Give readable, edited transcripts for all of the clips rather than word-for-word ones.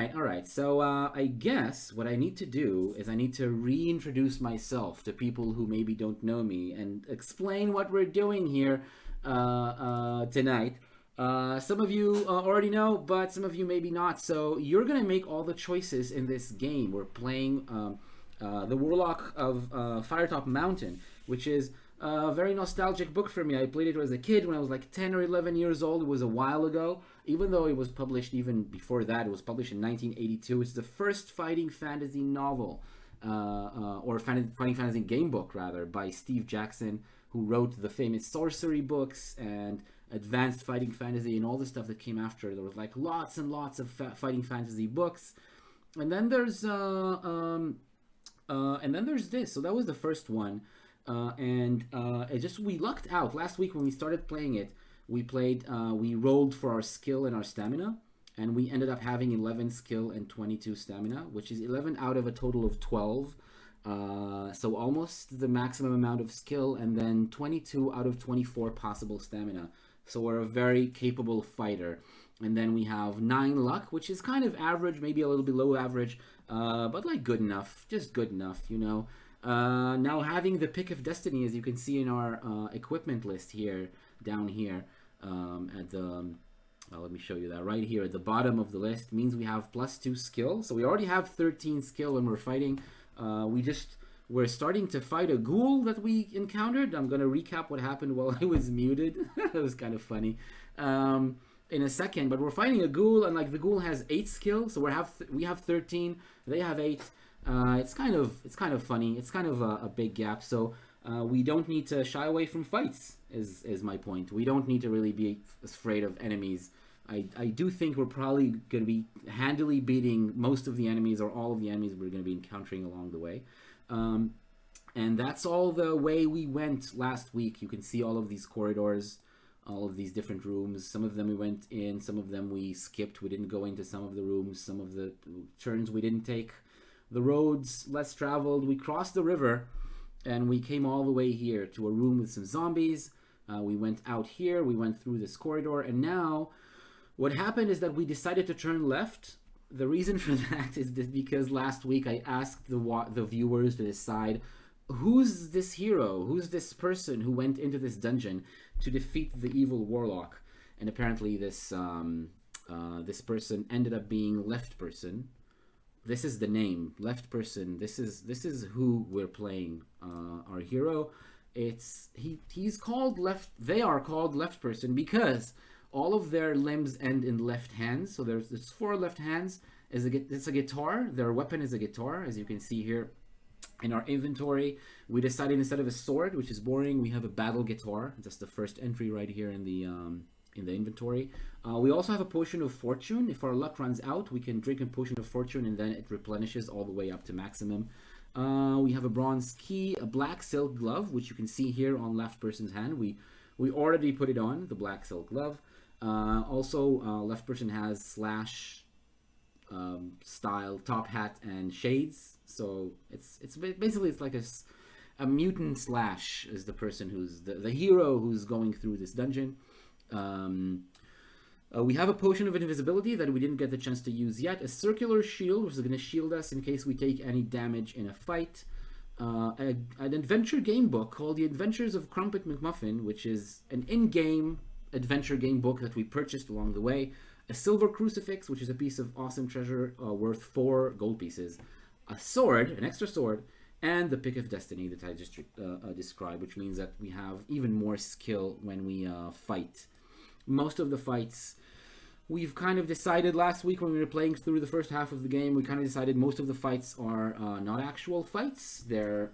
right, all right. So I guess what I need to do is I need to reintroduce myself to people who maybe don't know me and explain what we're doing here tonight. Some of you already know, but some of you maybe not. So you're gonna make all the choices in this game. We're playing the Warlock of Firetop Mountain, which is a very nostalgic book for me. I played it as a kid when I was like 10 or 11 years old. It was a while ago, even though it was published even before that. It was published in 1982. It's the first fighting fantasy novel, or fighting fantasy game book, rather, by Steve Jackson, who wrote the famous sorcery books and advanced fighting fantasy and all the stuff that came after. There was like lots and lots of fighting fantasy books. And then there's this. So that was the first one. We lucked out last week when we started playing it. We rolled for our skill and our stamina, and we ended up having 11 skill and 22 stamina, which is 11 out of a total of 12. So almost the maximum amount of skill, and then 22 out of 24 possible stamina. So we're a very capable fighter. And then we have 9 luck, which is kind of average, maybe a little below average, but like good enough, just good enough, you know. Now having the Pick of Destiny, as you can see in our equipment list here, down here, at the, let me show you that right here at the bottom of the list, means we have +2 skill. So we already have 13 skill when we're fighting. We're starting to fight a ghoul that we encountered. I'm gonna recap what happened while I was muted. It was kind of funny. In a second, but we're fighting a ghoul, and like the ghoul has 8 skill, so we have 13, they have 8. It's kind of funny. It's kind of a big gap. So we don't need to shy away from fights. Is my point. We don't need to really be afraid of enemies. I do think we're probably going to be handily beating most of the enemies, or all of the enemies we're going to be encountering along the way. And that's all the way we went last week. You can see all of these corridors, all of these different rooms. Some of them we went in, some of them we skipped. We didn't go into some of the rooms, some of the turns we didn't take. The roads less traveled. We crossed the river, and we came all the way here to a room with some zombies. We went out here, we went through this corridor, and now what happened is that we decided to turn left. The reason for that is because last week I asked the viewers to decide who's this hero, who's this person who went into this dungeon to defeat the evil warlock, and apparently this person ended up being Left Person. This is the name, Left Person. This is who we're playing. Our hero. He's called Left. They are called Left Person because all of their limbs end in left hands. So there's 4 left hands. It's a guitar. Their weapon is a guitar, as you can see here in our inventory. We decided instead of a sword, which is boring, we have a battle guitar. That's the first entry right here in the inventory. We also have a potion of fortune. If our luck runs out, we can drink a potion of fortune, and then it replenishes all the way up to maximum. We have a bronze key, a black silk glove, which you can see here on Left Person's hand. We already put it on, the black silk glove. Left Person has slash style top hat and shades. So it's basically it's like a mutant slash is the person who's the hero who's going through this dungeon. We have a potion of invisibility that we didn't get the chance to use yet. A circular shield, which is going to shield us in case we take any damage in a fight. An adventure game book called The Adventures of Crumpet McMuffin, which is an in-game adventure game book that we purchased along the way. A silver crucifix, which is a piece of awesome treasure worth 4 gold pieces. A sword, an extra sword, and the Pick of Destiny that I just described, which means that we have even more skill when we fight. Most of the fights, we've kind of decided last week when we were playing through the first half of the game, we kind of decided most of the fights are not actual fights. They're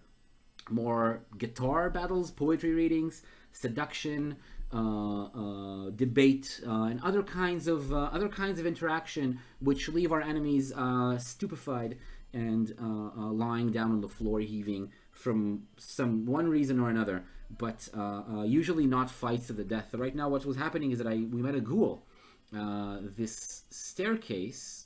more guitar battles, poetry readings, seduction, debate, and other kinds of interaction which leave our enemies stupefied and lying down on the floor heaving from one reason or another, but usually not fights to the death. Right now what was happening is that we met a ghoul. This staircase,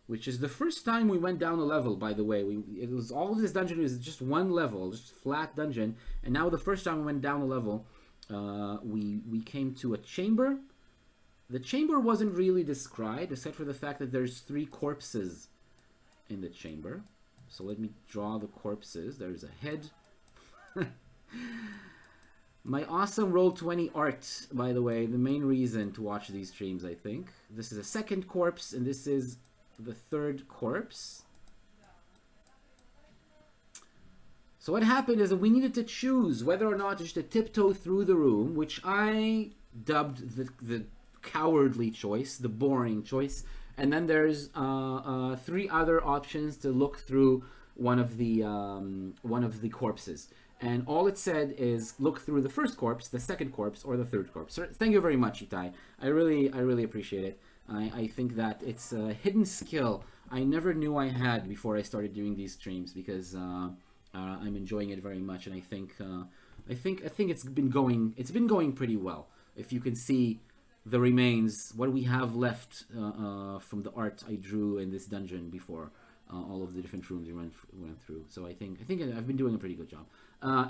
which is the first time we went down a level, by the way. It was all of this dungeon was just one level, just flat dungeon, and now the first time we went down a level, we came to a chamber The chamber wasn't really described, except for the fact that there's 3 corpses in the chamber. So let me draw the corpses. There's a head. My awesome Roll20 art, by the way, the main reason to watch these streams, I think. This is a second corpse, and this is the third corpse. So what happened is that we needed to choose whether or not just to tiptoe through the room, which I dubbed the cowardly choice, the boring choice. And then there's 3 other options to look through one of the corpses. And all it said is look through the first corpse, the second corpse, or the third corpse. So thank you very much, Itai. I really appreciate it. I think that it's a hidden skill I never knew I had before I started doing these streams, because I'm enjoying it very much, and I think it's been going pretty well. If you can see the remains, what we have left from the art I drew in this dungeon before all of the different rooms we went through. So I think I've been doing a pretty good job.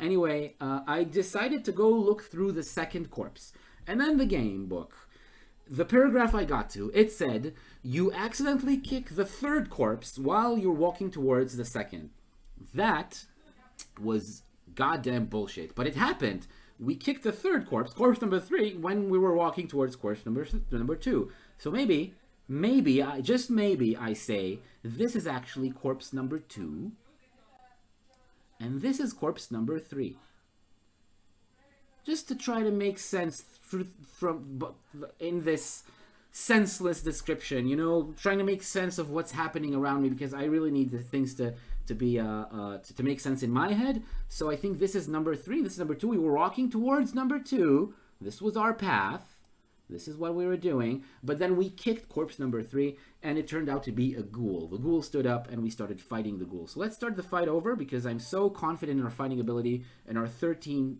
Anyway, I decided to go look through the second corpse, and then the game book, the paragraph I got to, it said you accidentally kick the third corpse while you're walking towards the second. That was goddamn bullshit, but it happened. We kicked the third corpse, corpse number 3, when we were walking towards corpse number 2. So maybe, just maybe, I say, this is actually corpse number 2, and this is corpse number 3. Just to try to make sense in this senseless description, you know, trying to make sense of what's happening around me, because I really need the things to make sense in my head. So I think this is number 3, this is number 2. We were walking towards number 2. This was our path. This is what we were doing. But then we kicked corpse number 3, and it turned out to be a ghoul. The ghoul stood up, and we started fighting the ghoul. So let's start the fight over, because I'm so confident in our fighting ability and our 13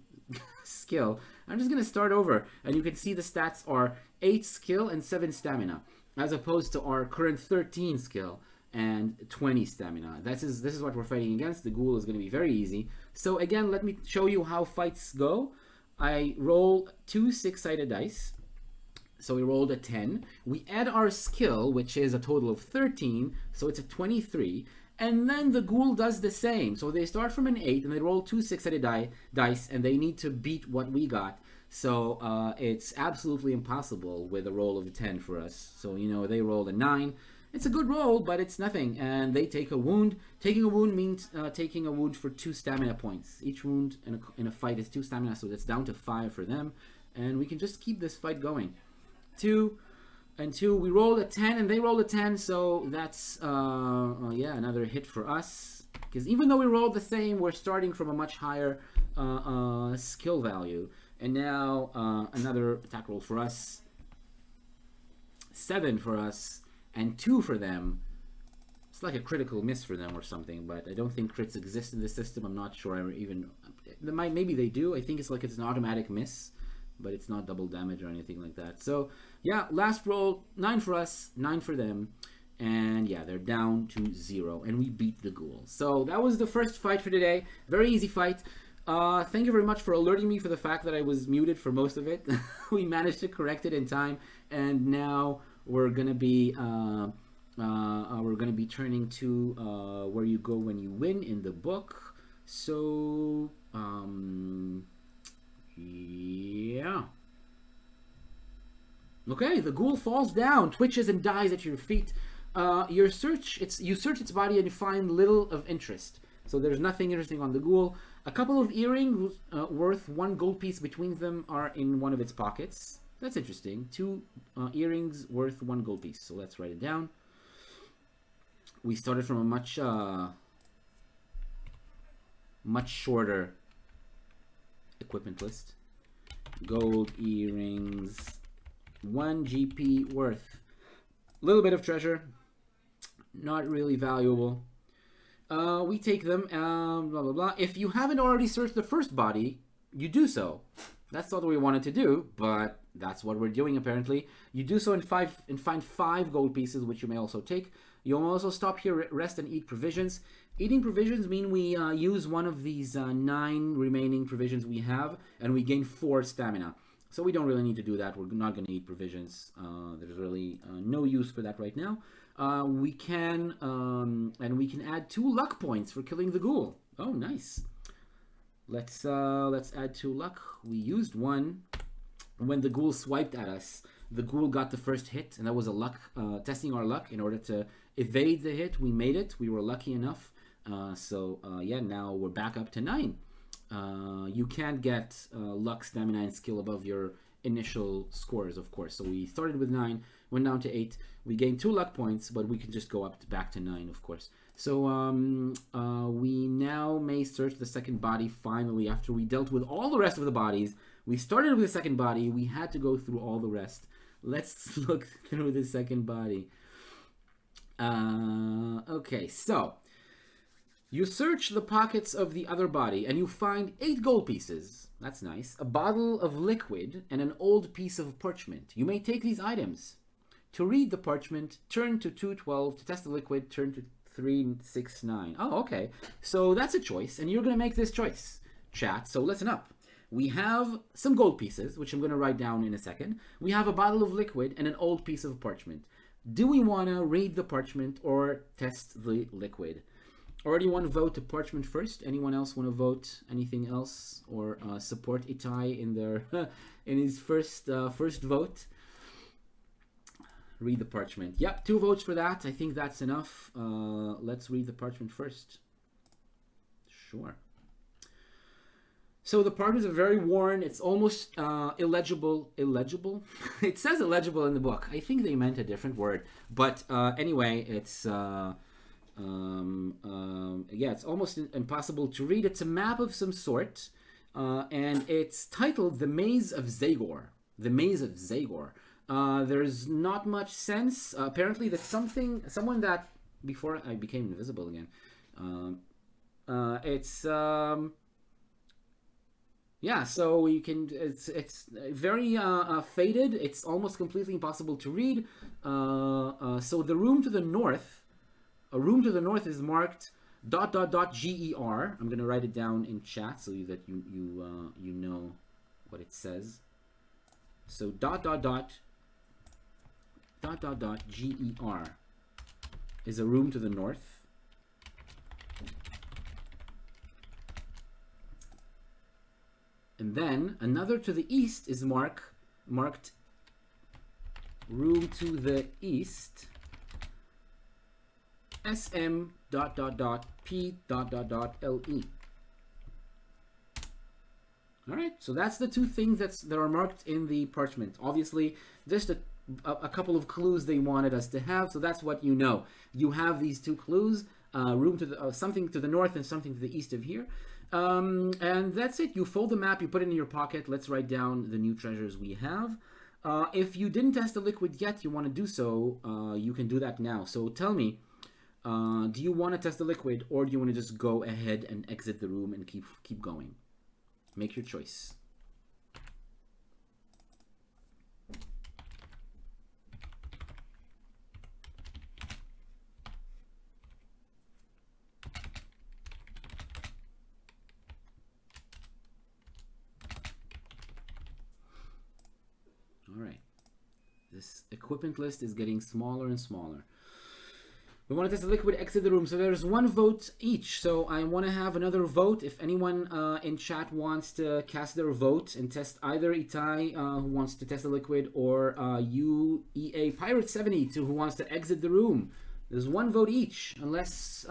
skill. I'm just going to start over, and you can see the stats are 8 skill and 7 stamina, as opposed to our current 13 skill and 20 stamina. This is what we're fighting against. The ghoul is going to be very easy. So again, let me show you how fights go. I roll 2 6-sided dice. So we rolled a 10. We add our skill, which is a total of 13, so it's a 23. And then the ghoul does the same. So they start from an 8, and they roll 2 6-sided dice, and they need to beat what we got. So it's absolutely impossible with a roll of a 10 for us. So, you know, they rolled a 9. It's a good roll, but it's nothing. And they take a wound. Taking a wound means taking a wound for 2 stamina points. Each wound in a fight is 2 stamina, so that's down to 5 for them. And we can just keep this fight going. 2 and 2. We rolled a 10, and they rolled a 10, so that's yeah, another hit for us. Because even though we rolled the same, we're starting from a much higher skill value. And now another attack roll for us. 7 for us, and 2 for them. It's like a critical miss for them or something, but I don't think crits exist in this system. I'm not sure maybe they do. I think it's an automatic miss, but it's not double damage or anything like that. So yeah, last roll, 9 for us, 9 for them, and yeah, they're down to 0, and we beat the ghoul. So that was the first fight for today. Very easy fight. Thank you very much for alerting me for the fact that I was muted for most of it. We managed to correct it in time, and now we're gonna be turning to where you go when you win in the book. So yeah. Okay, the ghoul falls down, twitches, and dies at your feet. You search its body and you find little of interest. So there's nothing interesting on the ghoul. A couple of earrings worth 1 gold piece between them are in one of its pockets. That's interesting. 2 earrings worth 1 gold piece. So let's write it down. We started from a much shorter equipment list. Gold earrings, 1 GP worth. A little bit of treasure, not really valuable. We take them, blah blah blah. If you haven't already searched the first body, you do so. That's not what we wanted to do, but that's what we're doing apparently. You do so and find 5 gold pieces, which you may also take. You'll also stop here, rest, and eat provisions. Eating provisions mean we use one of these 9 remaining provisions we have, and we gain 4 stamina. So we don't really need to do that. We're not going to eat provisions. There's really no use for that right now. We can add 2 luck points for killing the ghoul. Oh, nice. Let's add 2 luck. We used 1 when the ghoul swiped at us. The ghoul got the first hit, and that was a luck, testing our luck in order to evade the hit. We made it. We were lucky enough. Yeah, now we're back up to 9. You can't get luck, stamina, and skill above your initial scores, of course. So we started with 9, went down to 8. We gained 2 luck points, but we can just go up back to 9, of course. So we now may search the second body finally. After we dealt with all the rest of the bodies, we started with the second body. We had to go through all the rest. Let's look through the second body. Okay, so you search the pockets of the other body and you find 8 gold pieces. That's nice. A bottle of liquid and an old piece of parchment. You may take these items. To read the parchment, turn to 212. To test the liquid, turn to 369. Oh, okay. So that's a choice, and you're going to make this choice, chat. So listen up. We have some gold pieces, which I'm going to write down in a second. We have a bottle of liquid and an old piece of parchment. Do we want to read the parchment or test the liquid? Or do you want to vote the parchment first? Anyone else want to vote anything else or support Itai in their in his first vote? Read the parchment. Yep, 2 votes for that. I think that's enough. Let's read the parchment first. Sure. So the parchment is very worn. It's almost illegible. Illegible? It says illegible in the book. I think they meant a different word. But anyway, it's yeah, it's almost impossible to read. It's a map of some sort, and it's titled "The Maze of Zagor." The Maze of Zagor. There's not much sense. Apparently, that someone that before I became invisible again. Yeah, so you can. It's very faded. It's almost completely impossible to read. So the room to the north. A room to the north is marked ... GER. I'm gonna write it down in chat so that you know what it says. So ... GER is a room to the north. And then another to the east is marked room to the east. SM ... P ... LE. All right, so that's the 2 things that are marked in the parchment. Obviously, just a couple of clues they wanted us to have, so that's what you know. You have these 2 clues: room to the something to the north and something to the east of here, and that's it. You fold the map, you put it in your pocket. Let's write down the new treasures we have. If you didn't test the liquid yet, you want to do so. You can do that now. So tell me. Do you want to test the liquid, or do you want to just go ahead and exit the room and keep going? Make your choice. All right. This equipment list is getting smaller and smaller. We want to test the liquid, exit the room. So there's 1 vote each. So I want to have another vote. If anyone in chat wants to cast their vote and test either Itai, who wants to test the liquid, or UEA Pirate 72, who wants to exit the room. There's 1 vote each. Unless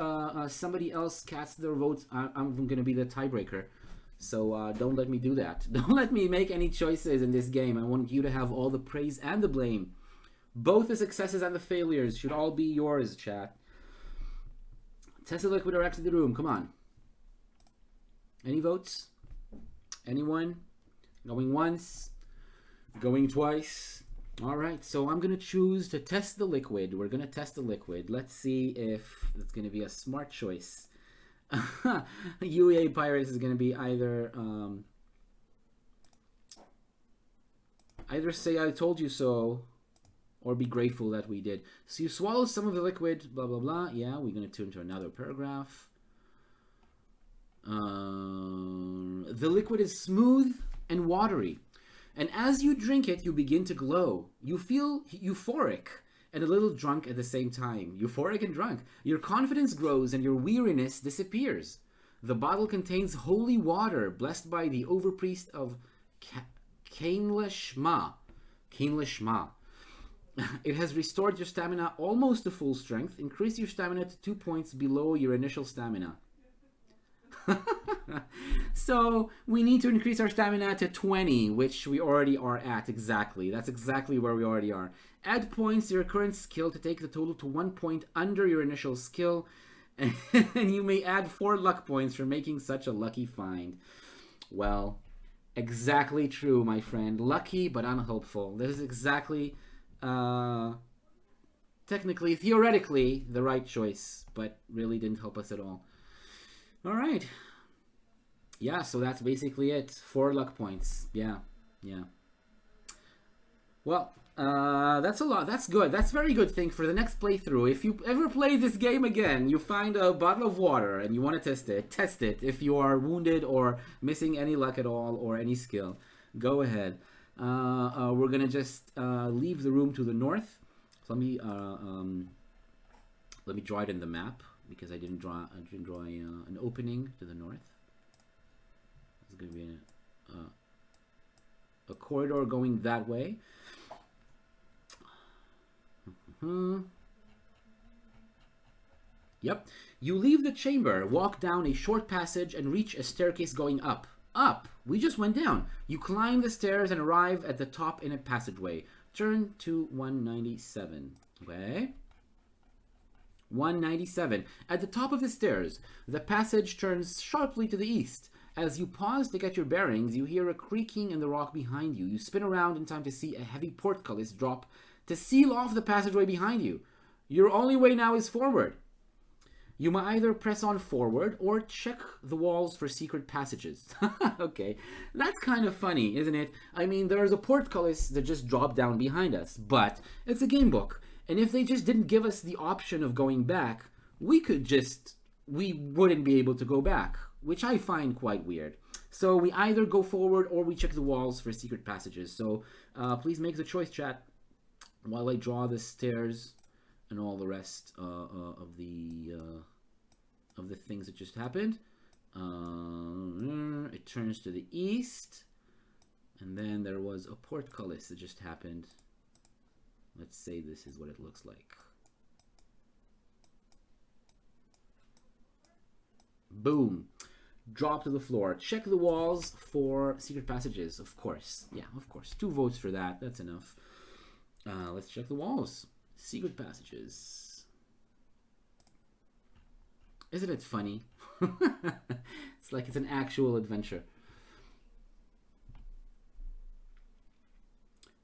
somebody else casts their votes, I'm going to be the tiebreaker. So don't let me do that. Don't let me make any choices in this game. I want you to have all the praise and the blame. Both the successes and the failures should all be yours, chat. Test the liquid or exit the room. Come on. Any votes? Anyone? Going once? Going twice? All right, so I'm going to choose to test the liquid. We're going to test the liquid. Let's see if it's going to be a smart choice. UEA Pirates is going to be either say I told you so, or be grateful that we did. So you swallow some of the liquid, blah, blah, blah. Yeah, we're going to turn to another paragraph. The liquid is smooth and watery. And as you drink it, you begin to glow. You feel euphoric and a little drunk at the same time. Euphoric and drunk. Your confidence grows and your weariness disappears. The bottle contains holy water blessed by the overpriest of Kainlishma. Kainlishma. It has restored your stamina almost to full strength. Increase your stamina to 2 points below your initial stamina. So we need to increase our stamina to 20, which we already are at. Exactly. That's exactly where we already are. Add points to your current skill to take the total to 1 point under your initial skill. And you may add 4 luck points for making such a lucky find. Well, exactly true, my friend. Lucky but unhelpful. This is exactly, technically, theoretically, the right choice, but really didn't help us at all. All right. Yeah, so that's basically it. 4 luck points. Yeah. Well, that's a lot. That's good. That's very good thing for the next playthrough. If you ever play this game again, you find a bottle of water and you want to test it. If you are wounded or missing any luck at all or any skill, go ahead. We're gonna just leave the room to the north. So let me draw it in the map because I didn't draw an opening to the north. It's gonna be a corridor going that way. Yep. You leave the chamber, walk down a short passage, and reach a staircase going up. Up! We just went down. You climb the stairs and arrive at the top in a passageway. Turn to 197. Okay. 197. At the top of the stairs, the passage turns sharply to the east. As you pause to get your bearings, you hear a creaking in the rock behind you. You spin around in time to see a heavy portcullis drop to seal off the passageway behind you. Your only way now is forward. You may either press on forward or check the walls for secret passages. Okay, that's kind of funny, isn't it? I mean, there's a portcullis that just dropped down behind us, but it's a game book. And if they just didn't give us the option of going back, we wouldn't be able to go back, which I find quite weird. So we either go forward or we check the walls for secret passages. So please make the choice, chat, while I draw the stairs and all the rest of the things that just happened. It turns to the east, and then there was a portcullis that just happened. Let's say this is what it looks like. Boom. Drop to the floor. Check the walls for secret passages, of course. Yeah, of course. 2 votes for that. That's enough. Let's check the walls. Secret passages. Isn't it funny? It's like it's an actual adventure.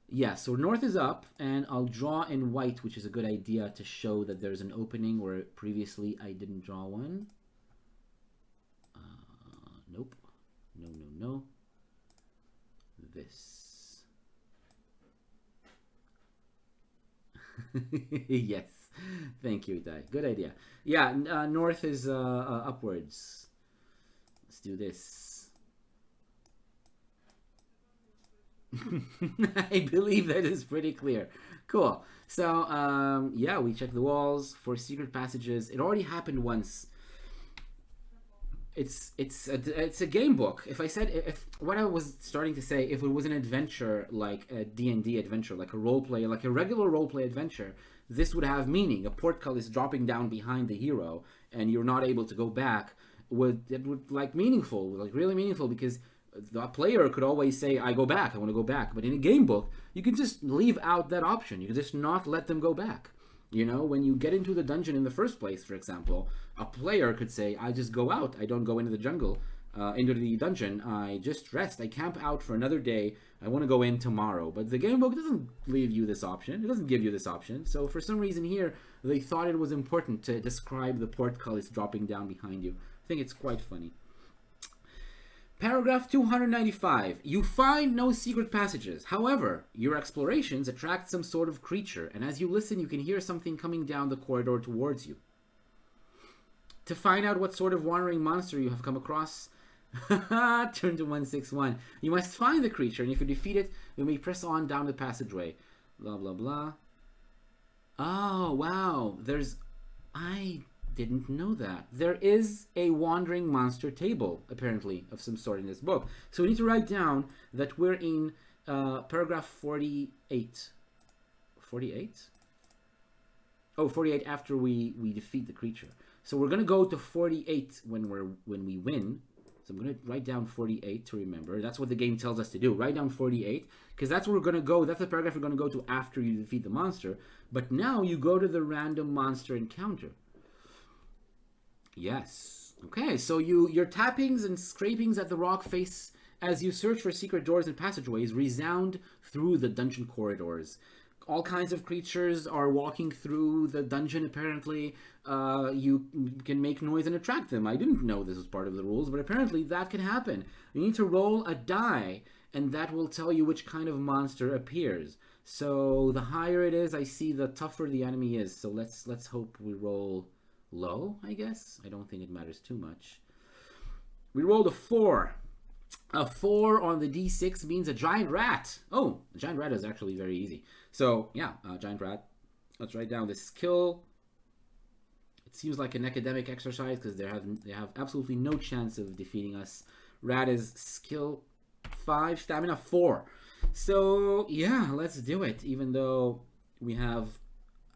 Yeah, so north is up, and I'll draw in white, which is a good idea to show that there's an opening where previously I didn't draw one. Nope. No. This. Yes. Thank you, Itai. Good idea. Yeah, north is upwards. Let's do this. I believe that is pretty clear. Cool. So, yeah, we check the walls for secret passages. It already happened once. It's a game book. If what I was starting to say, if it was an adventure like a D&D adventure, like a roleplay, like a regular roleplay adventure, this would have meaning. A portcullis dropping down behind the hero, and you're not able to go back. Would like meaningful, like really meaningful, because the player could always say, "I go back. I want to go back." But in a game book, you can just leave out that option. You can just not let them go back. You know, when you get into the dungeon in the first place, for example, a player could say, I just go out. I don't go into the jungle, into the dungeon. I just rest. I camp out for another day. I want to go in tomorrow. But the game book doesn't leave you this option. It doesn't give you this option. So for some reason here, they thought it was important to describe the portcullis dropping down behind you. I think it's quite funny. Paragraph 295. You find no secret passages. However, your explorations attract some sort of creature, and as you listen, you can hear something coming down the corridor towards you. To find out what sort of wandering monster you have come across, Turn to 161. You must find the creature, and if you defeat it, you may press on down the passageway. Blah, blah, blah. Oh, wow. I didn't know that. There is a wandering monster table, apparently, of some sort in this book. So we need to write down that we're in paragraph 48. 48? Oh, 48 after we defeat the creature. So we're going to go to 48 when we win. So I'm going to write down 48 to remember. That's what the game tells us to do. Write down 48, because that's where we're going to go. That's the paragraph we're going to go to after you defeat the monster. But now you go to the random monster encounter. Yes. Okay, so your tappings and scrapings at the rock face as you search for secret doors and passageways resound through the dungeon corridors. All kinds of creatures are walking through the dungeon, apparently. You can make noise and attract them. I didn't know this was part of the rules, but apparently that can happen. You need to roll a die, and that will tell you which kind of monster appears. So the higher it is, I see, the tougher the enemy is. So let's hope we roll low, I guess. I don't think it matters too much. We rolled a 4. A 4 on the d6 means a giant rat. Oh, a giant rat is actually very easy. So, yeah, giant rat. Let's write down the skill. It seems like an academic exercise because they have absolutely no chance of defeating us. Rat is skill 5, stamina 4. So, yeah, let's do it. Even though we have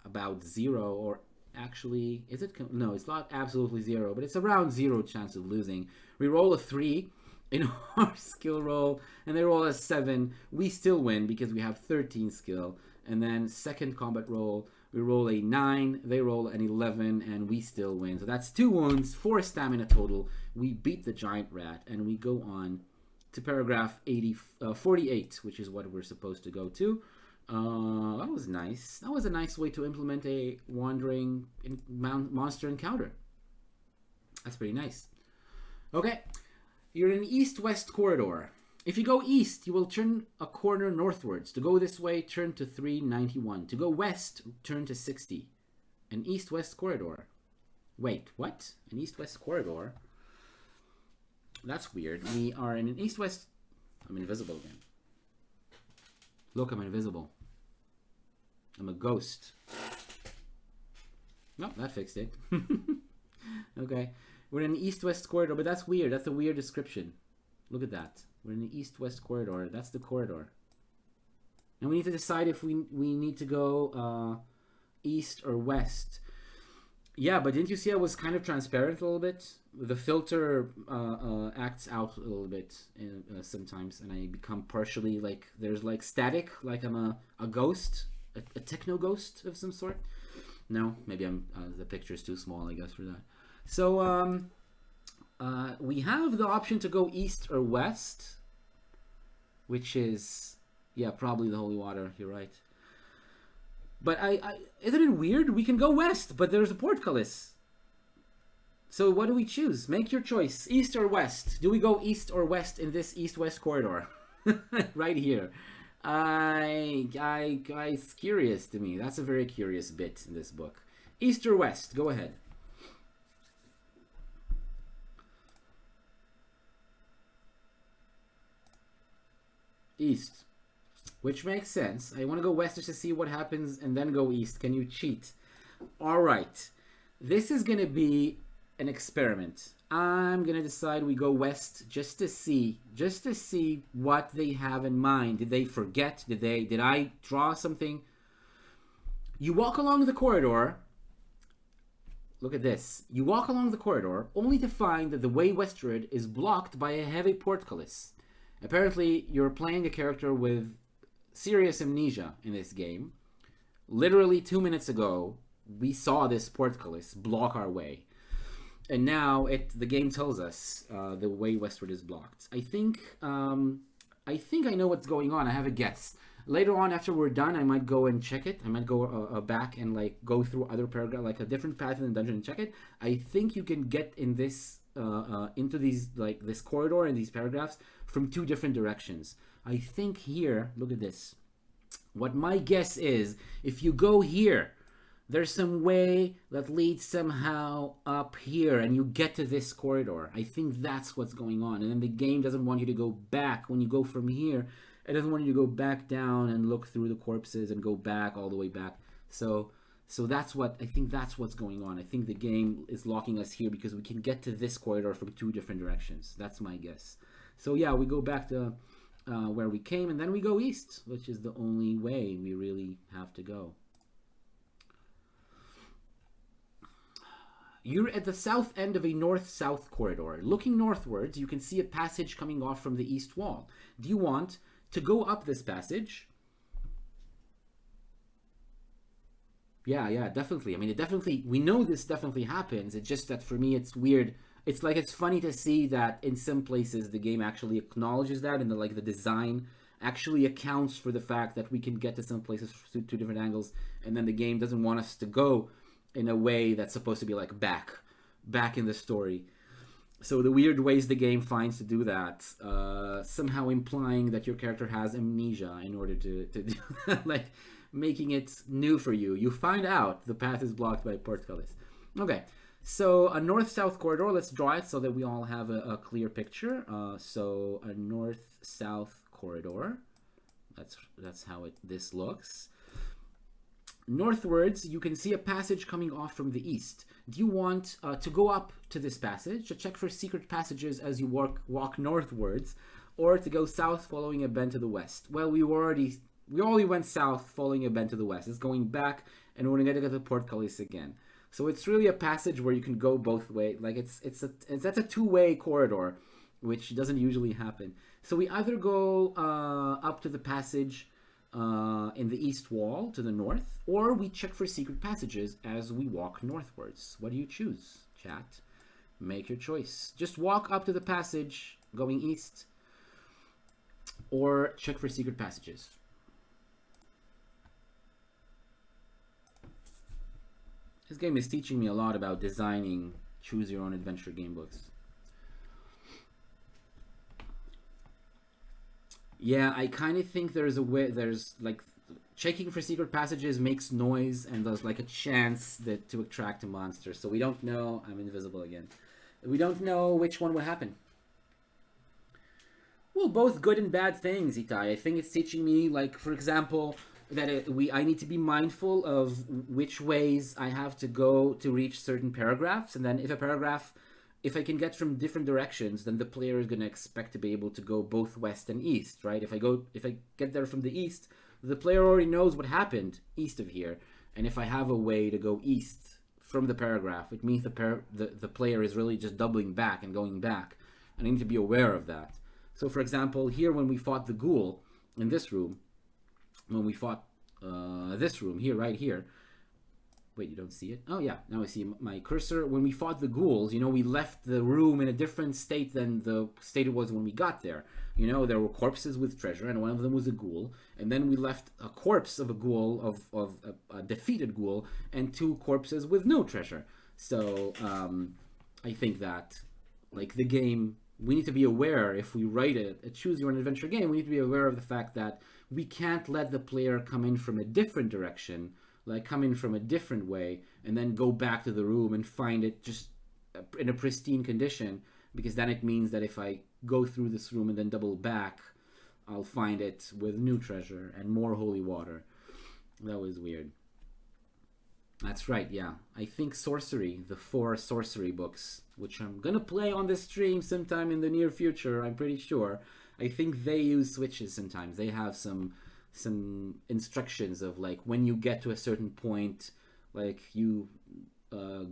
about 0, or actually, is it? No, it's not absolutely 0, but it's around 0 chance of losing. We roll a 3 in our skill roll, and they roll a 7. We still win because we have 13 skill. And then second combat roll, we roll a 9, they roll an 11, and we still win. So that's 2 wounds, 4 stamina total. We beat the giant rat, and we go on to paragraph 48, which is what we're supposed to go to. That was nice. That was a nice way to implement a wandering monster encounter. That's pretty nice. Okay. You're in an east-west corridor. If you go east, you will turn a corner northwards. To go this way, turn to 391. To go west, turn to 60. An east-west corridor. Wait, what? An east-west corridor? That's weird. We are in an east-west... I'm invisible again. Look, I'm invisible. I'm a ghost. No, that fixed it. Okay. We're in an east-west corridor, but that's weird. That's a weird description. Look at that. We're in the east-west corridor. That's the corridor. And we need to decide if we need to go east or west. Yeah, but didn't you see I was kind of transparent a little bit? The filter acts out a little bit sometimes, and I become partially like, there's like static, like I'm a ghost, a techno ghost of some sort. No, maybe I'm the picture is too small, I guess, for that. So we have the option to go east or west, which is, yeah, probably the holy water. You're right. But isn't it weird? We can go west, but there's a portcullis. So what do we choose? Make your choice. East or west? Do we go east or west in this east-west corridor? Right here. It's curious to me. That's a very curious bit in this book. East or west? Go ahead. East. Which makes sense. I want to go west just to see what happens and then go east. Can you cheat? All right. This is going to be an experiment. I'm going to decide we go west just to see what they have in mind. Did they forget? Did I draw something? You walk along the corridor. Look at this. You walk along the corridor only to find that the way westward is blocked by a heavy portcullis. Apparently, you're playing a character with serious amnesia in this game. Literally 2 minutes ago, we saw this portcullis block our way. And now the game tells us the way westward is blocked. I think I know what's going on. I have a guess. Later on, after we're done, I might go and check it. I might go back and like go through other paragraph, like a different path in the dungeon and check it. I think you can get in this into these, like this corridor and these paragraphs from 2 different directions. I think here, look at this. What my guess is, if you go here, there's some way that leads somehow up here and you get to this corridor. I think that's what's going on. And then the game doesn't want you to go back. When you go from here, it doesn't want you to go back down and look through the corpses and go back all the way back. So that's what I think, that's what's going on. I think the game is locking us here because we can get to this corridor from 2 different directions. That's my guess. So yeah, we go back to where we came, and then we go east, which is the only way we really have to go. You're at the south end of a north-south corridor. Looking northwards, you can see a passage coming off from the east wall. Do you want to go up this passage? Yeah, definitely. I mean, we know this definitely happens. It's just that for me, it's weird. It's like, it's funny to see that in some places the game actually acknowledges that, and the design actually accounts for the fact that we can get to some places through 2 different angles, and then the game doesn't want us to go in a way that's supposed to be like back in the story. So the weird ways the game finds to do that, somehow implying that your character has amnesia in order to do that, like making it new for you. You find out the path is blocked by portcullis. Okay, so a north-south corridor. Let's draw it so that we all have a clear picture. So a north-south corridor. That's how this looks. Northwards, you can see a passage coming off from the east. Do you want to go up to this passage, to check for secret passages as you walk northwards, or to go south following a bend to the west? Well, we already went south following a bend to the west. It's going back, and we're going to get to the portcullis again. So it's really a passage where you can go both ways. Like that's a 2-way corridor, which doesn't usually happen. So we either go up to the passage in the east wall to the north, or we check for secret passages as we walk northwards. What do you choose, chat? Make your choice. Just walk up to the passage going east, or check for secret passages. This game is teaching me a lot about designing choose your own adventure game books. Yeah, I kind of think there's a way, there's like checking for secret passages makes noise, and there's like a chance that to attract a monster. So we don't know. I'm invisible again. We don't know which one will happen. Well, both good and bad things, Itai. I think it's teaching me, like, for example, that I need to be mindful of which ways I have to go to reach certain paragraphs, and then if I can get from different directions, then the player is going to expect to be able to go both west and east, right? If I get there from the east, the player already knows what happened east of here, and if I have a way to go east from the paragraph, it means the player is really just doubling back and going back, and I need to be aware of that. So, for example, here when we fought the ghoul in this room, when we fought this room here, right here. Wait, you don't see it? Oh yeah, now I see my cursor. When we fought the ghouls, you know, we left the room in a different state than the state it was when we got there. You know, there were corpses with treasure, and one of them was a ghoul. And then we left a corpse of a ghoul, of a defeated ghoul, and 2 corpses with no treasure. So I think that, like, the game, we need to be aware, if we write a choose your own adventure game, we need to be aware of the fact that we can't let the player come in from a different direction, like come in from a different way, and then go back to the room and find it just in a pristine condition, because then it means that if I go through this room and then double back, I'll find it with new treasure and more holy water. That was weird. That's right, yeah. I think sorcery, the 4 sorcery books, which I'm gonna play on this stream sometime in the near future, I'm pretty sure. I think they use switches sometimes. They have some instructions of, like, when you get to a certain point, like, you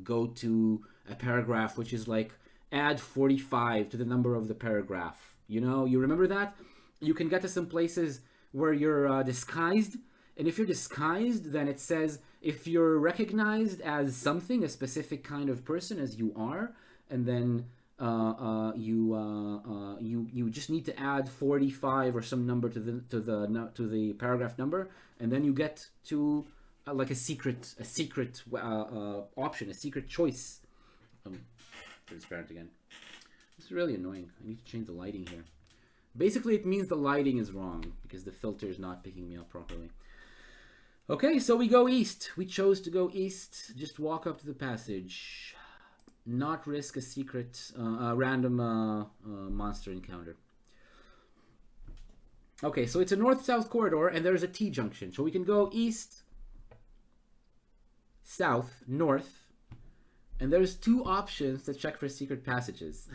go to a paragraph which is like add 45 to the number of the paragraph. You know, you remember that? You can get to some places where you're disguised, and if you're disguised, then it says if you're recognized as something, a specific kind of person, as you are, and then you just need to add 45 or some number to the paragraph number, and then you get to like a secret option, a secret choice. Transparent again. This is really annoying. I need to change the lighting here. Basically, it means the lighting is wrong because the filter is not picking me up properly. Okay, so we go east. We chose to go east. Just walk up to the passage. Not risk a secret, random monster encounter. Okay, so it's a north-south corridor, and there's a T-junction. So we can go east, south, north, and there's two options to check for secret passages.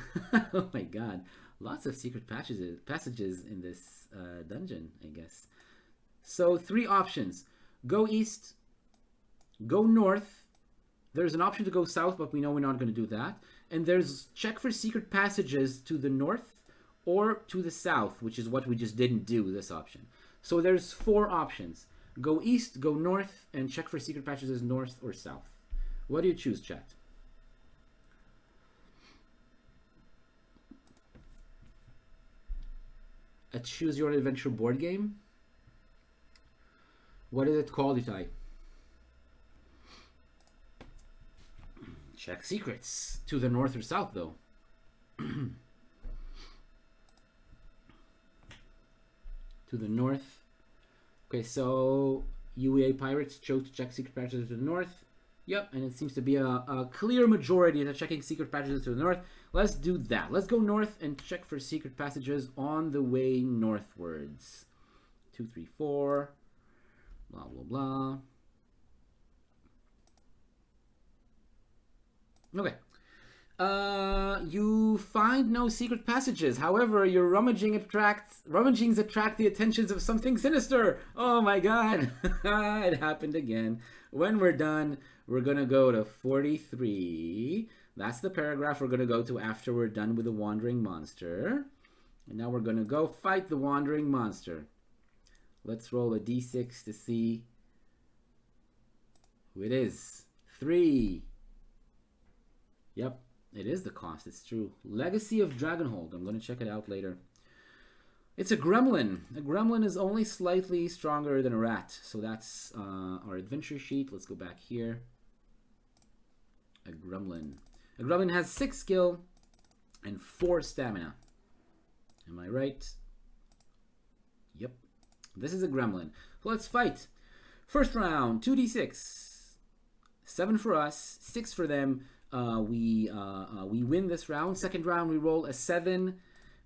Oh my god. Lots of secret passages in this dungeon, I guess. So 3 options. Go east, go north. There's an option to go south, but we know we're not going to do that. And there's check for secret passages to the north or to the south, which is what we just didn't do with this option. So there's 4 options. Go east, go north, and check for secret passages north or south. What do you choose, chat? A Choose Your Adventure board game? What is it called, Itai? Check secrets. To the north or south, though. To the north. Okay, so UEA Pirates chose to check secret passages to the north. Yep, and it seems to be a clear majority that checking secret passages to the north. Let's do that. Let's go north and check for secret passages on the way northwards. 2, 3, 4. Blah, blah, blah. Okay. You find no secret passages. However, your rummagings attract the attentions of something sinister. Oh my god. It happened again. When we're done, we're going to go to 43. That's the paragraph we're going to go to after we're done with the wandering monster. And now we're going to go fight the wandering monster. Let's roll a d6 to see who it is. 3. Yep, it is the cost. It's true. Legacy of Dragonhold. I'm going to check it out later. It's a gremlin. A gremlin is only slightly stronger than a rat. So that's our adventure sheet. Let's go back here. A gremlin. A gremlin has 6 skill and 4 stamina. Am I right? Yep. This is a gremlin. So let's fight. First round, 2d6. 7 for us, 6 for them. We win this round. Second round, we roll a 7,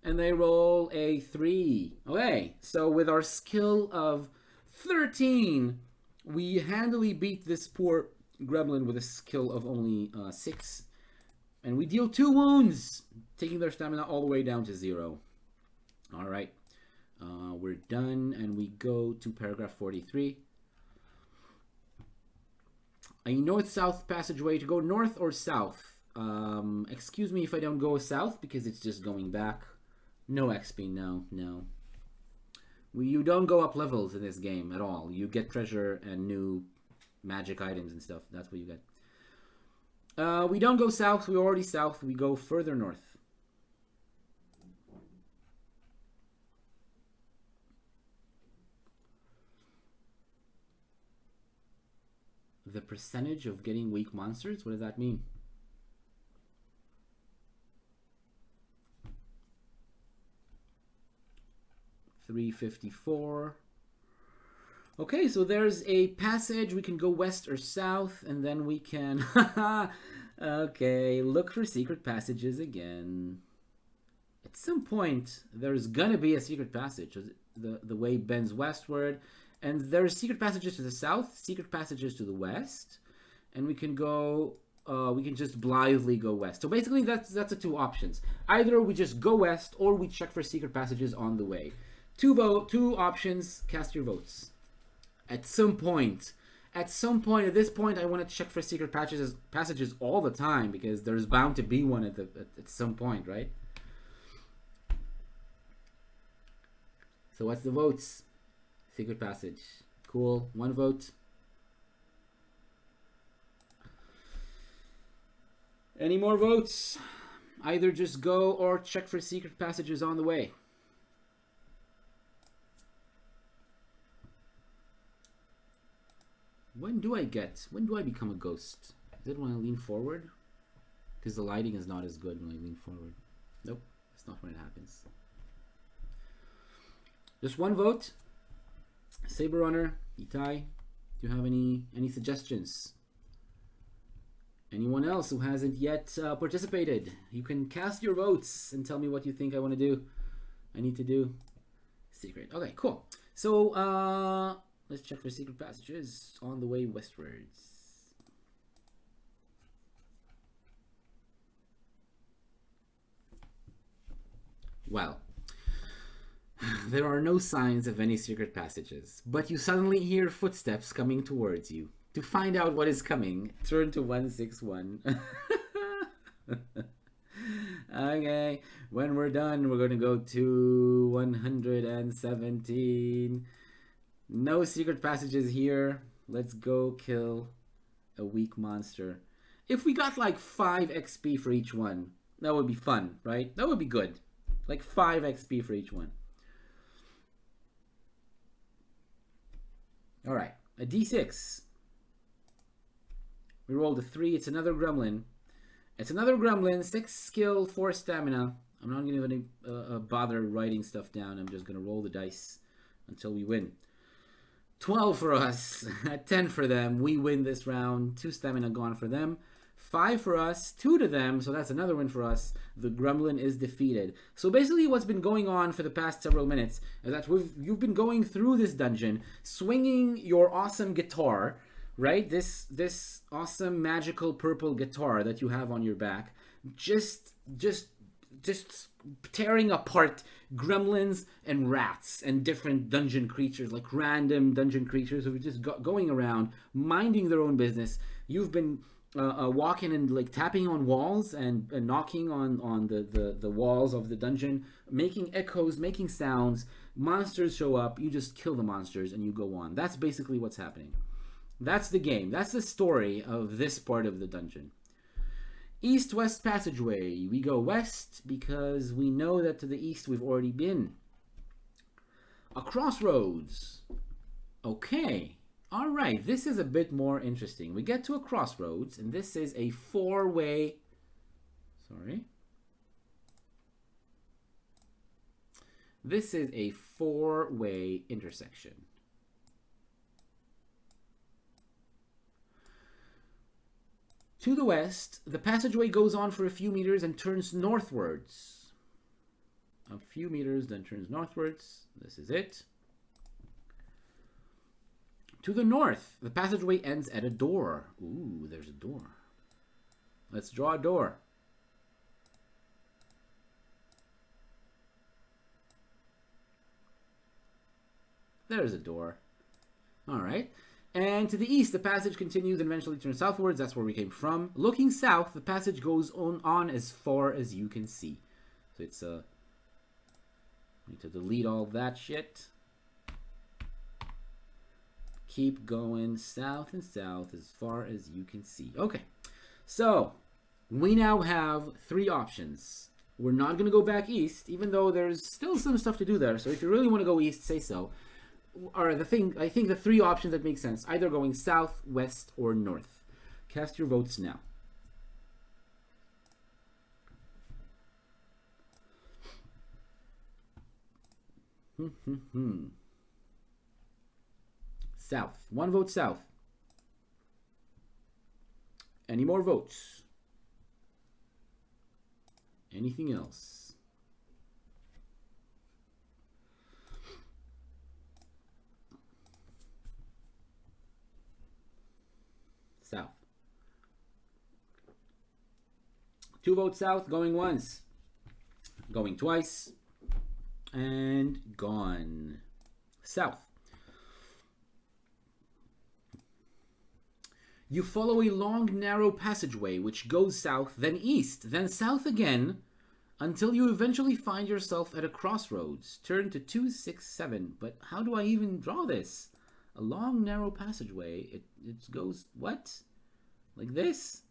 and they roll a 3. Okay, so with our skill of 13, we handily beat this poor gremlin with a skill of only 6. And we deal 2 wounds, taking their stamina all the way down to 0. All right. We're done, and we go to paragraph 43. A north-south passageway to go north or south. Excuse me if I don't go south, because it's just going back. No XP, no. You don't go up levels in this game at all. You get treasure and new magic items and stuff. That's what you get. We don't go south. We're already south. We go further north. The percentage of getting weak monsters? What does that mean? $354. Okay, so there's a passage. We can go west or south, and then we can... Okay, look for secret passages again. At some point, there's gonna be a secret passage. The way bends westward. And there's secret passages to the south, secret passages to the west, and we can go. We can just blithely go west. So basically, that's the 2 options. Either we just go west, or we check for secret passages on the way. 2 options. Cast your votes. At some point, at this point, I want to check for secret passages all the time, because there's bound to be one at some point, right? So what's the votes? Secret passage. Cool. 1 vote. Any more votes? Either just go or check for secret passages on the way. When do I become a ghost? Is it when I lean forward? Because the lighting is not as good when I lean forward. Nope. That's not when it happens. Just 1 vote. Saber Runner, Itai. Do you have any suggestions? Anyone else who hasn't yet participated? You can cast your votes and tell me what you think I need to do. Secret. Okay, cool. So let's check for secret passages on the way westwards. Well, there are no signs of any secret passages, but you suddenly hear footsteps coming towards you. To find out what is coming, turn to 161. Okay, when we're done, we're going to go to 117. No secret passages here. Let's go kill a weak monster. If we got like 5 XP for each one, that would be fun, right? That would be good. Like 5 XP for each one. Alright, a D6. We rolled a 3. It's another gremlin. It's another gremlin. 6 skill, 4 stamina. I'm not going to bother writing stuff down. I'm just going to roll the dice until we win. 12 for us. 10 for them. We win this round. 2 stamina gone for them. 5 for us. 2 to them. So that's another win for us. The gremlin is defeated. So basically what's been going on for the past several minutes is that you've been going through this dungeon, swinging your awesome guitar, right? This awesome magical purple guitar that you have on your back, just tearing apart gremlins and rats and different dungeon creatures, like random dungeon creatures who are just going around minding their own business. You've been walking and like tapping on walls and knocking on the walls of the dungeon, making echoes, making sounds. Monsters show up, you just kill the monsters and you go on. That's basically what's happening. That's the game. That's the story of this part of the dungeon. East-west passageway. We go west because we know that to the east we've already been. A crossroads. Okay. All right. This is a bit more interesting. We get to a crossroads, and this is a 4-way... Sorry. This is a 4-way intersection. To the west, the passageway goes on for a few meters and turns northwards. A few meters, then turns northwards. This is it. To the north, the passageway ends at a door. Ooh, there's a door. Let's draw a door. There's a door. All right. And to the east, the passage continues and eventually turns southwards. That's where we came from. Looking south, the passage goes on as far as you can see. So it's need to delete all that shit. Keep going south and south as far as you can see. Okay, so we now have 3 options. We're not going to go back east, even though there's still some stuff to do there. So if you really want to go east, say so. Or I think the 3 options that make sense, either going south, west, or north. Cast your votes now. South. 1 vote south. Any more votes? Anything else? South. 2 votes south, going once, going twice, and gone. South. You follow a long, narrow passageway which goes south, then east, then south again, until you eventually find yourself at a crossroads. Turn to 267. But how do I even draw this? A long, narrow passageway. It goes, what? Like this?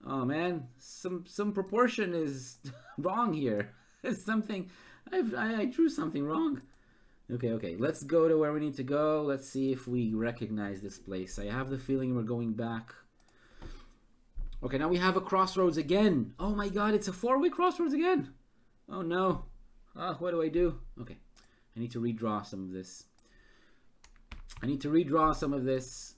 Oh, man. Some proportion is wrong here. It's something... I drew something wrong. Okay. Let's go to where we need to go. Let's see if we recognize this place. I have the feeling we're going back. Okay, now we have a crossroads again. Oh, my God. It's a 4-way crossroads again. Oh, no. What do I do? Okay. I need to redraw some of this. I need to redraw some of this.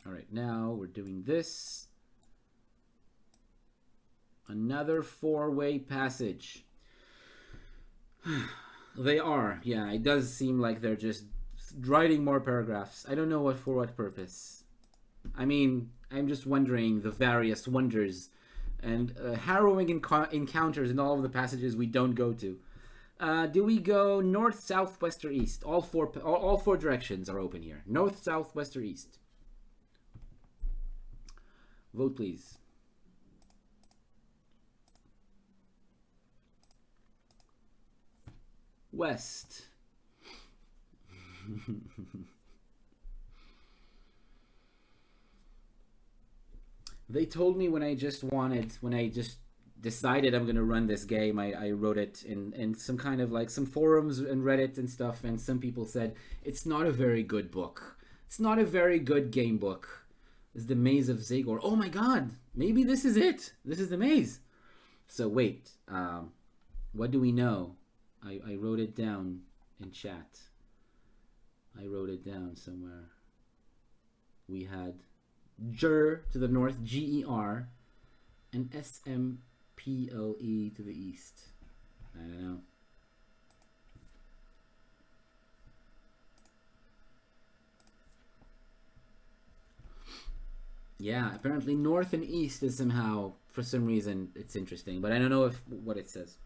All right, now we're doing this. Another four-way passage. They are, yeah, it does seem like they're just writing more paragraphs. I don't know for what purpose. I mean, I'm just wondering the various wonders and harrowing encounters in all of the passages we don't go to. Do we go north, south, west, or east? All four directions are open here. North, south, west, or east? Vote, please. West. They told me when I just decided I'm going to run this game, I wrote it in some kind of like some forums and Reddit and stuff, and some people said, it's not a very good book. It's not a very good game book. It's the Maze of Zagor. Oh my god, maybe this is it. This is the maze. So wait, what do we know? I wrote it down in chat. I wrote it down somewhere. We had Ger to the north, G-E-R, and S-M-P-L-E to the east. I don't know. Yeah, apparently north and east is somehow, for some reason, it's interesting, but I don't know what it says.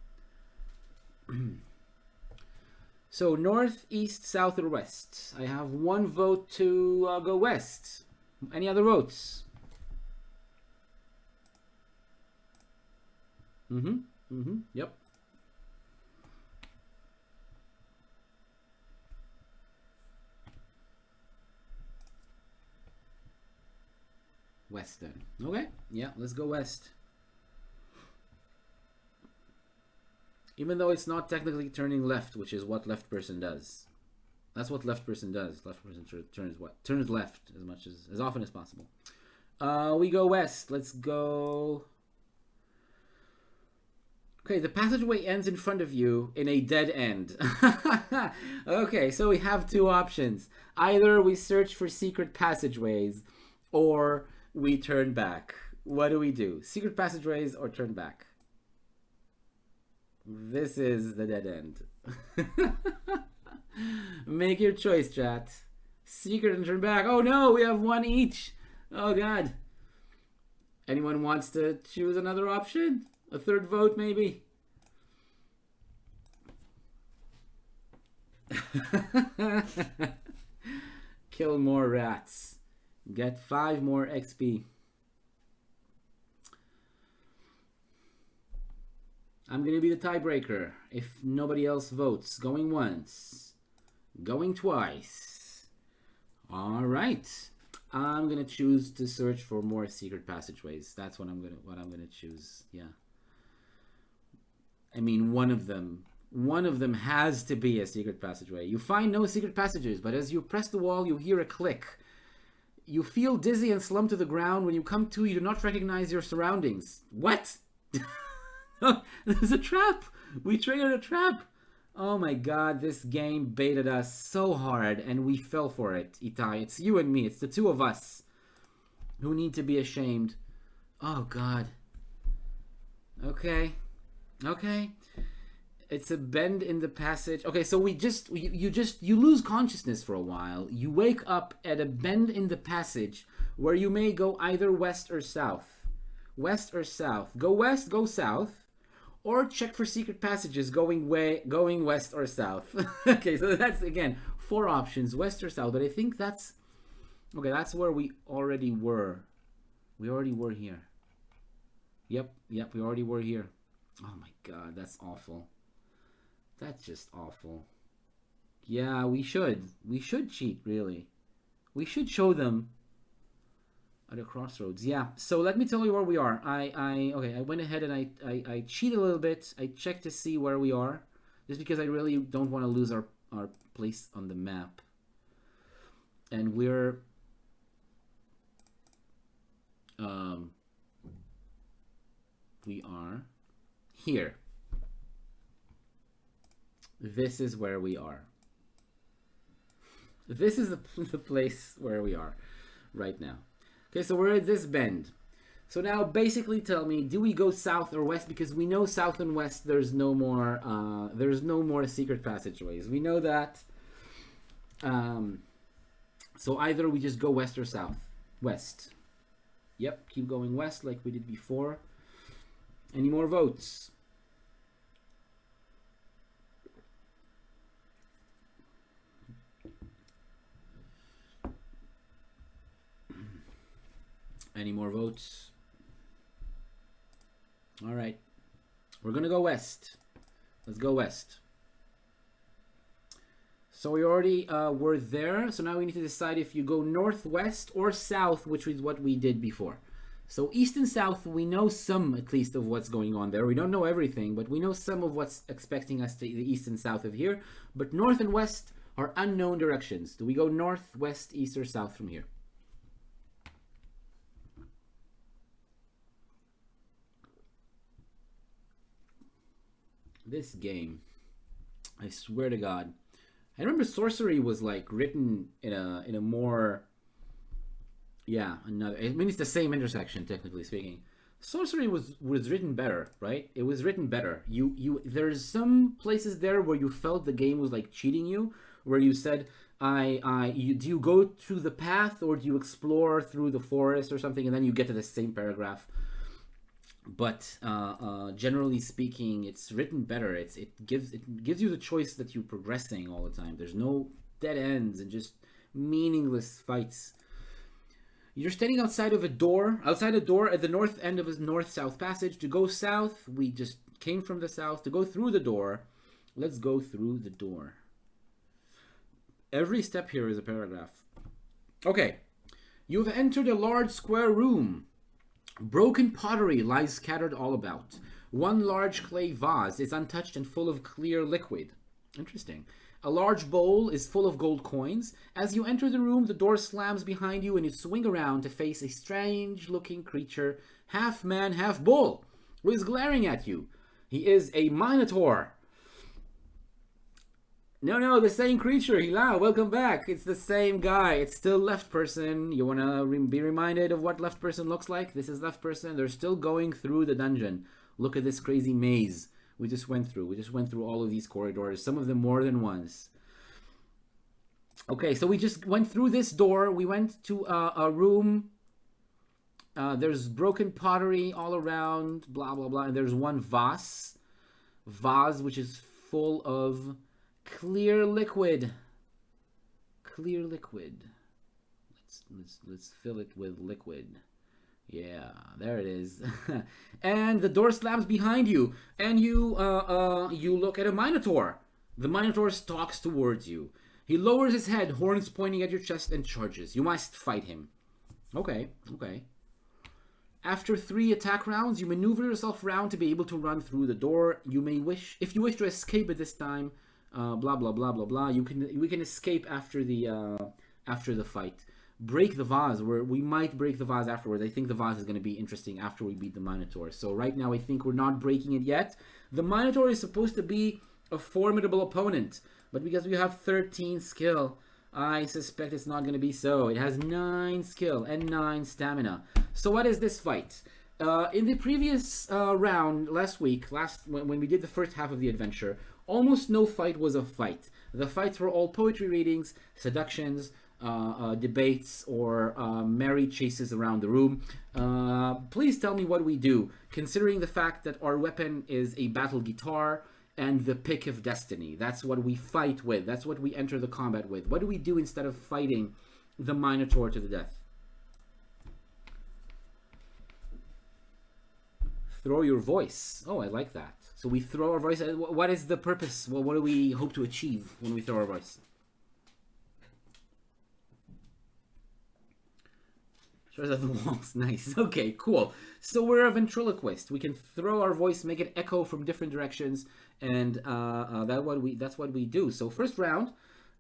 So north, east, south, or west. I have one vote to go west. Any other votes? Yep. West then. Okay, yeah, let's go west. Even though it's not technically turning left, which is what left person does. That's what left person does. Left person turns what? Turns left as often as possible. We go west. Let's go. Okay, the passageway ends in front of you in a dead end. Okay, so we have two options. Either we search for secret passageways, or we turn back. What do we do? Secret passageways or turn back? This is the dead end. Make your choice, chat. Secret and turn back. Oh no, we have one each. Oh god. Anyone wants to choose another option? A third vote, maybe? Kill more rats. Get 5 more XP. I'm gonna be the tiebreaker if nobody else votes. Going once. Going twice. All right. I'm gonna choose to search for more secret passageways. That's what I'm gonna choose. Yeah. I mean, one of them has to be a secret passageway. You find no secret passages, but as you press the wall, you hear a click. You feel dizzy and slump to the ground. When you come to, you do not recognize your surroundings. What? There's a trap. We triggered a trap. Oh my god, this game baited us so hard and we fell for it, Itai. It's you and me. It's the two of us who need to be ashamed. Oh god. Okay. Okay. It's a bend in the passage. Okay, so you lose consciousness for a while. You wake up at a bend in the passage where you may go either west or south. West or south. Go west, go south. Or check for secret passages going west or south. Okay, so that's, again, 4 options, west or south. But I think that's... Okay, that's where we already were. We already were here. Yep, we already were here. Oh my god, that's awful. That's just awful. Yeah, we should. We should cheat, really. We should show them at a crossroads. Yeah, so let me tell you where we are. I went ahead and I cheated a little bit. I checked to see where we are, just because I really don't want to lose our place on the map. And we're we are here. This is where we are. This is the place where we are right now. Okay, so we're at this bend. So now basically tell me, do we go south or west? Because we know south and west there's no more secret passageways. We know that. So either we just go west or south. West. Yep, keep going west like we did before. Any more votes? Any more votes? All right. We're going to go west. Let's go west. So we already were there. So now we need to decide if you go northwest or south, which is what we did before. So east and south, we know some at least of what's going on there. We don't know everything, but we know some of what's expecting us to the east and south of here. But north and west are unknown directions. Do we go north, west, east, or south from here? This game, I swear to God, I remember sorcery was like written in a more, yeah, another. I mean, it's the same intersection technically speaking. Sorcery was written better, right? It was written better. There's some places there where you felt the game was like cheating you, where you said, do you go through the path or do you explore through the forest or something, and then you get to the same paragraph. But generally speaking, it's written better. It gives you the choice that you're progressing all the time. There's no dead ends and just meaningless fights. You're standing outside of a door, outside a door at the north end of a north-south passage. To go south, we just came from the south. To go through the door, let's go through the door. Every step here is a paragraph. Okay, you've entered a large square room. Broken pottery lies scattered all about. One large clay vase is untouched and full of clear liquid. Interesting. A large bowl is full of gold coins. As you enter the room, the door slams behind you and you swing around to face a strange-looking creature, half man, half bull, who is glaring at you. He is a minotaur. No, the same creature. Hila, welcome back. It's the same guy. It's still left person. You want to be reminded of what left person looks like? This is left person. They're still going through the dungeon. Look at this crazy maze we just went through. We just went through all of these corridors, some of them more than once. Okay, so we just went through this door. We went to a room. There's broken pottery all around, blah, blah, blah. And there's one vase, which is full of clear liquid. Clear liquid. Let's fill it with liquid. Yeah, there it is. And the door slams behind you, and you look at a minotaur. The minotaur stalks towards you. He lowers his head, horns pointing at your chest, and charges. You must fight him. Okay. After 3 attack rounds, you maneuver yourself around to be able to run through the door. You may wish, if you wish to escape at this time, blah blah blah blah blah. We can escape after the fight. Break the vase. We might break the vase afterwards. I think the vase is going to be interesting after we beat the Minotaur. So right now I think we're not breaking it yet. The Minotaur is supposed to be a formidable opponent, but because we have 13 skill, I suspect it's not going to be so. It has 9 skill and 9 stamina. So what is this fight? In the previous round last week, when we did the first half of the adventure, almost no fight was a fight. The fights were all poetry readings, seductions, debates, or merry chases around the room. Please tell me what we do, considering the fact that our weapon is a battle guitar and the pick of destiny. That's what we fight with. That's what we enter the combat with. What do we do instead of fighting the Minotaur to the death? Throw your voice. Oh, I like that. So we throw our voice. What is the purpose? Well, what do we hope to achieve when we throw our voice? Shows at the walls. Nice. Okay, cool. So we're a ventriloquist. We can throw our voice, make it echo from different directions, and that's what we do. So first round,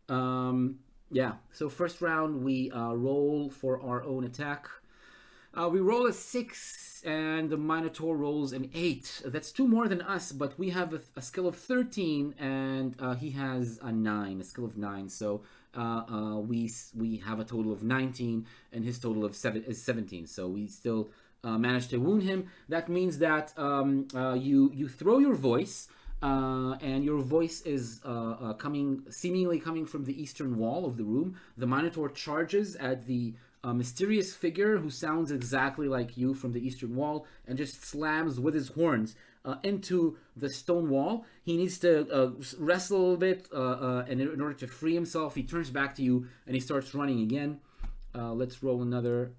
So first round we roll for our own attack. We roll a 6, and the Minotaur rolls an 8. That's 2 more than us, but we have a skill of 13, and he has a 9, a skill of 9. So we have a total of 19, and his total of 7 is 17. So we still managed to wound him. That means that you throw your voice. And your voice is seemingly coming from the eastern wall of the room. The Minotaur charges at the mysterious figure who sounds exactly like you from the eastern wall and just slams with his horns into the stone wall. He needs to wrestle a little bit, and in order to free himself, he turns back to you and he starts running again. Let's roll another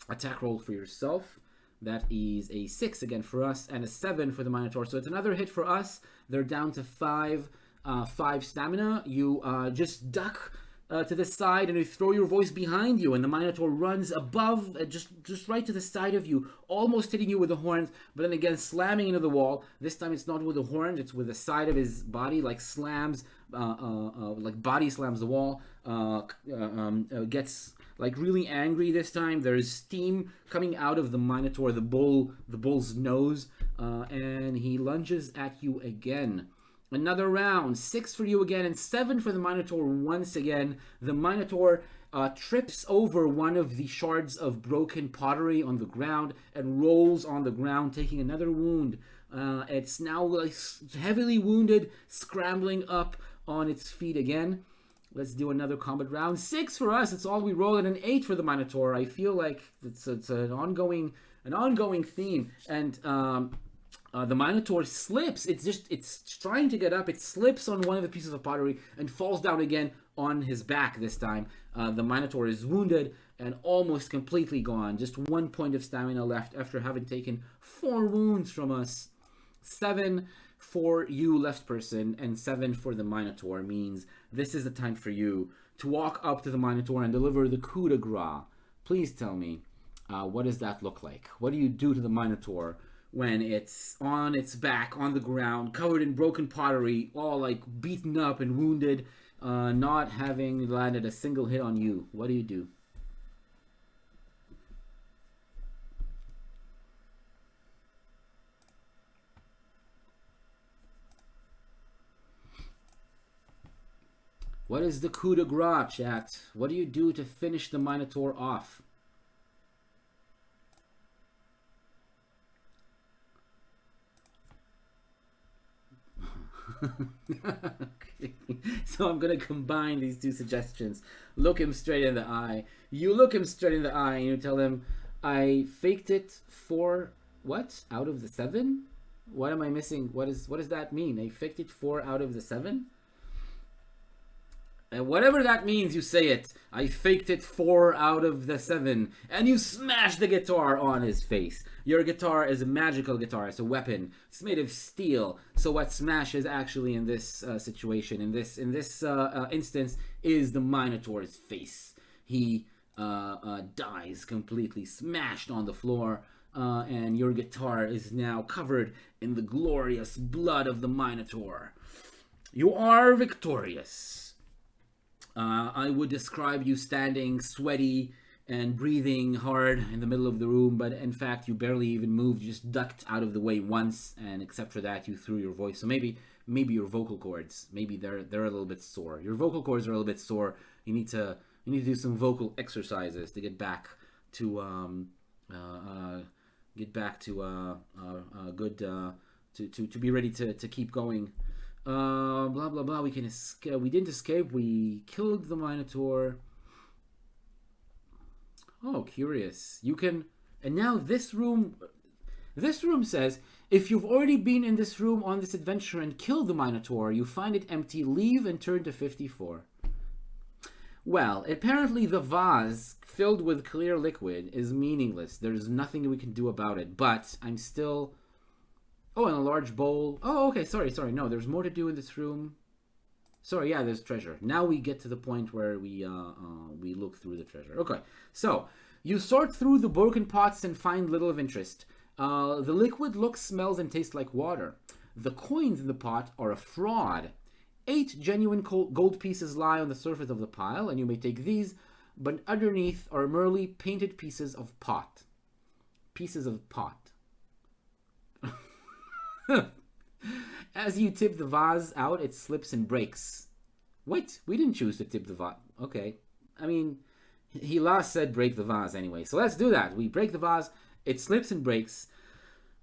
attack roll for yourself. That is a 6 again for us, and a 7 for the Minotaur. So it's another hit for us. They're down to 5 stamina. You just duck to the side, and you throw your voice behind you, and the Minotaur runs above, just right to the side of you, almost hitting you with the horns, but then again slamming into the wall. This time it's not with the horns, it's with the side of his body, like slams, like body slams the wall, gets like really angry this time. There's steam coming out of the Minotaur, the bull's nose, and he lunges at you again. Another round, 6 for you again, and 7 for the Minotaur once again. The Minotaur trips over one of the shards of broken pottery on the ground and rolls on the ground, taking another wound. It's now like heavily wounded, scrambling up on its feet again. Let's do another combat round. 6 for us. It's all we roll, and an 8 for the Minotaur. I feel like it's an ongoing theme, and the Minotaur slips. It's trying to get up. It slips on one of the pieces of pottery and falls down again on his back this time. The Minotaur is wounded and almost completely gone. Just 1 point of stamina left after having taken 4 wounds from us. 7 for you, left person, and 7 for the Minotaur means this is the time for you to walk up to the Minotaur and deliver the coup de grace. Please tell me, what does that look like? What do you do to the Minotaur when it's on its back, on the ground, covered in broken pottery, all like beaten up and wounded, not having landed a single hit on you? What do you do? What is the coup de grace, chat? What do you do to finish the Minotaur off? Okay. So I'm going to combine these 2 suggestions. Look him straight in the eye. You look him straight in the eye and you tell him, I faked it for, what? Out of the 7? What am I missing? What does that mean? I faked it 4 out of the 7? And whatever that means, you say it. I faked it 4 out of the 7. And you smash the guitar on his face. Your guitar is a magical guitar. It's a weapon. It's made of steel. So what smashes actually in this situation, in this instance, is the Minotaur's face. He dies completely smashed on the floor. And your guitar is now covered in the glorious blood of the Minotaur. You are victorious. I would describe you standing sweaty and breathing hard in the middle of the room, but in fact you barely even moved. You just ducked out of the way once, and except for that you threw your voice. So maybe your vocal cords, maybe they're a little bit sore. Your vocal cords are a little bit sore. You need to do some vocal exercises to get back to good to be ready to keep going. Blah blah blah. We can escape. We didn't escape. We killed the Minotaur. Oh, curious. You can. And now this room says, if you've already been in this room on this adventure and killed the Minotaur, you find it empty, leave and turn to 54. Well, apparently the vase filled with clear liquid is meaningless. There's nothing we can do about it. But I'm still. Oh, and a large bowl. Oh, okay, sorry. No, there's more to do in this room. Sorry, yeah, there's treasure. Now we get to the point where we look through the treasure. Okay, so you sort through the broken pots and find little of interest. The liquid looks, smells, and tastes like water. The coins in the pot are a fraud. 8 genuine gold pieces lie on the surface of the pile, and you may take these. but underneath are merely painted pieces of pot. Pieces of pot. As you tip the vase out, it slips and breaks. Wait, we didn't choose to tip the vase. Okay. I mean, he last said break the vase anyway. So let's do that. We break the vase, it slips and breaks.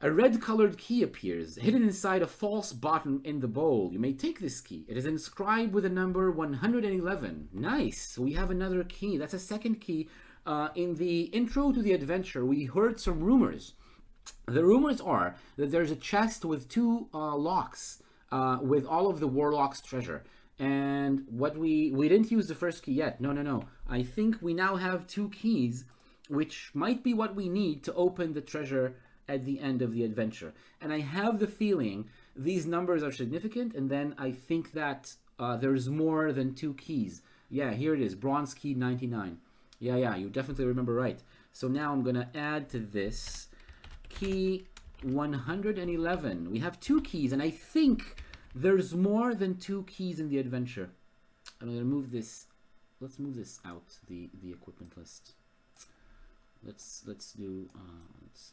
A red-colored key appears, hidden inside a false bottom in the bowl. You may take this key. It is inscribed with the number 111. Nice. We have another key. That's a second key. In the intro to the adventure, we heard some rumors. The rumors are that there's a chest with two locks with all of the Warlock's treasure. And what we didn't use the first key yet. No. I think we now have two keys, which might be what we need to open the treasure at the end of the adventure. And I have the feeling these numbers are significant, and then I think that there's more than two keys. Yeah, here it is, bronze key 99. Yeah, you definitely remember right. So now I'm gonna add to this key 111. We have two keys, and I think there's more than two keys in the adventure. I'm gonna move this. Let's move this out, the equipment list. Let's do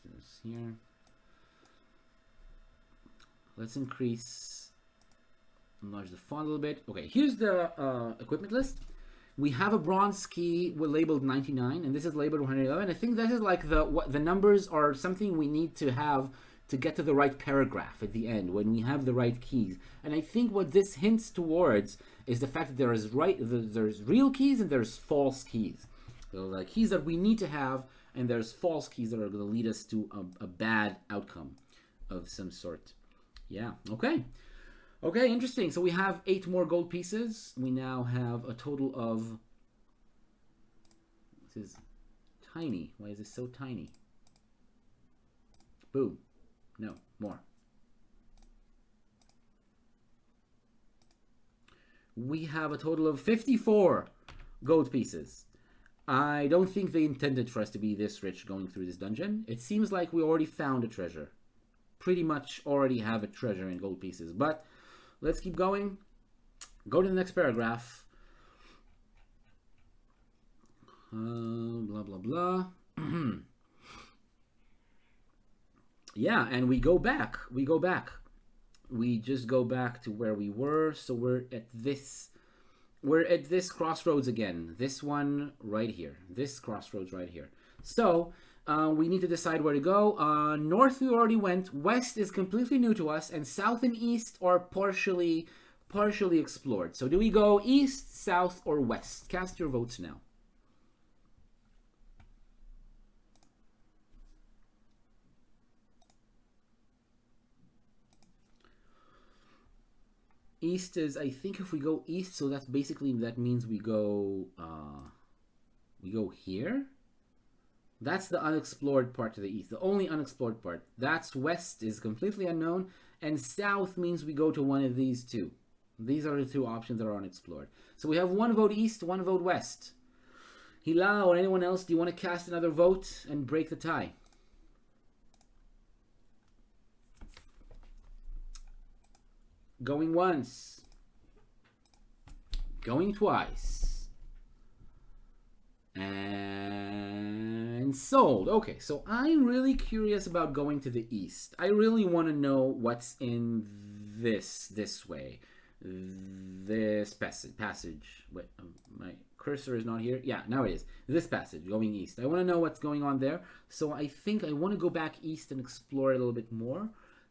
this here. Let's enlarge the font a little bit. Okay, here's the equipment list. We have a bronze key labeled 99, and this is labeled 111. I think this is like the numbers are something we need to have to get to the right paragraph at the end when we have the right keys. And I think what this hints towards is the fact that there's real keys and there's false keys. So the keys that we need to have, and there's false keys that are going to lead us to a bad outcome of some sort. Yeah, okay. Okay, interesting. So we have 8 more gold pieces. We now have a total of... This is tiny. Why is this so tiny? Boom. No, more. We have a total of 54 gold pieces. I don't think they intended for us to be this rich going through this dungeon. It seems like we already found a treasure. Pretty much already have a treasure in gold pieces. But let's keep going. Go to the next paragraph. Blah, blah, blah. Yeah, and we go back. We just go back to where we were. So we're at this crossroads again. This one right here. This crossroads right here. So we need to decide where to go. North we already went. West is completely new to us, and south and east are partially explored. So do we go east, south, or west? Cast your votes now. East is, I think if we go east, so that's basically, that means we go here. That's the unexplored part to the east, the only unexplored part. That's west is completely unknown, and south means we go to one of these two. These are the two options that are unexplored. So we have 1 vote east, 1 vote west. Hila or anyone else, do you want to cast another vote and break the tie? Going once. Going twice. And sold. Okay, so I'm really curious about going to the east. I really want to know what's in this way. This passage. Wait, my cursor is not here. Yeah, now it is. This passage, going east. I want to know what's going on there. So I think I want to go back east and explore it a little bit more.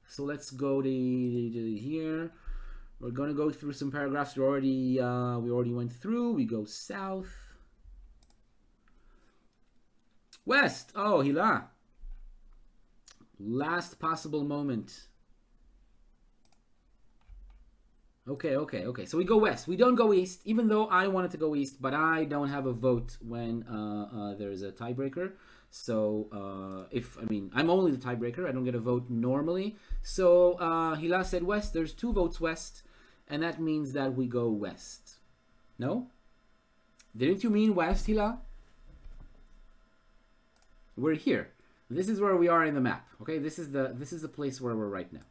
So let's go to here. We're going to go through some paragraphs we already went through. We go south. West. Oh, Hila. Last possible moment. Okay. So we go west. We don't go east, even though I wanted to go east, but I don't have a vote when there's a tiebreaker. So I'm only the tiebreaker. I don't get a vote normally. So Hila said west. There's 2 votes west, and that means that we go west. No? Didn't you mean west, Hila? We're here. This is where we are in the map. Okay, this is the place where we're right now.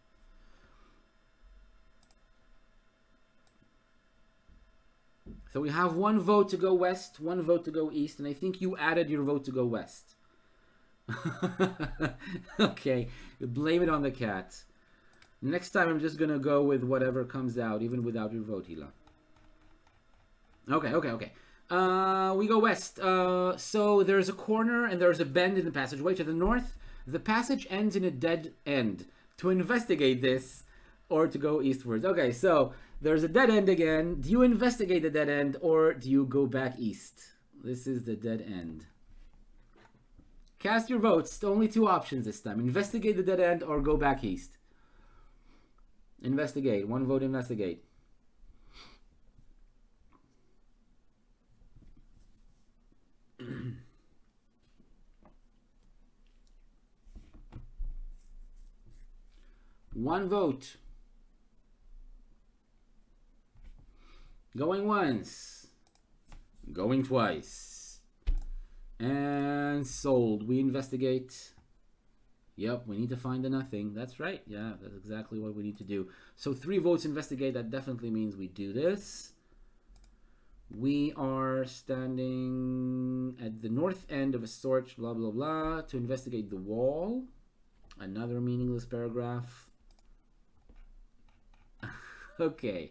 So we have one vote to go west, one vote to go east, and I think you added your vote to go west. Okay, blame it on the cat. Next time I'm just gonna go with whatever comes out, even without your vote, Hila. Okay. We go west. So there's a corner and there's a bend in the passageway to the north. The passage ends in a dead end. To investigate this, or to go eastwards. Okay, so there's a dead end again. Do you investigate the dead end, or do you go back east? This is the dead end. Cast your votes. Only two options this time. Investigate the dead end, or go back east. Investigate. One vote, investigate. One vote. Going once. Going twice. And sold. We investigate. Yep, we need to find a nothing. That's right. Yeah, that's exactly what we need to do. So 3 votes investigate. That definitely means we do this. We are standing at the north end of a sort, blah, blah, blah, to investigate the wall. Another meaningless paragraph. Okay.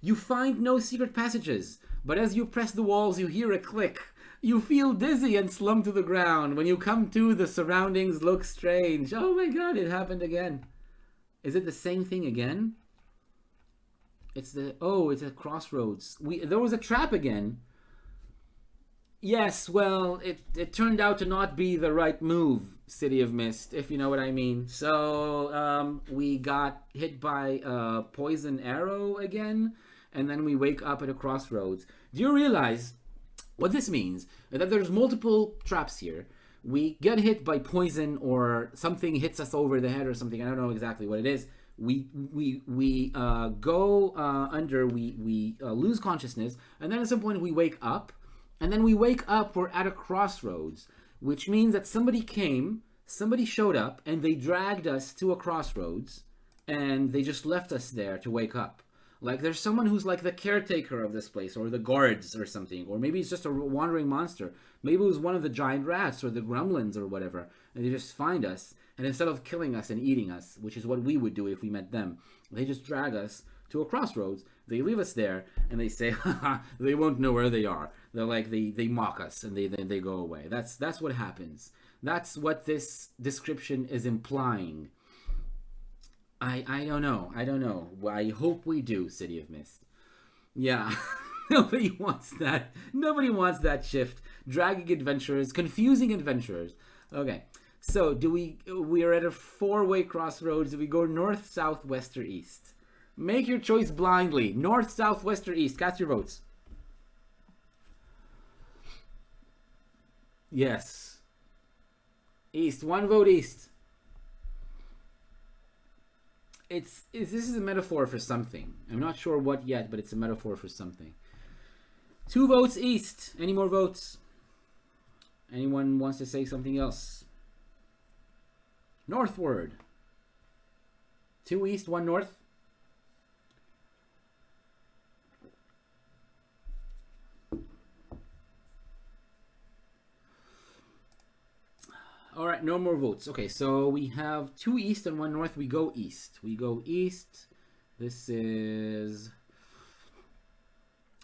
You find no secret passages, but as you press the walls, you hear a click. You feel dizzy and slump to the ground. When you come to, the surroundings look strange. Oh my god, it happened again. Is it the same thing again? It's a crossroads. There was a trap again. Yes, well, it turned out to not be the right move, City of Mist, if you know what I mean. So, we got hit by a poison arrow again, and then we wake up at a crossroads. Do you realize what this means? That there's multiple traps here. We get hit by poison, or something hits us over the head or something. I don't know exactly what it is. We go under, we lose consciousness, and then at some point we wake up. And then we wake up, we're at a crossroads, which means that somebody showed up, and they dragged us to a crossroads, and they just left us there to wake up. Like, there's someone who's like the caretaker of this place, or the guards or something, or maybe it's just a wandering monster. Maybe it was one of the giant rats or the gremlins or whatever, and they just find us, and instead of killing us and eating us, which is what we would do if we met them, they just drag us to a crossroads. They leave us there, and they say, haha, they won't know where they are. They're like, they mock us, and they go away. That's what happens. That's what this description is implying. I don't know. I hope we do, City of Mist. Yeah. Nobody wants that. Nobody wants that shift. Dragging adventurers, confusing adventurers. Okay. So we are at a 4-way crossroads. Do we go north, south, west, or east? Make your choice blindly. North, south, west, or east. Cast your votes. Yes. East. 1 vote east. This is a metaphor for something. I'm not sure what yet, but it's a metaphor for something. 2 votes east. Any more votes? Anyone wants to say something else? Northward. 2 east, 1 north. All right, no more votes. Okay, so we have 2 east and 1 north. We go east. This is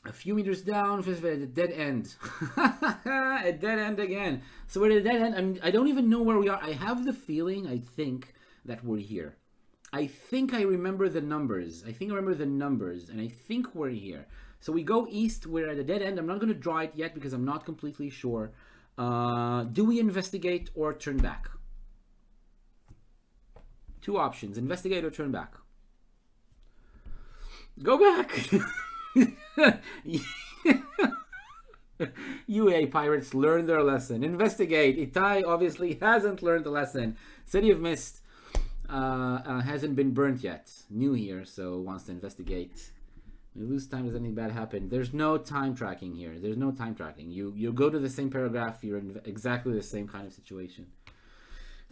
a few meters down. At a dead end. A dead end again. So we're at a dead end. I don't even know where we are. I have the feeling, I think, that we're here. I think I remember the numbers. And I think we're here. So we go east. We're at a dead end. I'm not going to draw it yet because I'm not completely sure. Do we investigate or turn back? 2 options. Investigate or turn back. Go back! UA pirates learned their lesson. Investigate. Itai obviously hasn't learned the lesson. City of Mist hasn't been burnt yet. New here, so wants to investigate. You lose time, does anything bad happen? There's no time tracking here. You go to the same paragraph, you're in exactly the same kind of situation.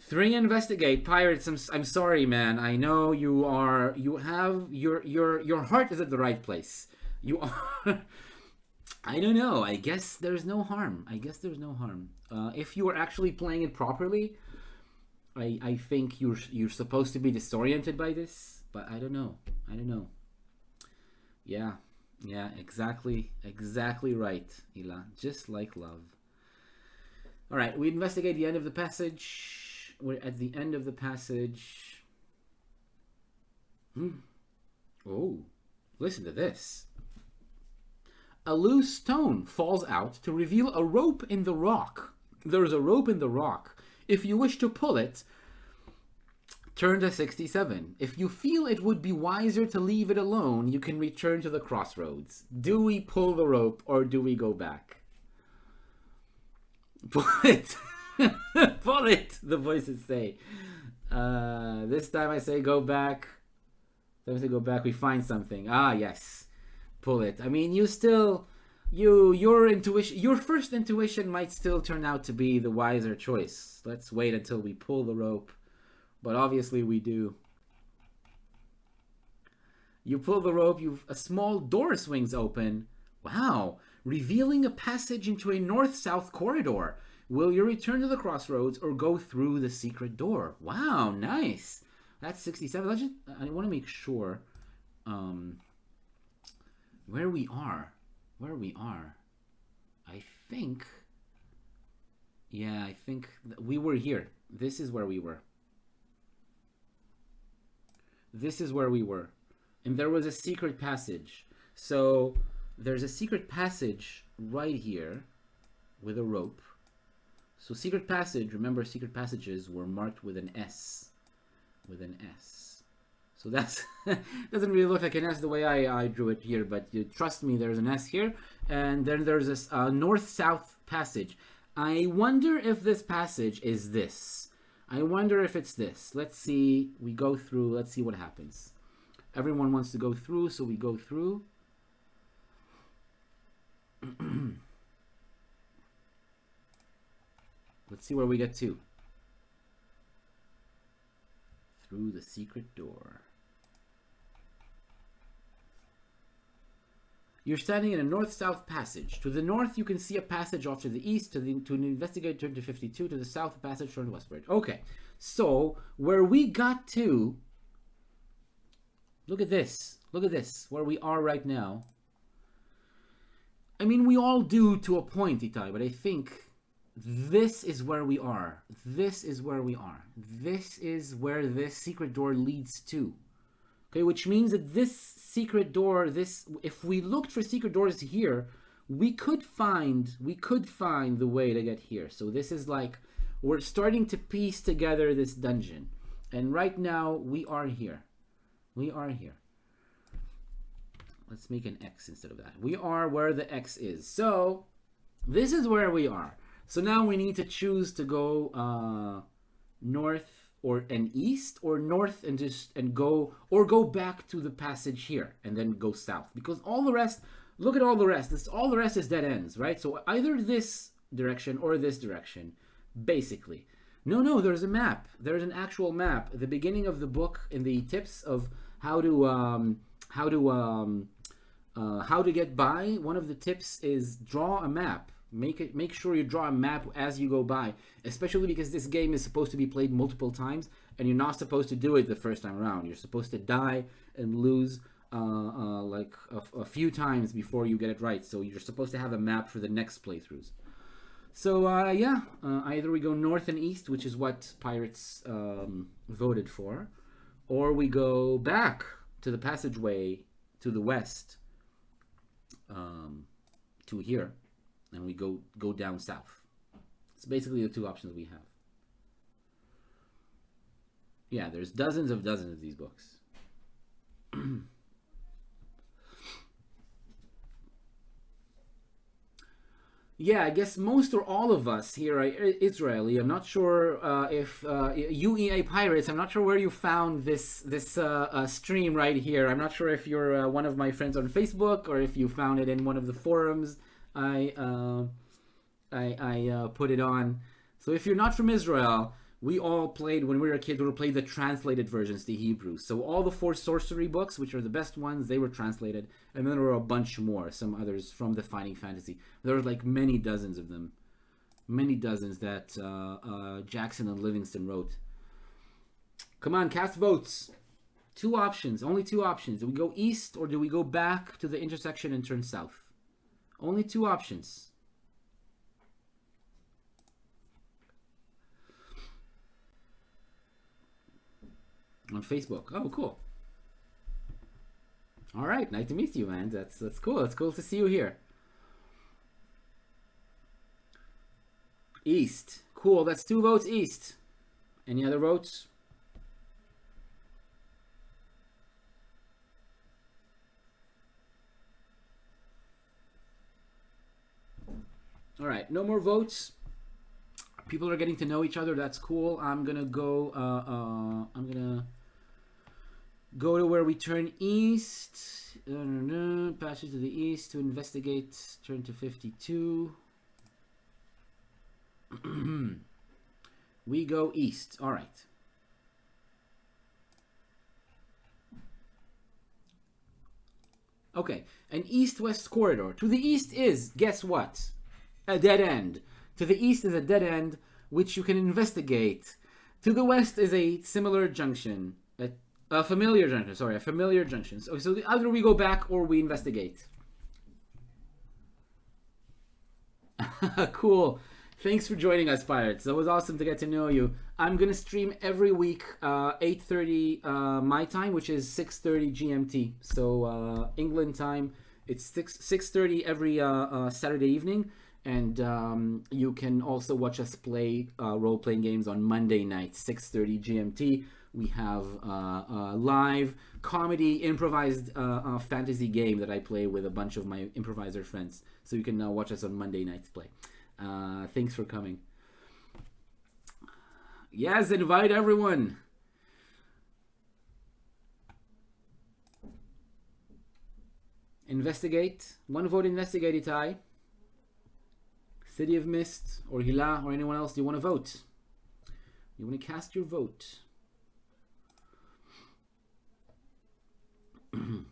3 investigate. Pirates, I'm sorry, man. I know you have your heart is at the right place. You are I don't know. I guess there's no harm. I guess there's no harm. If you are actually playing it properly, I think you're supposed to be disoriented by this, but I don't know. I don't know. Yeah, yeah, exactly right, Ila. Just like love. All right, we investigate the end of the passage. We're at the end of the passage. Oh, listen to this. A loose stone falls out to reveal a rope in the rock. There's a rope in the rock. If you wish to pull it, turn to 67. If you feel it would be wiser to leave it alone, you can return to the crossroads. Do we pull the rope or do we go back? Pull it! Pull it! The voices say. This time I say go back. Then we say go back. We find something. Ah, yes. Pull it. I mean, you still... Your intuition... Your first intuition might still turn out to be the wiser choice. Let's wait until we pull the rope. But obviously we do. You pull the rope, a small door swings open. Wow, revealing a passage into a north-south corridor. Will you return to the crossroads or go through the secret door? Wow, nice. That's 67. I want to make sure where we are. I think... Yeah, I think we were here. This is where we were. This is where we were. And there was a secret passage. So there's a secret passage right here with a rope. So secret passage, remember secret passages were marked with an S. With an S. So that's doesn't really look like an S the way I drew it here, but trust me, there's an S here. And then there's this north-south passage. I wonder if this passage is this. I wonder if it's this. Let's see. We go through. Let's see what happens. Everyone wants to go through, so we go through. Let's see where we get to. Through the secret door. You're standing in a north-south passage. To the north, you can see a passage off to the east. To investigate, turn to 52. To the south, a passage turn westward. Okay, so where we got to... Look at this. Look at this. Where we are right now. I mean, we all do to a point, Itai, but I think this is where we are. This is where we are. This is where this secret door leads to. Okay, which means that this secret door, if we looked for secret doors here, we could find the way to get here. So this is like, we're starting to piece together this dungeon. And right now, we are here. We are here. Let's make an X instead of that. We are where the X is. So, this is where we are. So now we need to choose to go north and east, or north and go back to the passage here and then go south, because all the rest, look at all the rest, all the rest is dead ends, right? So either this direction or this direction, basically. No, there's a map. There's an actual map at the beginning of the book in the tips of how to get by. One of the tips is draw a map. Make sure you draw a map as you go by, especially because this game is supposed to be played multiple times, and you're not supposed to do it the first time around. You're supposed to die and lose like a few times before you get it right. So you're supposed to have a map for the next playthroughs. So either we go north and east, which is what Pirates voted for, or we go back to the passageway to the west, to here. And we go down south. It's basically the two options we have. Yeah, there's dozens of these books. Yeah, I guess most or all of us here are Israeli. I'm not sure if you EA Pirates, I'm not sure where you found this stream right here. I'm not sure if you're one of my friends on Facebook or if you found it in one of the forums I put it on. So if you're not from Israel, we all played, when we were kids, we played the translated versions, the Hebrew. So all the 4 sorcery books, which are the best ones, they were translated. And then there were a bunch more, some others from Defining Fantasy. There were like many dozens of them. Many dozens that Jackson and Livingston wrote. Come on, cast votes. 2 options, only 2 options. Do we go east or do we go back to the intersection and turn south? Only 2 options. On Facebook. Oh, cool. All right, nice to meet you, man. That's cool. It's cool to see you here. East. Cool. That's 2 votes east. Any other votes? All right, no more votes. People are getting to know each other. That's cool. I'm gonna go. I'm gonna go to where we turn east. Passage to the east to investigate. Turn to 52. We go east. All right. Okay, an east-west corridor. To the east is, guess what? A dead end. To the east is a dead end, which you can investigate. To the west is a similar junction. A familiar junction, sorry, a familiar junction. So either we go back or we investigate. Cool. Thanks for joining us, Pirates. That was awesome to get to know you. I'm going to stream every week, 8:30 my time, which is 6:30 GMT. So England time, it's 6:30 every Saturday evening. And you can also watch us play role-playing games on Monday night, 6:30 GMT. We have a live comedy improvised fantasy game that I play with a bunch of my improviser friends. So you can now watch us on Monday nights play. Thanks for coming. Yes, invite everyone. Investigate. 1 vote investigate, Itai. City of Mist or Hila or anyone else, do you want to vote? You want to cast your vote. I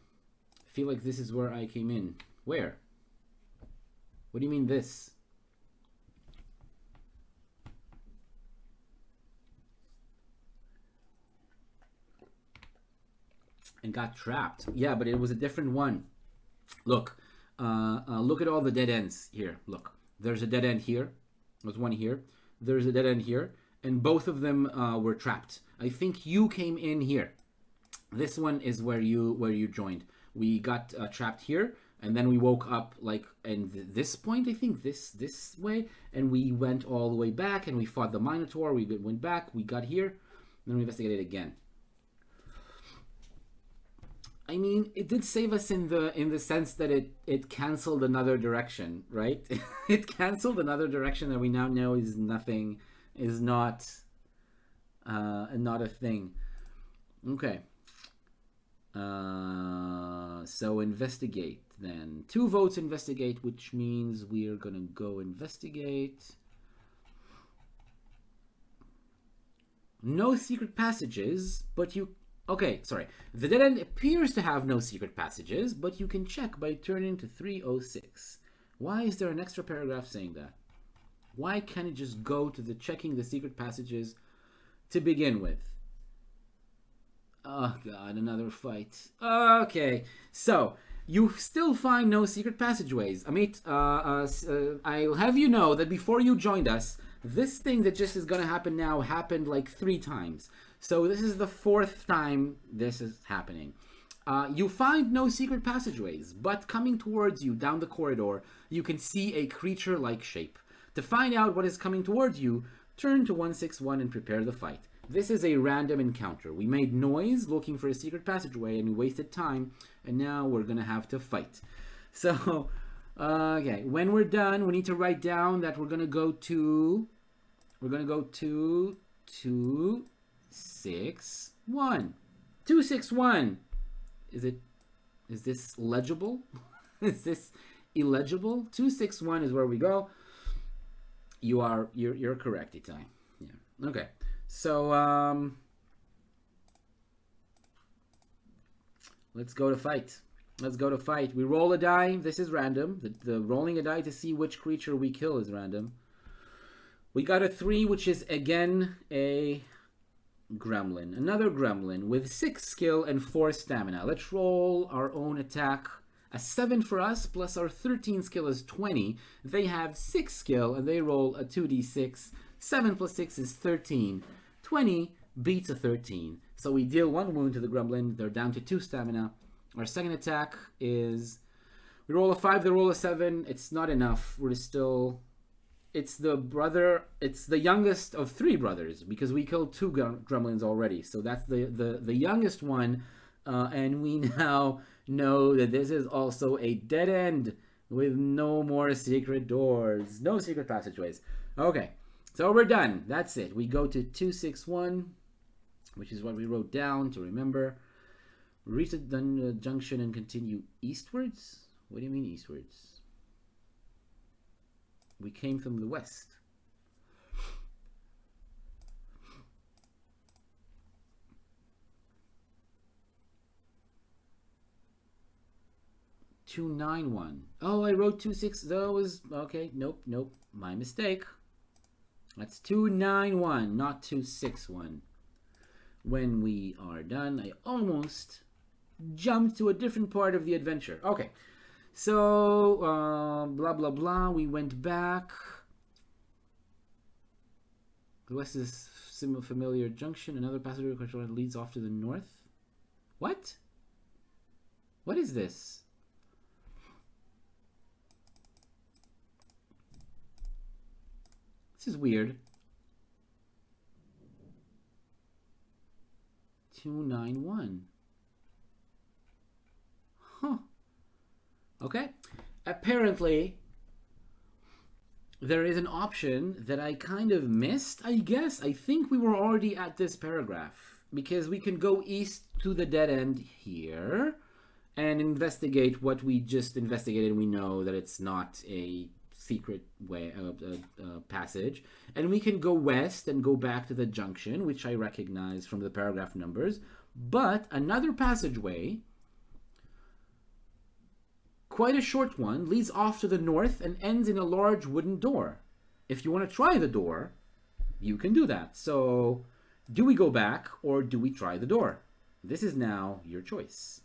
feel like this is where I came in. Where? What do you mean this? And got trapped. Yeah, but it was a different one. Look. Look at all the dead ends here. Look. There's a dead end here. There's one here. There's a dead end here. And both of them were trapped. I think you came in here. This one is where you joined. We got trapped here. And then we woke up like in this point, I think. This way. And we went all the way back. And we fought the Minotaur. We went back. We got here. Then we investigated again. I mean, it did save us in the sense that it canceled another direction, right? It canceled another direction that we now know is nothing, is not a thing. Okay. So investigate then. 2 votes investigate, which means we're gonna go investigate. No secret passages, but you. Okay, sorry. The dead end appears to have no secret passages, but you can check by turning to 306. Why is there an extra paragraph saying that? Why can't it just go to the checking the secret passages to begin with? Oh god, another fight. Okay, so you still find no secret passageways. Amit, I'll have you know that before you joined us, this thing that just is gonna happen now happened like 3 times. So this is the 4th time this is happening. You find no secret passageways, but coming towards you down the corridor, you can see a creature-like shape. To find out what is coming towards you, turn to 161 and prepare the fight. This is a random encounter. We made noise looking for a secret passageway and we wasted time, and now we're gonna have to fight. So, okay, when we're done, we need to write down that we're gonna go to 261. 261. Is this legible? Is this illegible? 261 is where we go. You're correct, Itai. Yeah. Okay. So, let's go to fight. Let's go to fight. We roll a die. This is random. The rolling a die to see which creature we kill is random. We got a 3, which is again a gremlin. Another gremlin with 6 skill and 4 stamina. Let's roll our own attack. A 7 for us, plus our 13 skill is 20. They have 6 skill, and they roll a 2d6. 7 plus 6 is 13. 20 beats a 13. So we deal 1 wound to the gremlin. They're down to 2 stamina. Our second attack is... we roll a 5, they roll a 7. It's not enough. We're still... it's the brother... it's the youngest of 3 brothers, because we killed 2 gremlins already. So that's the youngest one. And we now know that this is also a dead end with no more secret doors. No secret passageways. Okay, so we're done. That's it. We go to 261, which is what we wrote down to remember. Reach the junction and continue eastwards? What do you mean eastwards? We came from the west. $291. Oh, I wrote 26. That was okay. Nope. My mistake. That's 291, not 261. When we are done, I almost jumped to a different part of the adventure. Okay, so blah blah blah. We went back. The west is familiar junction. Another passenger control leads off to the north. What? What is this? This is weird. 291. Huh. Okay. Apparently, there is an option that I kind of missed, I guess. I think we were already at this paragraph, because we can go east to the dead end here and investigate what we just investigated. We know that it's not a secret way passage, and we can go west and go back to the junction, which I recognize from the paragraph numbers. But another passageway, quite a short one, leads off to the north and ends in a large wooden door. If you want to try the door, you can do that. So do we go back or do we try the door? This is now your choice.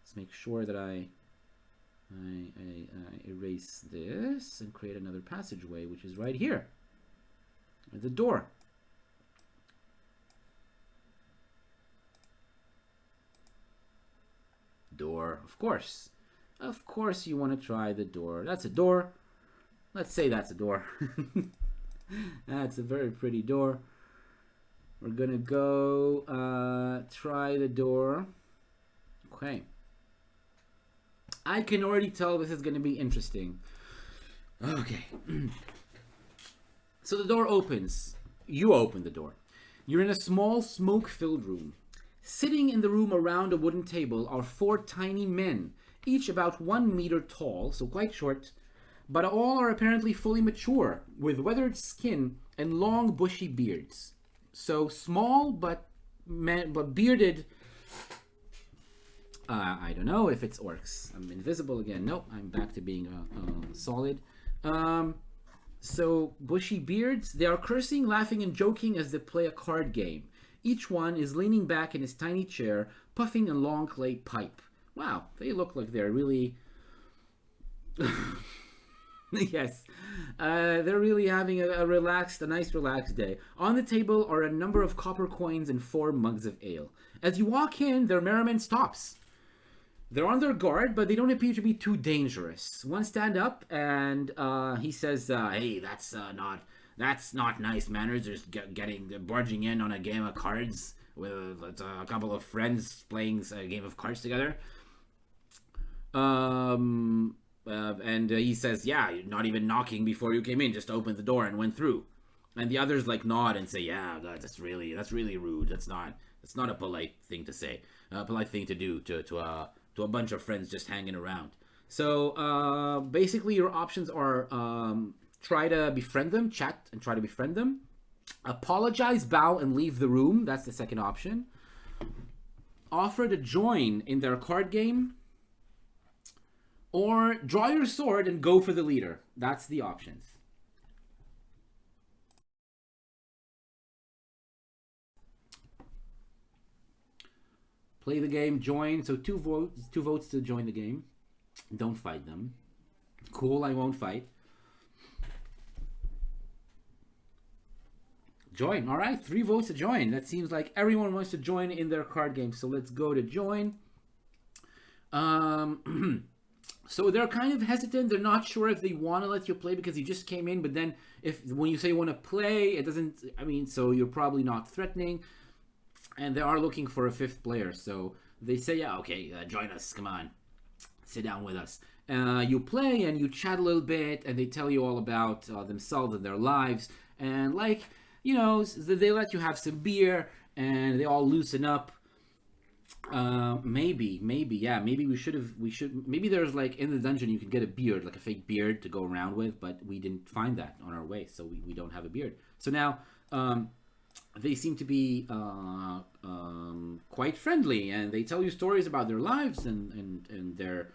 Let's make sure that I erase this and create another passageway, which is right here at the door. Door, of course. Of course you want to try the door. That's a door. Let's say that's a door. That's a very pretty door. We're gonna go try the door. Okay. I can already tell this is going to be interesting. Okay. So the door opens. You open the door. You're in a small smoke-filled room. Sitting in the room around a wooden table are 4 tiny men, each about 1 meter tall, so quite short, but all are apparently fully mature, with weathered skin and long bushy beards. So small but bearded. I don't know if it's orcs. I'm invisible again. Nope, I'm back to being solid. So, bushy beards. They are cursing, laughing, and joking as they play a card game. Each one is leaning back in his tiny chair, puffing a long clay pipe. Wow, they look like they're really... yes. They're really having a nice relaxed day. On the table are a number of copper coins and 4 mugs of ale. As you walk in, their merriment stops. They're on their guard, but they don't appear to be too dangerous. One stand up and he says, "Hey, that's not nice manners. Just barging in on a game of cards with a couple of friends playing a game of cards together." And he says, "Yeah, you're not even knocking before you came in. Just opened the door and went through." And the others nod and say, "Yeah, that's really rude. That's not a polite thing to say. A polite thing to do to a bunch of friends just hanging around." So basically your options are try to befriend them, chat and try to befriend them, Apologize, bow, and leave the room. That's the second option. Offer to join in their card game. Or draw your sword and go for the leader. That's the options. Play the game, join. So 2 votes to join the game. Don't fight them. Cool, I won't fight. Join. All right, 3 votes to join. That seems like everyone wants to join in their card game. So let's go to join. So they're kind of hesitant. They're not sure if they want to let you play because you just came in. But then when you say you want to play, it doesn't, I mean, so you're probably not threatening. And they are looking for a 5th player. So they say, yeah, okay, join us. Come on. Sit down with us. You play and you chat a little bit. And they tell you all about themselves and their lives. And like, you know, they let you have some beer. And they all loosen up. Maybe there's like in the dungeon you can get a beard, like a fake beard to go around with, but we didn't find that on our way, so we don't have a beard. So now they seem to be quite friendly, and they tell you stories about their lives and their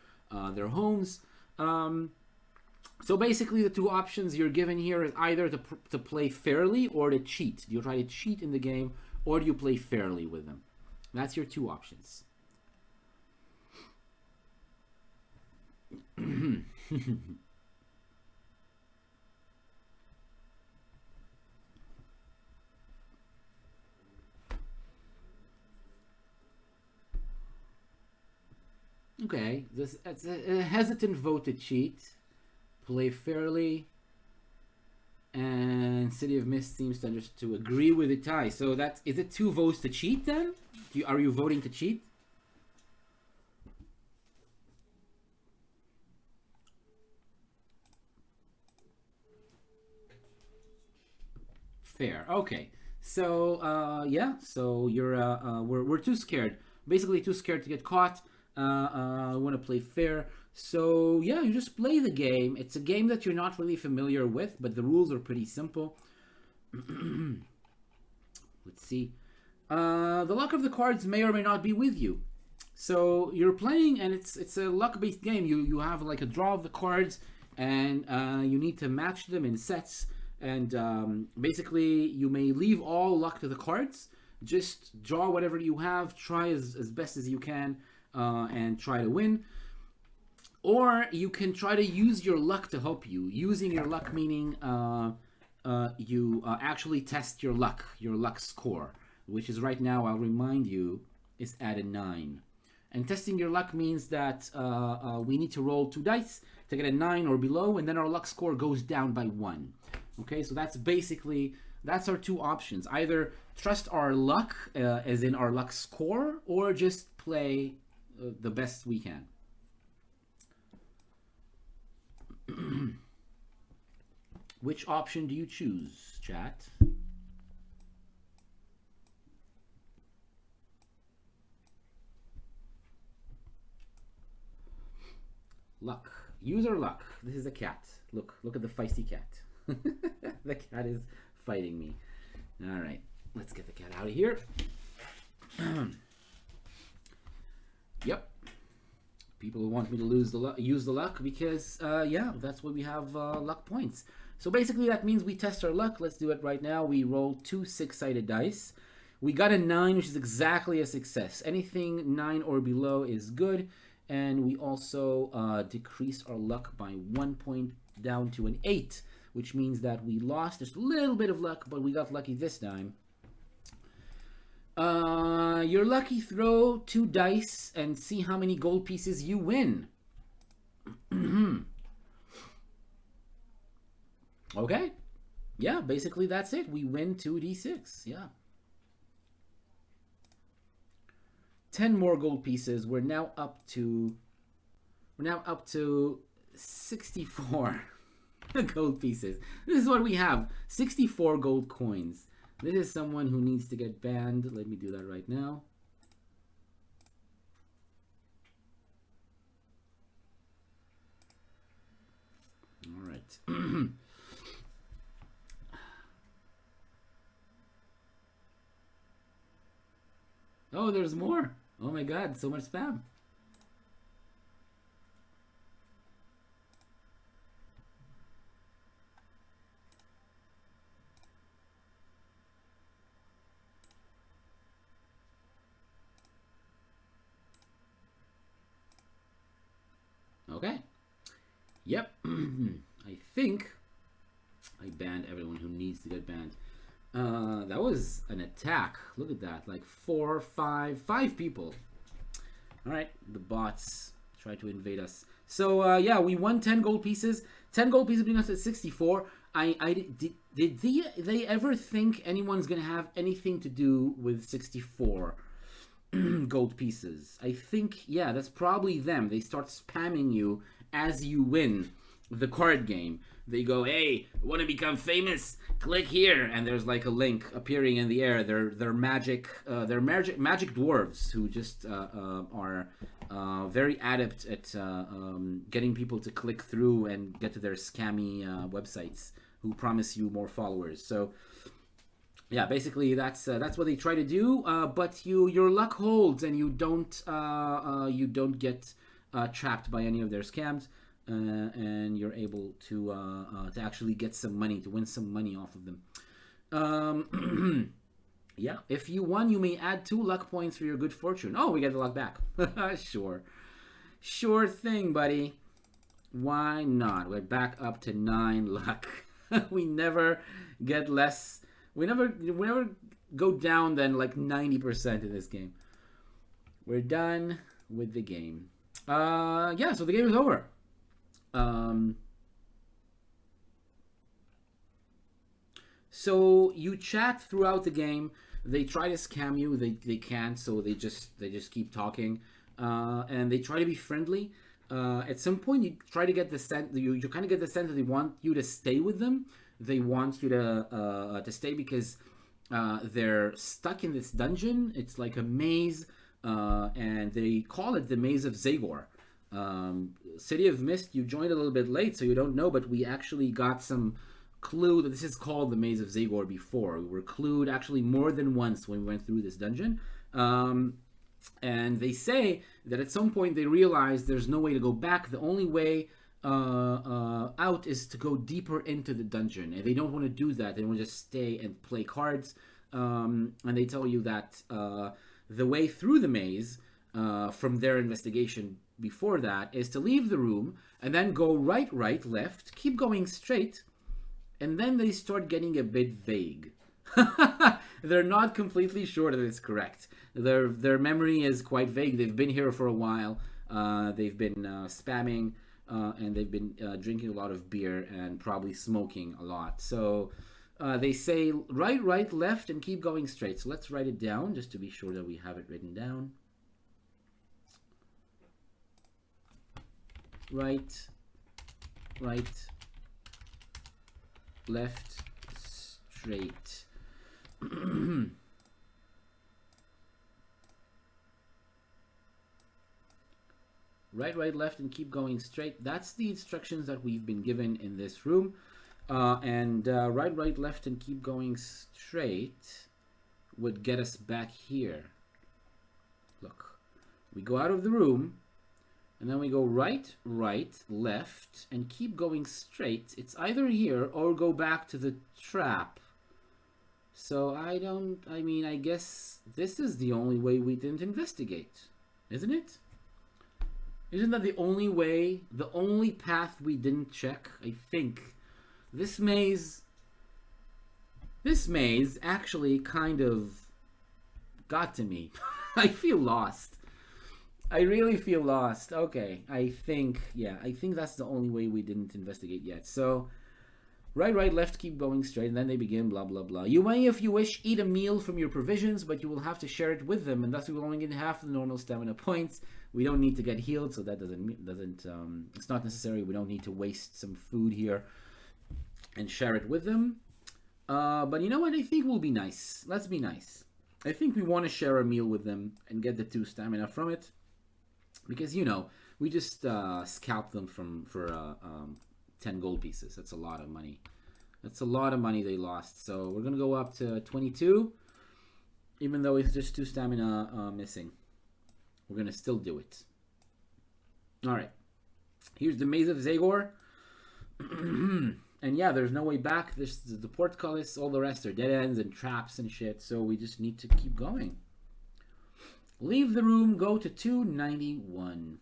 homes. So basically the 2 options you're given here is either to play fairly or to cheat. Do you try to cheat in the game, or do you play fairly with them? That's your 2 options. Okay, it's a hesitant vote to cheat. Play fairly. And City of Mist seems to agree with the tie. So is it 2 votes to cheat then? Are you voting to cheat? Fair. Okay. So yeah. So you're we're too scared. Basically, too scared to get caught. I want to play fair. So yeah, you just play the game. It's a game that you're not really familiar with, but the rules are pretty simple. Let's see. The luck of the cards may or may not be with you. So you're playing, and it's a luck-based game. You have like a draw of the cards, and you need to match them in sets. And basically, you may leave all luck to the cards. Just draw whatever you have. Try as best as you can, and try to win. Or you can try to use your luck to help you. Using your luck meaning you actually test your luck score, which is right now, I'll remind you, is at a 9. And testing your luck means that we need to roll 2 dice to get a 9 or below, and then our luck score goes down by 1. Okay, so that's our 2 options. Either trust our luck, as in our luck score, or just play the best we can. Which option do you choose, chat? Luck. User luck. This is a cat. Look at the feisty cat. The cat is fighting me. All right, let's get the cat out of here. Yep. People want me to use the luck because, yeah, that's what we have luck points. So basically that means we test our luck. Let's do it right now. We roll 2 6-sided dice. We got a 9, which is exactly a success. Anything 9 or below is good. And we also decreased our luck by 1 point down to an 8, which means that we lost just a little bit of luck, but we got lucky this time. You're lucky. Throw 2 dice and see how many gold pieces you win. Okay. Yeah, basically that's it. We win 2d6. Yeah. 10 more gold pieces. We're now up to 64 gold pieces. This is what we have. 64 gold coins. This is someone who needs to get banned. Let me do that right now. All right. Oh, there's more. Oh my god, so much spam. Okay. Yep. I think I banned everyone who needs to get banned. That was an attack. Look at that. Like 4, 5 people. Alright, the bots try to invade us. So, yeah, we won 10 gold pieces. 10 gold pieces bring us at 64. Did they ever think anyone's going to have anything to do with 64 gold pieces? I think, yeah, that's probably them. They start spamming you as you win the card game. They go, hey, want to become famous? Click here, and there's like a link appearing in the air. They're magic dwarves who just are very adept at getting people to click through and get to their scammy websites who promise you more followers. So yeah, basically that's what they try to do. But your luck holds, and you don't get trapped by any of their scams. And you're able to actually get some money, to win some money off of them. Yeah, if you won, you may add 2 luck points for your good fortune. Oh, we get the luck back. Sure thing, buddy. Why not? We're back up to 9 luck. We never get less. We never go down than like 90% in this game. We're done with the game. Yeah, so the game is over. So you chat throughout the game. They try to scam you. They can't. So they just keep talking, and they try to be friendly. At some point, you try to get the sense. You kind of get the sense that they want you to stay with them. They want you to stay because they're stuck in this dungeon. It's like a maze, and they call it the Maze of Zagor. City of Mist, you joined a little bit late, so you don't know, but we actually got some clue that this is called the Maze of Zagor before. We were clued actually more than once when we went through this dungeon. And they say that at some point they realize there's no way to go back. The only way out is to go deeper into the dungeon. And they don't want to do that. They want to just stay and play cards. And they tell you that the way through the maze, from their investigation before that, is to leave the room and then go right, left, keep going straight, and then they start getting a bit vague. They're not completely sure that it's correct. Their memory is quite vague. They've been here for a while. They've been spamming, and they've been drinking a lot of beer and probably smoking a lot. So they say right, left, and keep going straight. So let's write it down just to be sure that we have it written down. Right, left, straight. Right, left, and keep going straight. That's the instructions that we've been given in this room. Right, left, and keep going straight would get us back here. Look, we go out of the room, and then we go right, left, and keep going straight. It's either here or go back to the trap. So I guess this is the only way we didn't investigate, isn't it? Isn't that the only way, the only path we didn't check? I think this maze actually kind of got to me. I feel lost. I really feel lost. Okay, I think that's the only way we didn't investigate yet. So, right, left, keep going straight, and then they begin, blah, blah, blah. You may, if you wish, eat a meal from your provisions, but you will have to share it with them, and thus we will only get half the normal stamina points. We don't need to get healed, so that it's not necessary. We don't need to waste some food here and share it with them. But you know what? I think we'll be nice. Let's be nice. I think we want to share a meal with them and get the 2 stamina from it. Because, we just scalped them for 10 gold pieces. That's a lot of money. That's a lot of money they lost. So we're going to go up to 22. Even though it's just 2 stamina missing. We're going to still do it. Alright. Here's the Maze of Zagor. And yeah, there's no way back. There's the portcullis, all the rest are dead ends and traps and shit. So we just need to keep going. Leave the room, go to 291.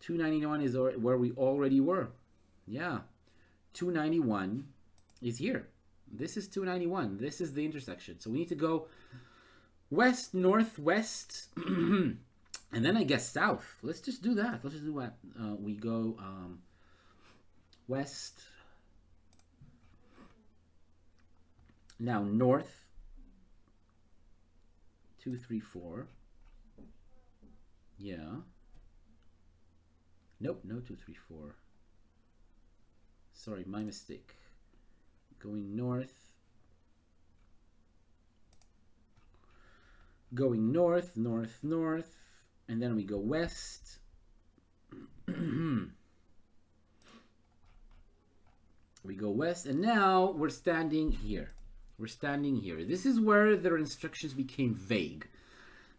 291 is where we already were. Yeah. 291 is here. This is 291. This is the intersection. So we need to go west, north, west, and then I guess south. Let's just do that. Let's just do what? We go west. Now north. 2, 3, 4. Yeah. Nope, no 2, 3, 4. Sorry, my mistake. Going north. Going north, north, north. And then we go west. We go west. And now we're standing here. We're standing here. This is where their instructions became vague.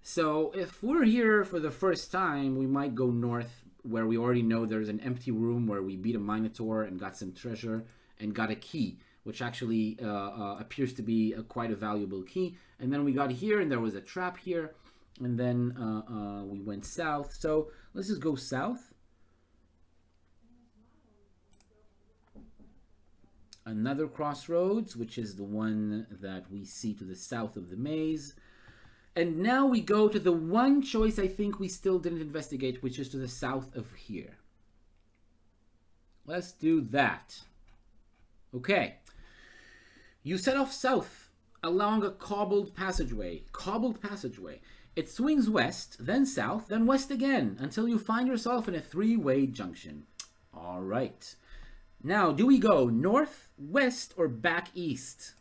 So if we're here for the first time, we might go north, where we already know there's an empty room where we beat a minotaur and got some treasure and got a key, which actually appears to be quite a valuable key. And then we got here and there was a trap here, and then we went south. So let's just go south. Another crossroads, which is the one that we see to the south of the maze. And now we go to the one choice I think we still didn't investigate, which is to the south of here. Let's do that. Okay. You set off south along a cobbled passageway. Cobbled passageway. It swings west, then south, then west again, until you find yourself in a 3-way junction. All right. Now, do we go north, west, or back east?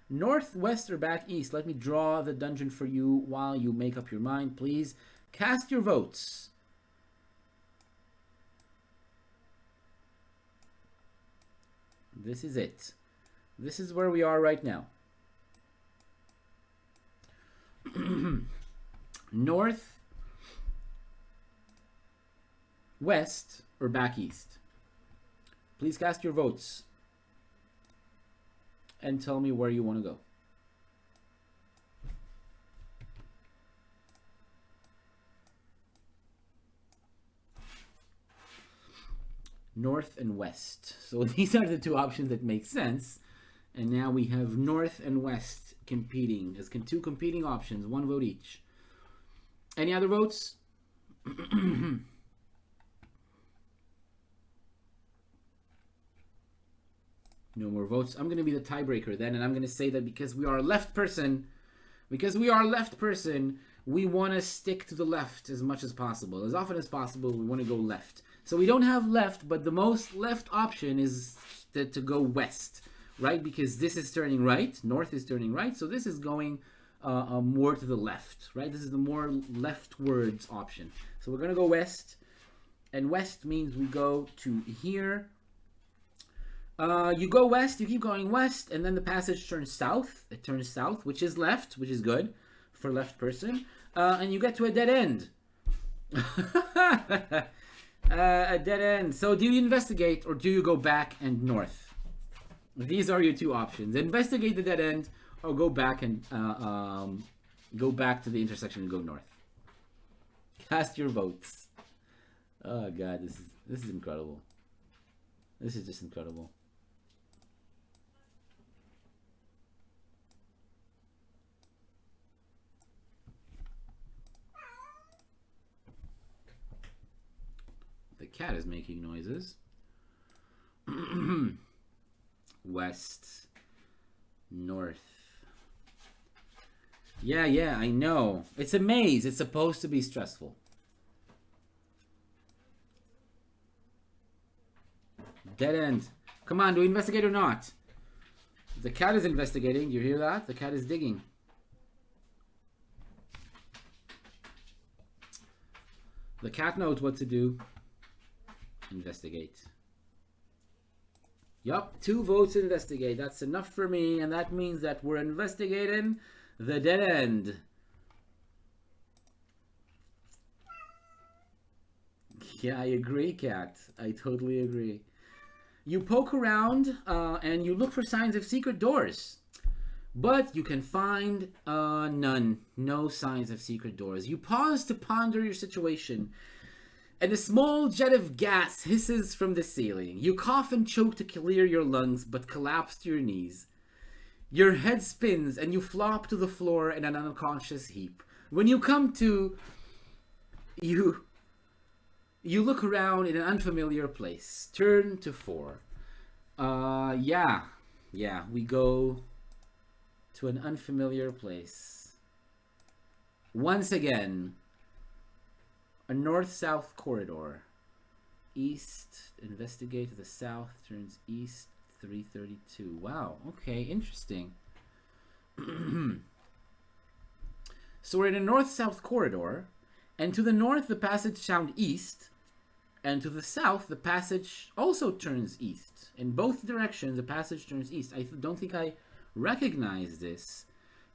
North, west, or back east? Let me draw the dungeon for you while you make up your mind, please. Cast your votes. This is it. This is where we are right now. North, west, or back east? Please cast your votes and tell me where you want to go. North and west. So these are the two options that make sense. And now we have north and west competing as two competing options, 1 vote each. Any other votes? No more votes. I'm going to be the tiebreaker then, and I'm going to say that because we are a left person, we want to stick to the left as much as possible. As often as possible, we want to go left. So we don't have left, but the most left option is to go west, right? Because this is turning right, north is turning right, so this is going more to the left, right? This is the more leftwards option. So we're going to go west, and west means we go to here. You go west, you keep going west, and then the passage turns south. It turns south, which is left, which is good for left person. And you get to a dead end. A dead end. So do you investigate or do you go back and north? These are your two options. Investigate the dead end or go back and go back to the intersection and go north. Cast your votes. Oh god, this is incredible. This is just incredible. The cat is making noises. West, north. Yeah, I know. It's a maze. It's supposed to be stressful. Dead end. Come on, do we investigate or not? The cat is investigating. Do you hear that? The cat is digging. The cat knows what to do. Investigate. Yup, 2 votes to investigate. That's enough for me, and that means that we're investigating the dead end. Yeah, I agree, Kat. I totally agree. You poke around and you look for signs of secret doors. But you can find none. No signs of secret doors. You pause to ponder your situation, and a small jet of gas hisses from the ceiling. You cough and choke to clear your lungs, but collapse to your knees. Your head spins, and you flop to the floor in an unconscious heap. When you come to, you look around in an unfamiliar place. Turn to 4. Yeah, we go to an unfamiliar place. Once again, a north-south corridor. East, investigate to the south, turns east, 332. Wow, okay, interesting. So we're in a north-south corridor, and to the north the passage turned east, and to the south the passage also turns east. In both directions the passage turns east. I don't think I recognize this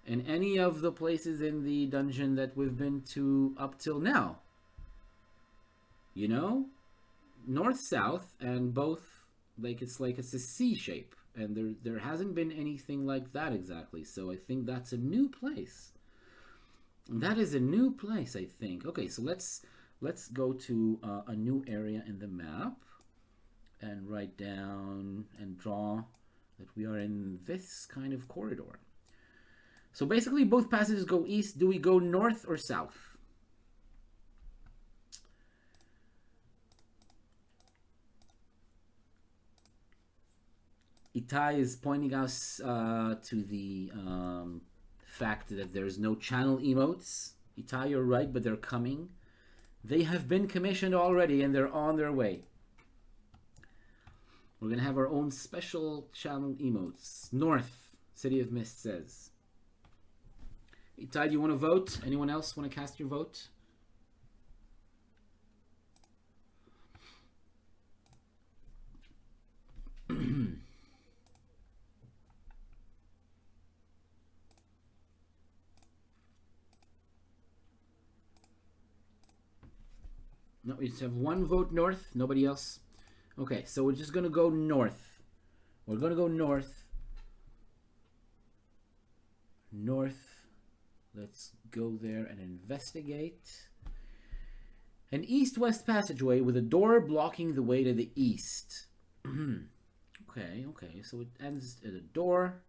in any of the places in the dungeon that we've been to up till now. You know, north south, and both like it's a C shape, and there hasn't been anything like that exactly. So I think that's a new place. That is a new place, I think. Okay, so let's go to a new area in the map and write down and draw that we are in this kind of corridor. So basically both passages go east. Do we go north or south? Itai is pointing us to the fact that there's no channel emotes. Itai, you're right, but they're coming. They have been commissioned already, and they're on their way. We're going to have our own special channel emotes. North, City of Mist says. Itai, do you want to vote? Anyone else want to cast your vote? No, we just have 1 vote north. Nobody else. Okay, so we're just going to go north. We're going to go north. North. Let's go there and investigate. An east-west passageway with a door blocking the way to the east. Okay, so it ends at a door.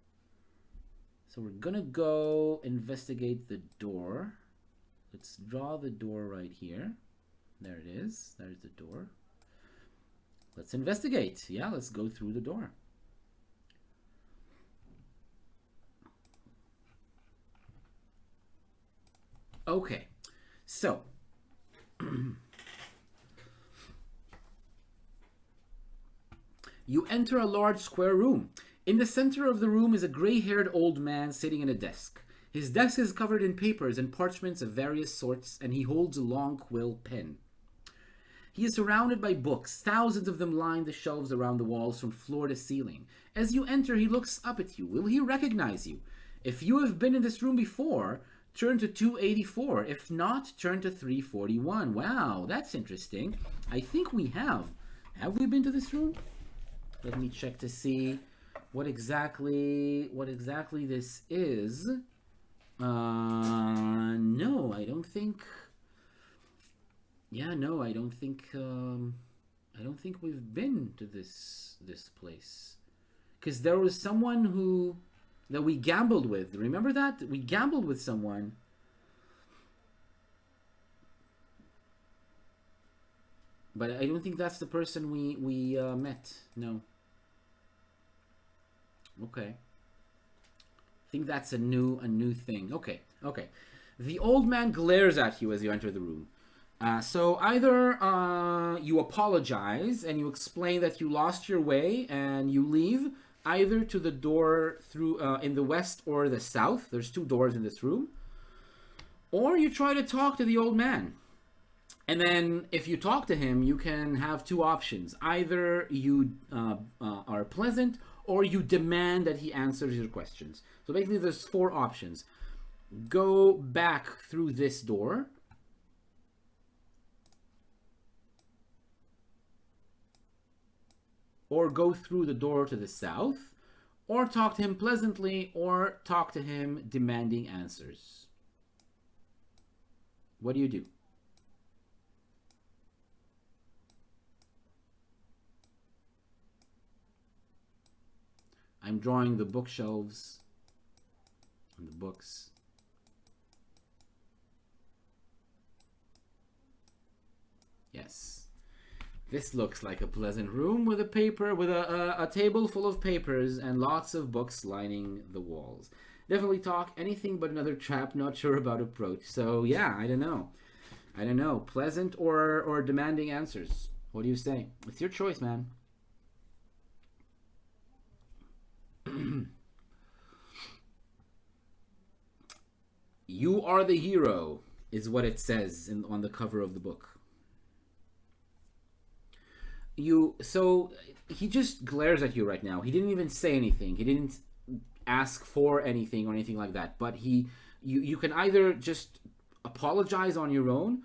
So we're going to go investigate the door. Let's draw the door right here. There it is. There's the door. Let's investigate. Yeah, let's go through the door. Okay, so you enter a large square room. In the center of the room is a gray-haired old man sitting at a desk. His desk is covered in papers and parchments of various sorts, and he holds a long quill pen. He is surrounded by books. Thousands of them line the shelves around the walls from floor to ceiling. As you enter, he looks up at you. Will he recognize you? If you have been in this room before, turn to 284. If not, turn to 341. Wow, that's interesting. I think we have. Have we been to this room? Let me check to see what exactly this is. No, I don't think. Yeah, no, I don't think we've been to this place, because there was someone that we gambled with. Remember that? We gambled with someone. But I don't think that's the person we met. No. Okay. I think that's a new thing. Okay. The old man glares at you as you enter the room. So either you apologize and you explain that you lost your way and you leave, either to the door through in the west or the south. There's 2 doors in this room. Or you try to talk to the old man. And then if you talk to him, you can have two options. Either you are pleasant, or you demand that he answers your questions. So basically there's four options. Go back through this door. Or go through the door to the south. Or talk to him pleasantly, or talk to him demanding answers. What do you do? I'm drawing the bookshelves and the books. Yes. This looks like a pleasant room with a table full of papers and lots of books lining the walls. Definitely talk anything but another trap, not sure about approach. So yeah, I don't know. Pleasant or demanding answers. What do you say? It's your choice, man. You are the hero, is what it says on the cover of the book. So he just glares at you right now. He didn't even say anything. He didn't ask for anything or anything like that. But you can either just apologize on your own.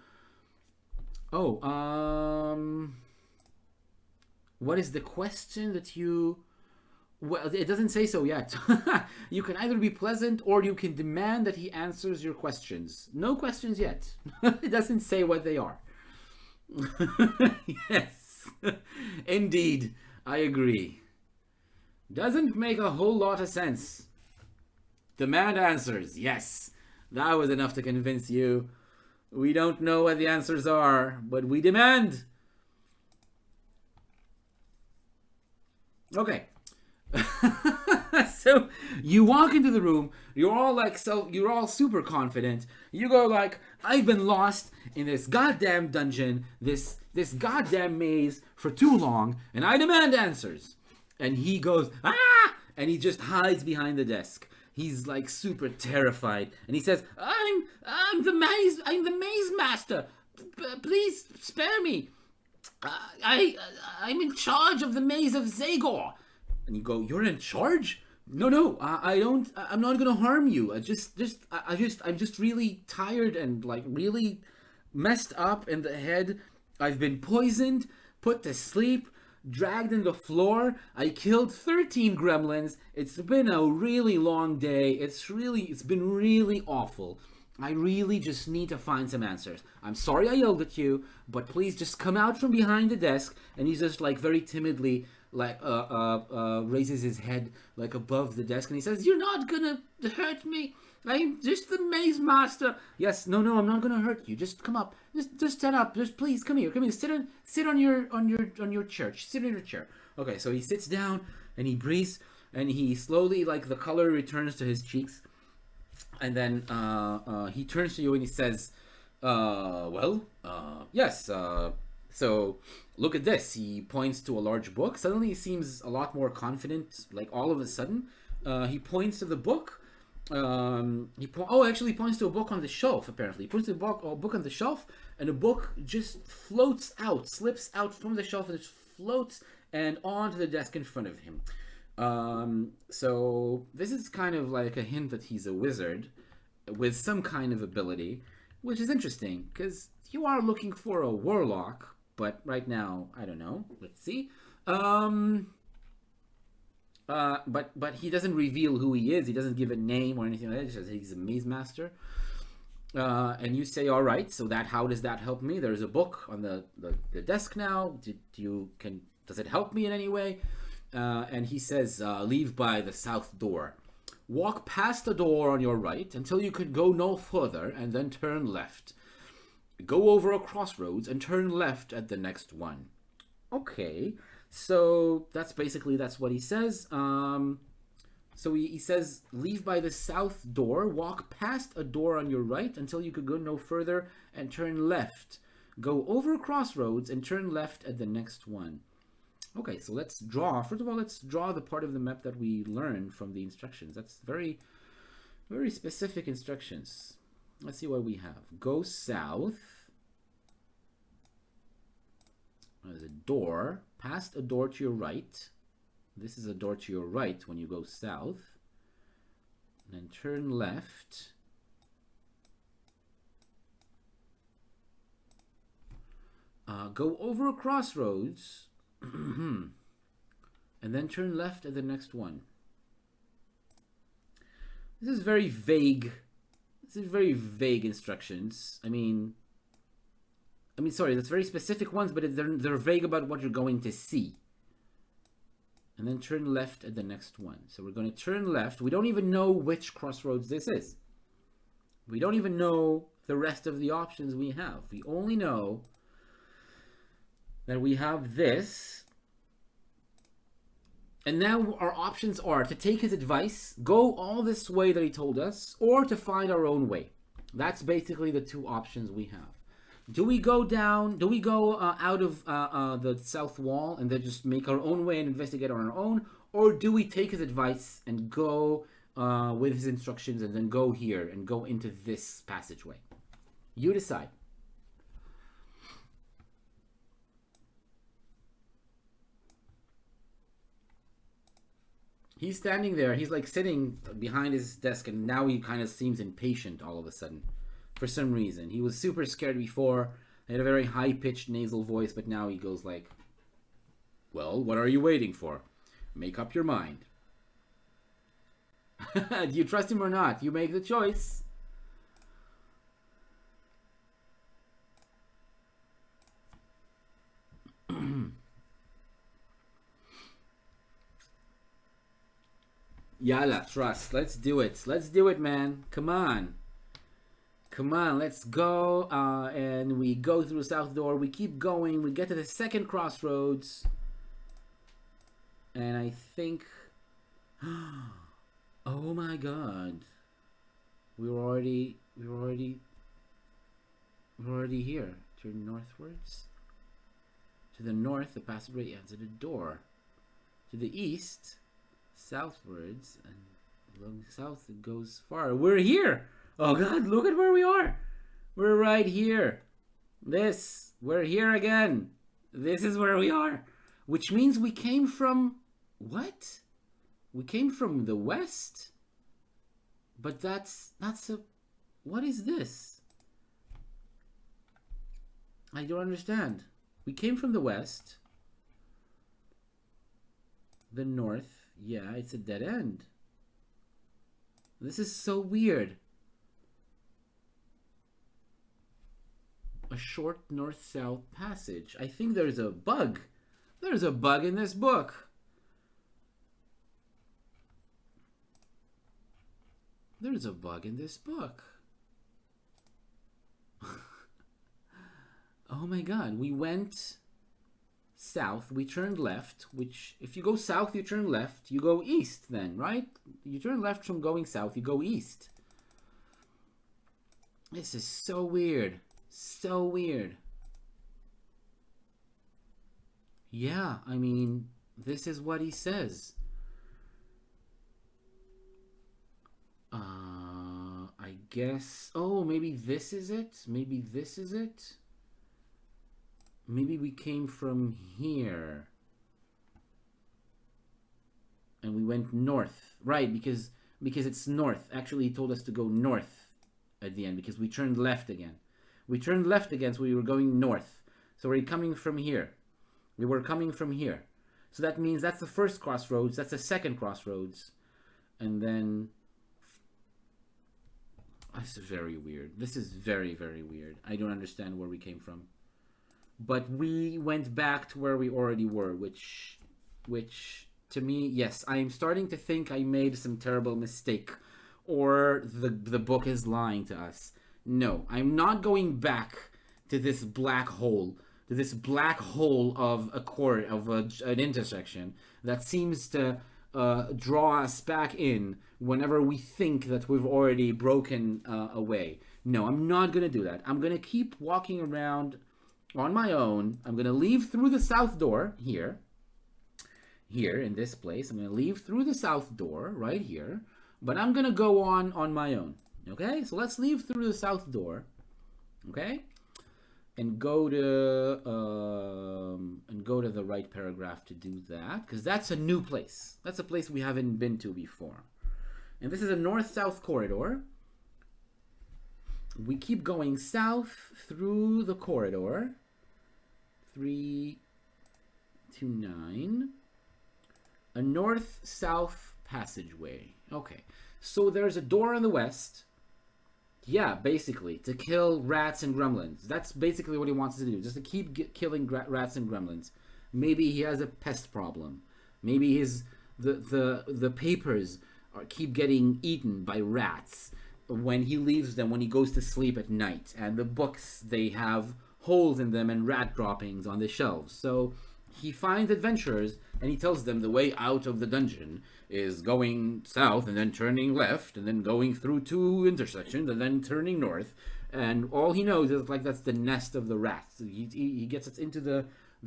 What is the question that you? Well, it doesn't say so yet. You can either be pleasant or you can demand that he answers your questions. No questions yet. It doesn't say what they are. Yes. Indeed, I agree. Doesn't make a whole lot of sense. Demand answers. Yes. That was enough to convince you. We don't know what the answers are, but we demand. Okay. So you walk into the room, you're all super confident. You go like, I've been lost in this goddamn dungeon, this goddamn maze for too long, and I demand answers. And he goes, ah! And he just hides behind the desk. He's like super terrified, and he says, I'm the maze master. Please spare me. I'm in charge of the maze of Zagor. And you go, you're in charge? No, I don't. I'm not gonna harm you. I'm just really tired and like really messed up in the head. I've been poisoned, put to sleep, dragged in the floor. I killed 13 gremlins. It's been a really long day. It's been really awful. I really just need to find some answers. I'm sorry I yelled at you, but please just come out from behind the desk. And he's just like very timidly like raises his head like above the desk, and he says, "You're not gonna hurt me. I'm just the maze master." Yes, no, I'm not gonna hurt you. Just come up. Just stand up. Just please come here. Sit on your chair. Sit in your chair. Okay, so he sits down and he breathes, and he slowly, like, the color returns to his cheeks, and then he turns to you and he says, yes. So look at this. He points to a large book. Suddenly he seems a lot more confident, like all of a sudden. He points to the book. Actually he points to a book on the shelf, apparently. He points to a book on the shelf, and the book just slips out from the shelf, and it floats and onto the desk in front of him. So this is kind of like a hint that he's a wizard with some kind of ability, which is interesting, because you are looking for a warlock. But right now, I don't know. Let's see. But he doesn't reveal who he is. He doesn't give a name or anything like that. He says he's a maze master. And you say, all right. So how does that help me? There's a book on the desk now. Does it help me in any way? And he says, leave by the south door. Walk past the door on your right until you could go no further, and then turn left. Go over a crossroads and turn left at the next one. Okay, so that's what he says. So he says, leave by the south door, walk past a door on your right until you could go no further, and turn left. Go over crossroads and turn left at the next one. Okay, so let's draw. First of all, let's draw the part of the map that we learned from the instructions. That's very, very specific instructions. Let's see what we have. Go south. There's a door. Past a door to your right. This is a door to your right when you go south. And then turn left. Go over a crossroads. And then turn left at the next one. This is very vague. This is very vague instructions. I mean, sorry, that's very specific ones, but they're vague about what you're going to see. And then turn left at the next one. So we're going to turn left. We don't even know which crossroads this is. We don't even know the rest of the options we have. We only know that we have this. And now our options are to take his advice, go all this way that he told us, or to find our own way. That's basically the two options we have. Do we go down, do we go out of the south wall and then just make our own way and investigate on our own? Or do we take his advice and go with his instructions and then go here and go into this passageway? You decide. He's standing there. He's like sitting behind his desk, and now he kind of seems impatient all of a sudden. For some reason. He was super scared before. He had a very high-pitched nasal voice, but now he goes like, well, what are you waiting for? Make up your mind. Do you trust him or not? You make the choice. Yalla, trust. Let's do it. Let's do it, man. Come on. Come on, let's go. And we go through the south door. We keep going. We get to the second crossroads. And I think... Oh my god. We're already here. Turn northwards. To the north, the passageway ends at a door. To the east, southwards, and along south it goes far. We're here! Oh god, look at where we are! We're right here. We're here again. This is where we are. Which means we came from... What? We came from the west? But that's a... What is this? I don't understand. We came from the west. The north. Yeah, it's a dead end. This is so weird. A short north-south passage. I think there's a bug. There's a bug in this book. There's a bug in this book. Oh my god, we went south, we turned left, which if you go south, you turn left, you go east then, right? You turn left from going south, you go east. This is so weird. So weird. Yeah, I mean, this is what he says. I guess... Oh, maybe this is it? Maybe this is it? Maybe we came from here. And we went north. Right, because it's north. Actually, he told us to go north at the end because we turned left again. We turned left again, so we were going north. So we're coming from here. We were coming from here. So that means that's the first crossroads. That's the second crossroads. And then... This is very weird. This is very, very weird. I don't understand where we came from. But we went back to where we already were, which to me, yes, I am starting to think I made some terrible mistake. Or the book is lying to us. No, I'm not going back to this black hole. To this black hole of a chord, of an intersection that seems to draw us back in whenever we think that we've already broken away. No, I'm not going to do that. I'm going to keep walking around on my own. I'm going to leave through the south door here in this place. I'm going to leave through the south door right here, but I'm going to go on my own. Okay, so let's leave through the south door. Okay, and go to the right paragraph to do that, because that's a new place. That's a place we haven't been to before. And this is a north-south corridor. We keep going south through the corridor. 3 to 9. A north-south passageway. Okay. So there's a door on the west. Yeah, basically, to kill rats and gremlins. That's basically what he wants to do, just to keep killing rats and gremlins. Maybe he has a pest problem. Maybe the papers keep getting eaten by rats when he leaves them, when he goes to sleep at night. And the books, they have holes in them and rat droppings on the shelves. So he finds adventurers and he tells them the way out of the dungeon is going south and then turning left and then going through 2 intersections and then turning north. And all he knows is like that's the nest of the rats. He gets us into the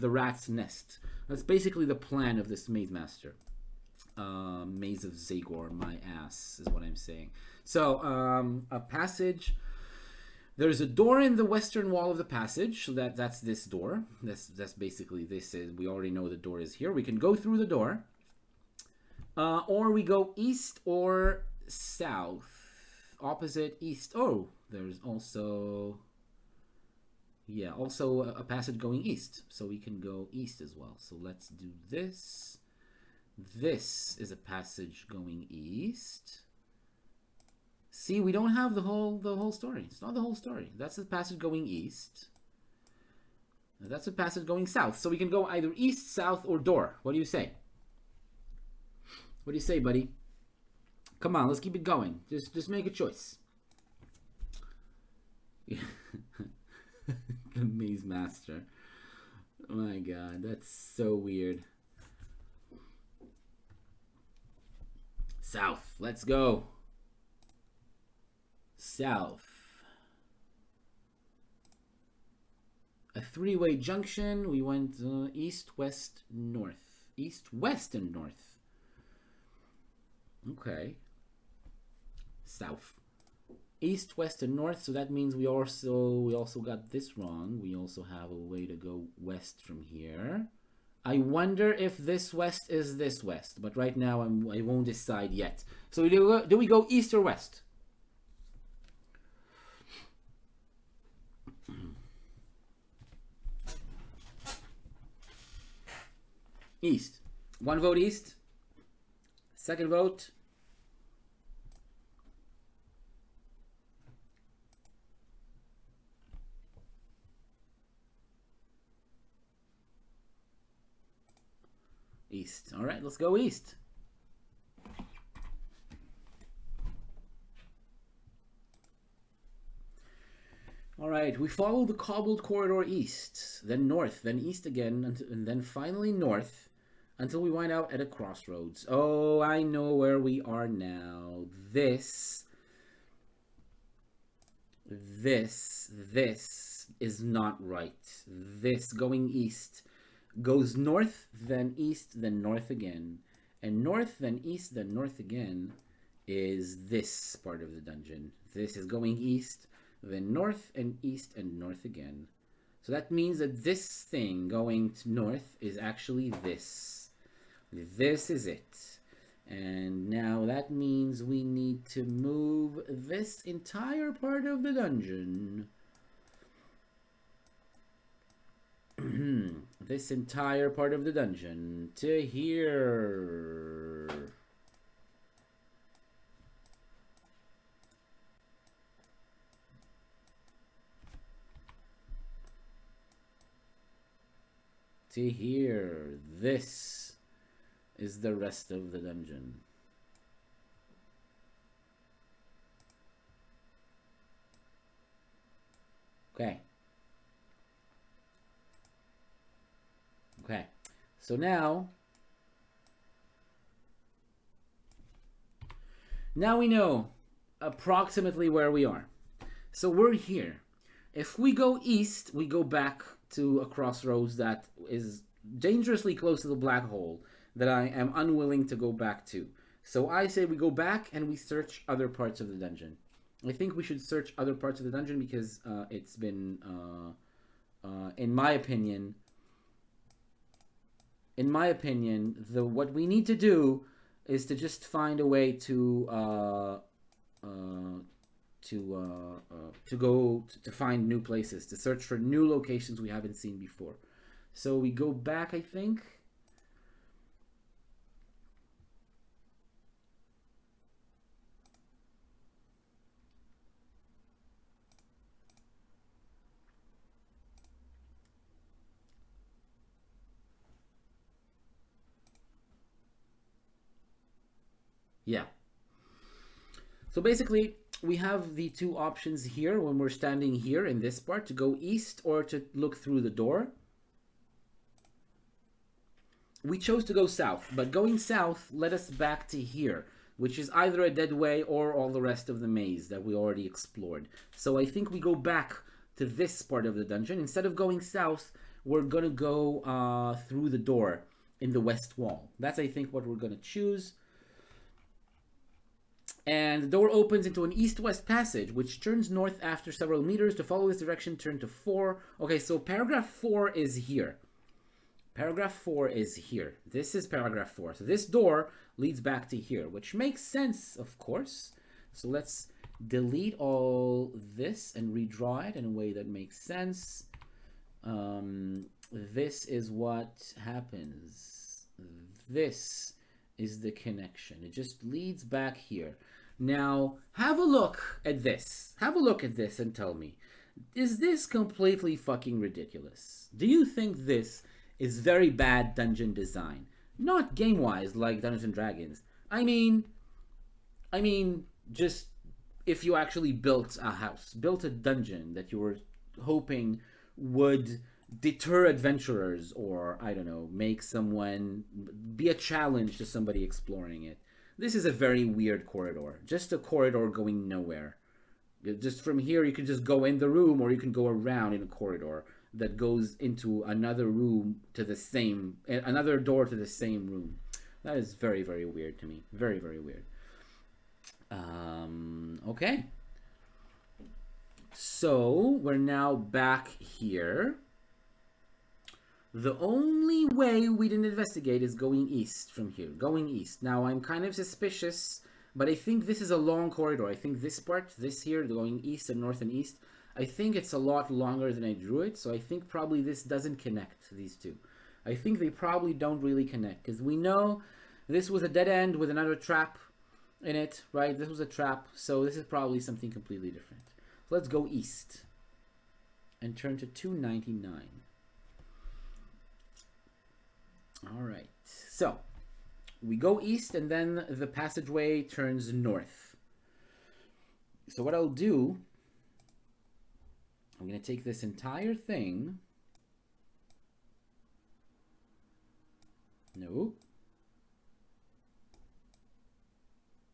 rat's nest. That's basically the plan of this maze master. Maze of Zagor, my ass is what I'm saying. So a passage. There's a door in the western wall of the passage, so that's this door. That's basically this is. We already know the door is here. We can go through the door, or we go east or south. Opposite east. Oh, there's also a passage going east, so we can go east as well. So let's do this. This is a passage going east. See, we don't have the whole story. It's not the whole story. That's a passage going east. That's a passage going south. So we can go either east, south, or door. What do you say? What do you say, buddy? Come on, let's keep it going. Just make a choice. The Maze Master. Oh my god, that's so weird. South. Let's go. South. A 3-way junction. We went east, west, north. East, west, and north. Okay. South. East, west, and north. So that means we also got this wrong. We also have a way to go west from here. I wonder if this west is this west, but right now I won't decide yet. So do we go east or west? East. 1 vote east. Second vote. East. All right, let's go east. All right, we follow the cobbled corridor east, then north, then east again, and then finally north, until we wind out at a crossroads. Oh, I know where we are now. This is not right. This going east goes north, then east, then north again. And north, then east, then north again is this part of the dungeon. This is going east, then north and east and north again. So that means that this thing going to north is actually this. This is it. And now that means we need to move this entire part of the dungeon. This entire part of the dungeon to here. To here. This is the rest of the dungeon. Okay. Okay. So now we know approximately where we are. So we're here. If we go east, we go back to a crossroads that is dangerously close to the black hole that I am unwilling to go back to. So I say we go back and we search other parts of the dungeon. I think we should search other parts of the dungeon because it's been in my opinion, what we need to do is to just find a way to find new places, to search for new locations we haven't seen before. So we go back, I think. Yeah. So basically, we have the two options here when we're standing here in this part, to go east or to look through the door. We chose to go south, but going south led us back to here, which is either a dead way or all the rest of the maze that we already explored. So I think we go back to this part of the dungeon. Instead of going south, we're gonna go through the door in the west wall. That's, I think, what we're gonna choose. And the door opens into an east-west passage, which turns north after several meters. To follow this direction, turn to 4. Okay, so paragraph 4 is here. Paragraph 4 is here. This is paragraph 4. So this door leads back to here, which makes sense, of course. So let's delete all this and redraw it in a way that makes sense. This is what happens. This is the connection. It just leads back here. Now, have a look at this. Have a look at this and tell me, is this completely fucking ridiculous? Do you think this is very bad dungeon design? Not game-wise like Dungeons and Dragons. I mean, just if you actually built a house, built a dungeon that you were hoping would deter adventurers, or, I don't know, make someone be a challenge to somebody exploring it. This is a very weird corridor. Just a corridor going nowhere. Just from here, you can just go in the room, or you can go around in a corridor that goes into another room to the same, another door to the same room. That is very, very weird to me. Very, very weird. Okay. So, we're now back here. The only way we didn't investigate is going east from here. Going east. Now, I'm kind of suspicious, but I think this is a long corridor. I think this part, this here, going east and north and east, I think it's a lot longer than I drew it, so I think probably this doesn't connect, these two. I think they probably don't really connect, because we know this was a dead end with another trap in it, right? This was a trap, so this is probably something completely different. So let's go east and turn to 299. All right, so we go east and then the passageway turns north. So what I'll do, I'm going to take this entire thing. No.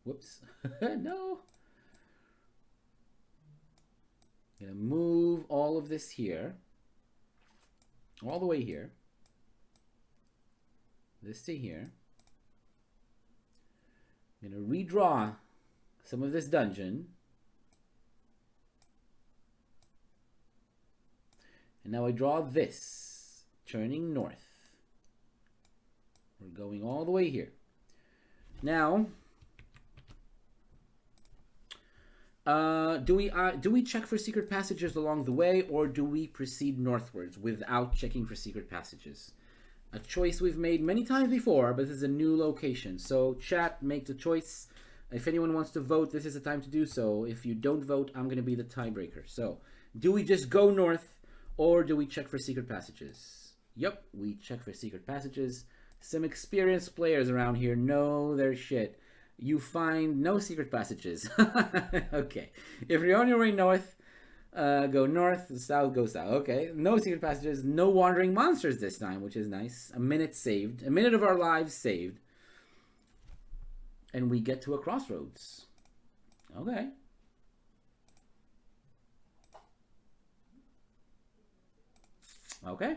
Whoops. No. I'm going to move all of this here. All the way here. This to here. I'm going to redraw some of this dungeon. And now I draw this, turning north. We're going all the way here. Now, do we check for secret passages along the way, or do we proceed northwards without checking for secret passages? A choice we've made many times before, but this is a new location. So chat, make the choice. If anyone wants to vote, this is the time to do so. If you don't vote, I'm going to be the tiebreaker. So, do we just go north, or do we check for secret passages? Yep, we check for secret passages. Some experienced players around here know their shit. You find no secret passages. Okay. If you're on your way north, go north, south, go south. Okay. No secret passages, no wandering monsters this time, which is nice. A minute saved. A minute of our lives saved. And we get to a crossroads. Okay. Okay.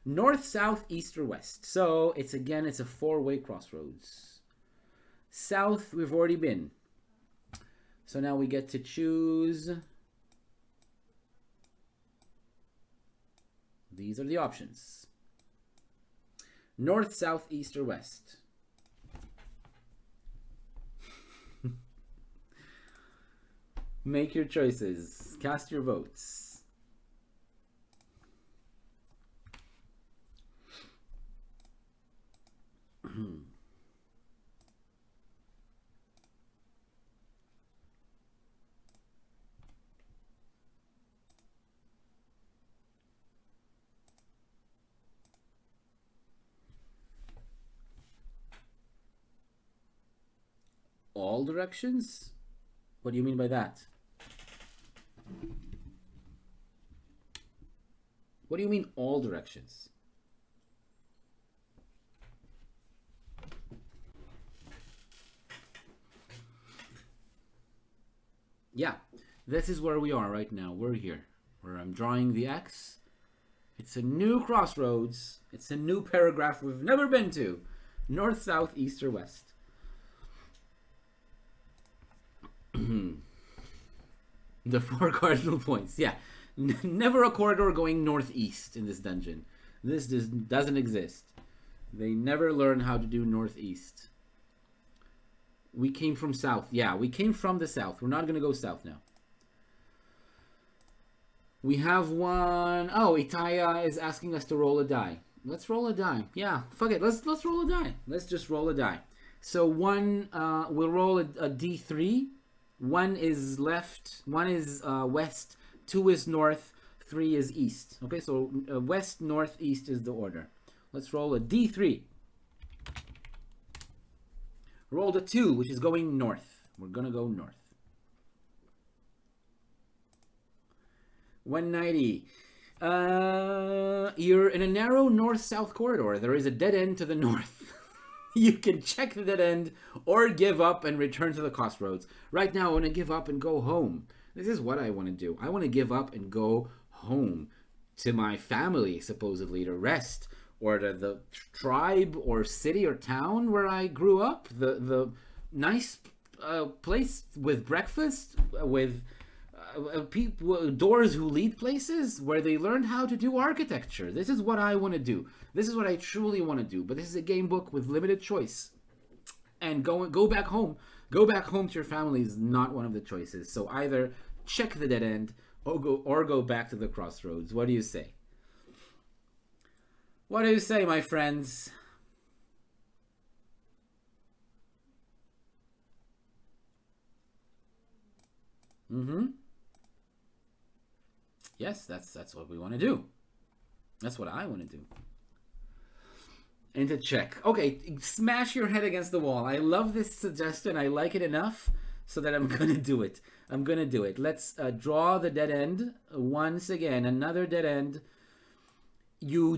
North, south, east, or west. So it's a four-way crossroads. South, we've already been. So now we get to choose These are the options. North, south, east, or west. Make your choices. Cast your votes. All directions? What do you mean by that? What do you mean all directions? Yeah, this is where we are right now. We're here, where I'm drawing the X. It's a new crossroads. It's a new paragraph we've never been to. North, south, east, or west. The 4 cardinal points. Yeah, never a corridor going northeast in this dungeon. This doesn't exist. They never learn how to do northeast. We came from south. Yeah, we came from the south. We're not going to go south now. We have one. Oh, Itaya is asking us to roll a die. Let's roll a die. Yeah, fuck it. Let's roll a die. Let's just roll a die. So one, we'll roll a D3. 1 is left, 1 is west, 2 is north, 3 is east. Okay, so west, north, east is the order. Let's roll a D3. Rolled a 2, which is going north. We're gonna go north. 190. You're in a narrow north-south corridor. There is a dead end to the north. You can check the dead end or give up and return to the crossroads. Right now, I want to give up and go home. This is what I want to do. I want to give up and go home to my family, supposedly, to rest, or to the tribe or city or town where I grew up. The nice place with breakfast, with people, doors who lead places, where they learned how to do architecture. This is what I want to do. This is what I truly want to do. But this is a game book with limited choice. And go back home. Go back home to your family is not one of the choices. So either check the dead end or go back to the crossroads. What do you say? What do you say, my friends? Yes, that's what we want to do. That's what I want to do. And to check. Okay, smash your head against the wall. I love this suggestion. I like it enough so that I'm going to do it. I'm going to do it. Let's draw the dead end. Once again, another dead end. You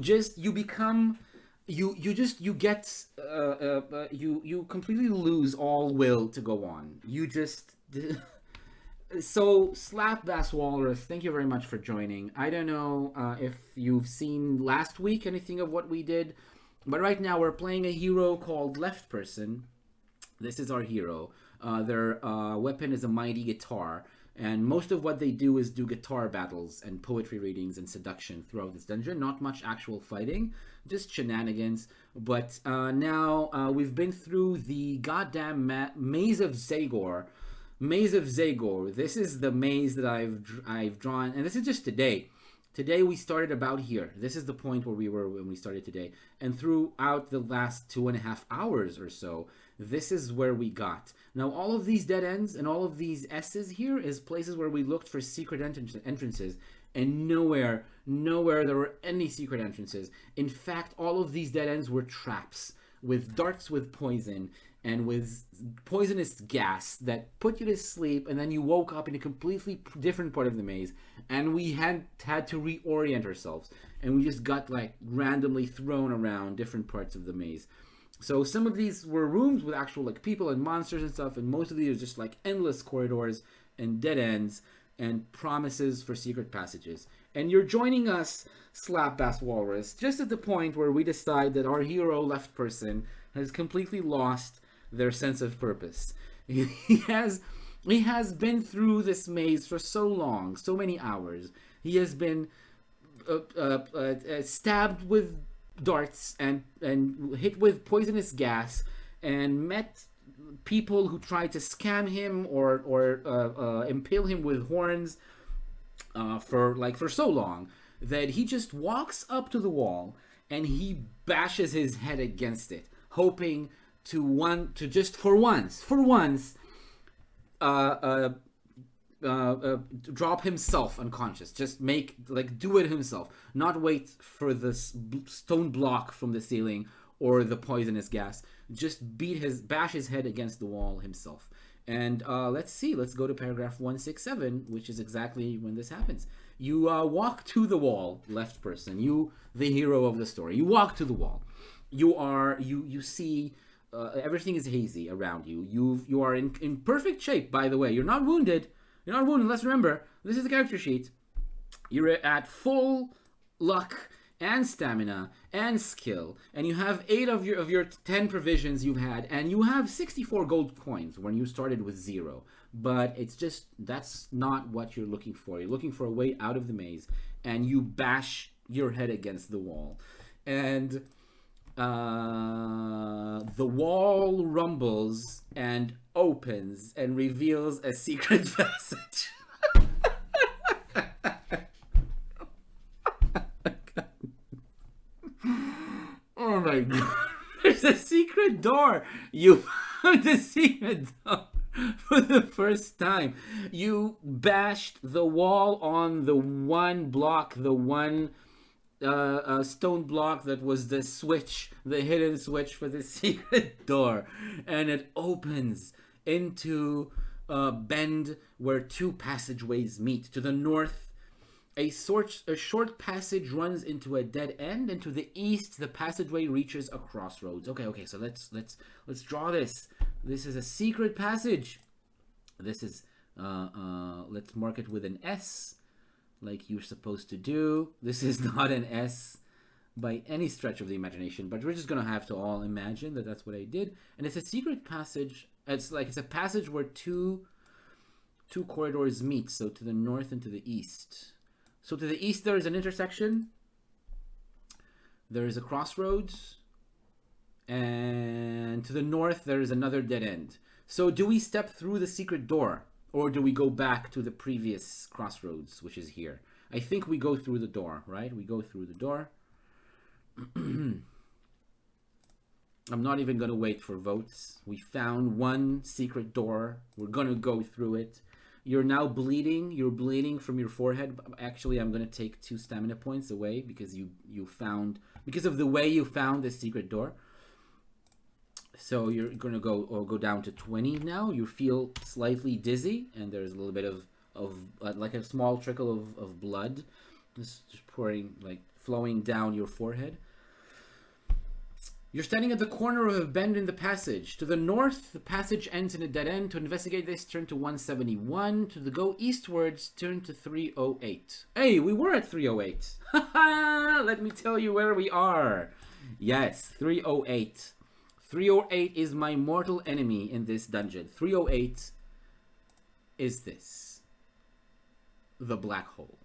completely lose all will to go on. You just... So, Slap Bass Walrus, thank you very much for joining. I don't know if you've seen last week anything of what we did, but right now we're playing a hero called Left Person. This is our hero. Their weapon is a mighty guitar, and most of what they do is do guitar battles and poetry readings and seduction throughout this dungeon. Not much actual fighting, just shenanigans. But now we've been through the goddamn Maze of Zagor. Maze of Zagor. This is the maze that I've drawn, and this is just today. Today we started about here. This is the point where we were when we started today, and throughout the last 2.5 hours or so, this is where we got. Now all of these dead ends and all of these S's here is places where we looked for secret entrances, and nowhere there were any secret entrances. In fact, all of these dead ends were traps with darts with poison and with poisonous gas that put you to sleep, and then you woke up in a completely different part of the maze, and we had to reorient ourselves, and we just got like randomly thrown around different parts of the maze. So some of these were rooms with actual like people and monsters and stuff, and most of these are just like endless corridors and dead ends and promises for secret passages. And you're joining us, Slap Bass Walrus, just at the point where we decide that our hero Left Person has completely lost their sense of purpose. He has been through this maze for so long, so many hours. He has been stabbed with darts and hit with poisonous gas, and met people who tried to scam him or impale him with horns for so long that he just walks up to the wall and he bashes his head against it, hoping to just for once drop himself unconscious. Just do it himself, not wait for the stone block from the ceiling or the poisonous gas. Just bash his head against the wall himself. And let's go to paragraph 167, which is exactly when this happens. You walk to the wall, left person, you the hero of the story. You walk to the wall. You see everything is hazy around you. You are in perfect shape, by the way. You're not wounded. Let's remember, this is the character sheet. You're at full luck and stamina and skill, and you have 8 of your 10 provisions you've had, and you have 64 gold coins when you started with 0. But that's not what you're looking for. You're looking for a way out of the maze, and you bash your head against the wall, and the wall rumbles and opens and reveals a secret passage. Oh my god. There's a secret door. You found a secret door for the first time. You bashed the wall on the one block, the one stone block that was the switch, the hidden switch for the secret door, and it opens into a bend where 2 passageways meet. To the north, a short passage runs into a dead end, and to the east, the passageway reaches a crossroads. Okay, so let's draw this. This is a secret passage. This is let's mark it with an S, like you're supposed to do. This is not an S by any stretch of the imagination, but we're just gonna have to all imagine that that's what I did. And it's a secret passage. It's a passage where two corridors meet. So to the north and to the east. So to the east there is an intersection. There is a crossroads, and to the north there is another dead end. So do we step through the secret door, or do we go back to the previous crossroads, which is here? I think we go through the door, right? We go through the door. I'm not even going to wait for votes. We found one secret door. We're going to go through it. You're now bleeding. You're bleeding from your forehead. Actually, I'm going to take 2 stamina points away because because of the way you found the secret door. So you're going to go down to 20 now. You feel slightly dizzy, and there's a little bit of like a small trickle of blood just pouring, like flowing down your forehead. You're standing at the corner of a bend in the passage. To the north, the passage ends in a dead end. To investigate this, turn to 171. To go eastwards, turn to 308. Hey, we were at 308. Let me tell you where we are. Yes, 308. 308 is my mortal enemy in this dungeon. 308 is this. The black hole.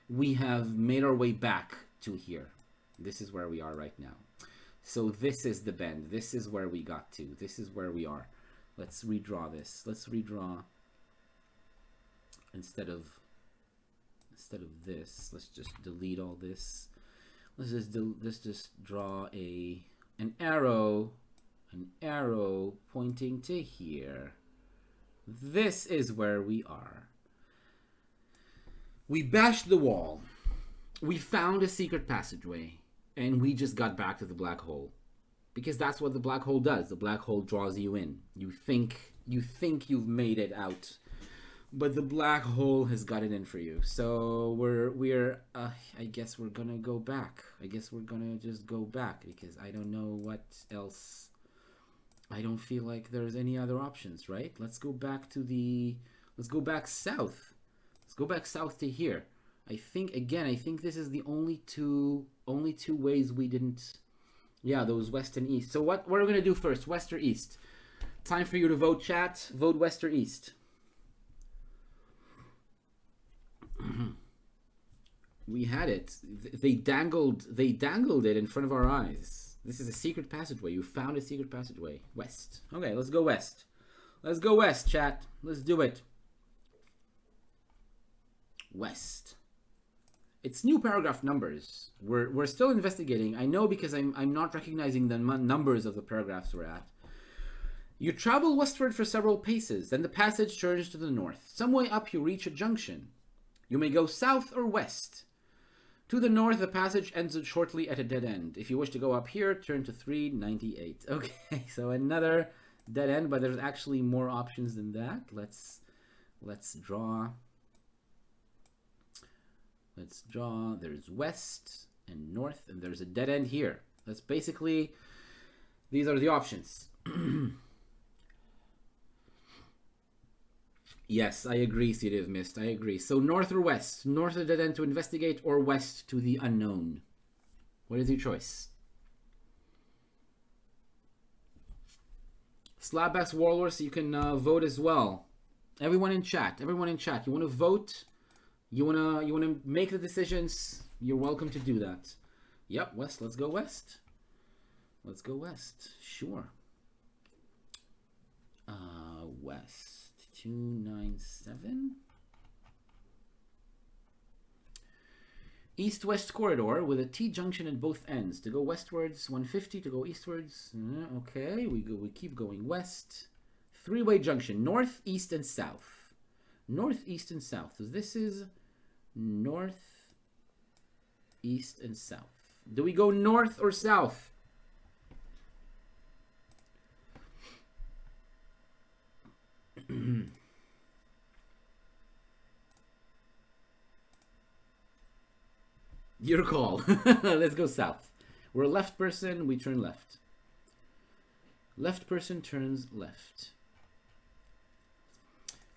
We have made our way back to here. This is where we are right now. So this is the bend. This is where we got to. This is where we are. Let's redraw this. Let's redraw. Instead of this, let's just delete all this. Let's just draw an arrow pointing to here. This is where we are. We bashed the wall. We found a secret passageway. And we just got back to the black hole. Because that's what the black hole does. The black hole draws you in. You think you've made it out. But the black hole has got it in for you. So we're I guess we're gonna go back. I guess we're gonna just go back. Because I don't know what else. I don't feel like there's any other options, right? Let's go back south. Let's go back south to here. I think this is the only two ways we didn't. Yeah, those west and east. So what are we gonna do first? West or east? Time for you to vote, chat. Vote west or east. We had it. They dangled it in front of our eyes. This is a secret passageway. You found a secret passageway. West. Okay, let's go west. Let's go west, chat. Let's do it. West. It's new paragraph numbers. We're still investigating. I know because I'm not recognizing the numbers of the paragraphs we're at. You travel westward for several paces, then the passage turns to the north. Some way up you reach a junction. You may go south or west. To the north, the passage ends shortly at a dead end. If you wish to go up here, turn to 398. Okay, so another dead end, but there's actually more options than that. Let's draw. Let's draw. There's west and north, and there's a dead end here. That's basically, these are the options. Yes, I agree, City of Mist. I agree. So north or west? North of the dead end to investigate, or west to the unknown? What is your choice? Slapback's Warlords, you can vote as well. Everyone in chat. Everyone in chat. You want to vote? You wanna make the decisions? You're welcome to do that. Yep, west. Let's go west. Let's go west. Sure. West. 297. East-west corridor with a T-junction at both ends. To go westwards, 150. To go eastwards, okay. We keep going west. Three-way junction, north, east, and south. North, east, and south. So this is north, east, and south. Do we go north or south? Your call. Let's go south. We're a left person, we turn left. Left person turns left.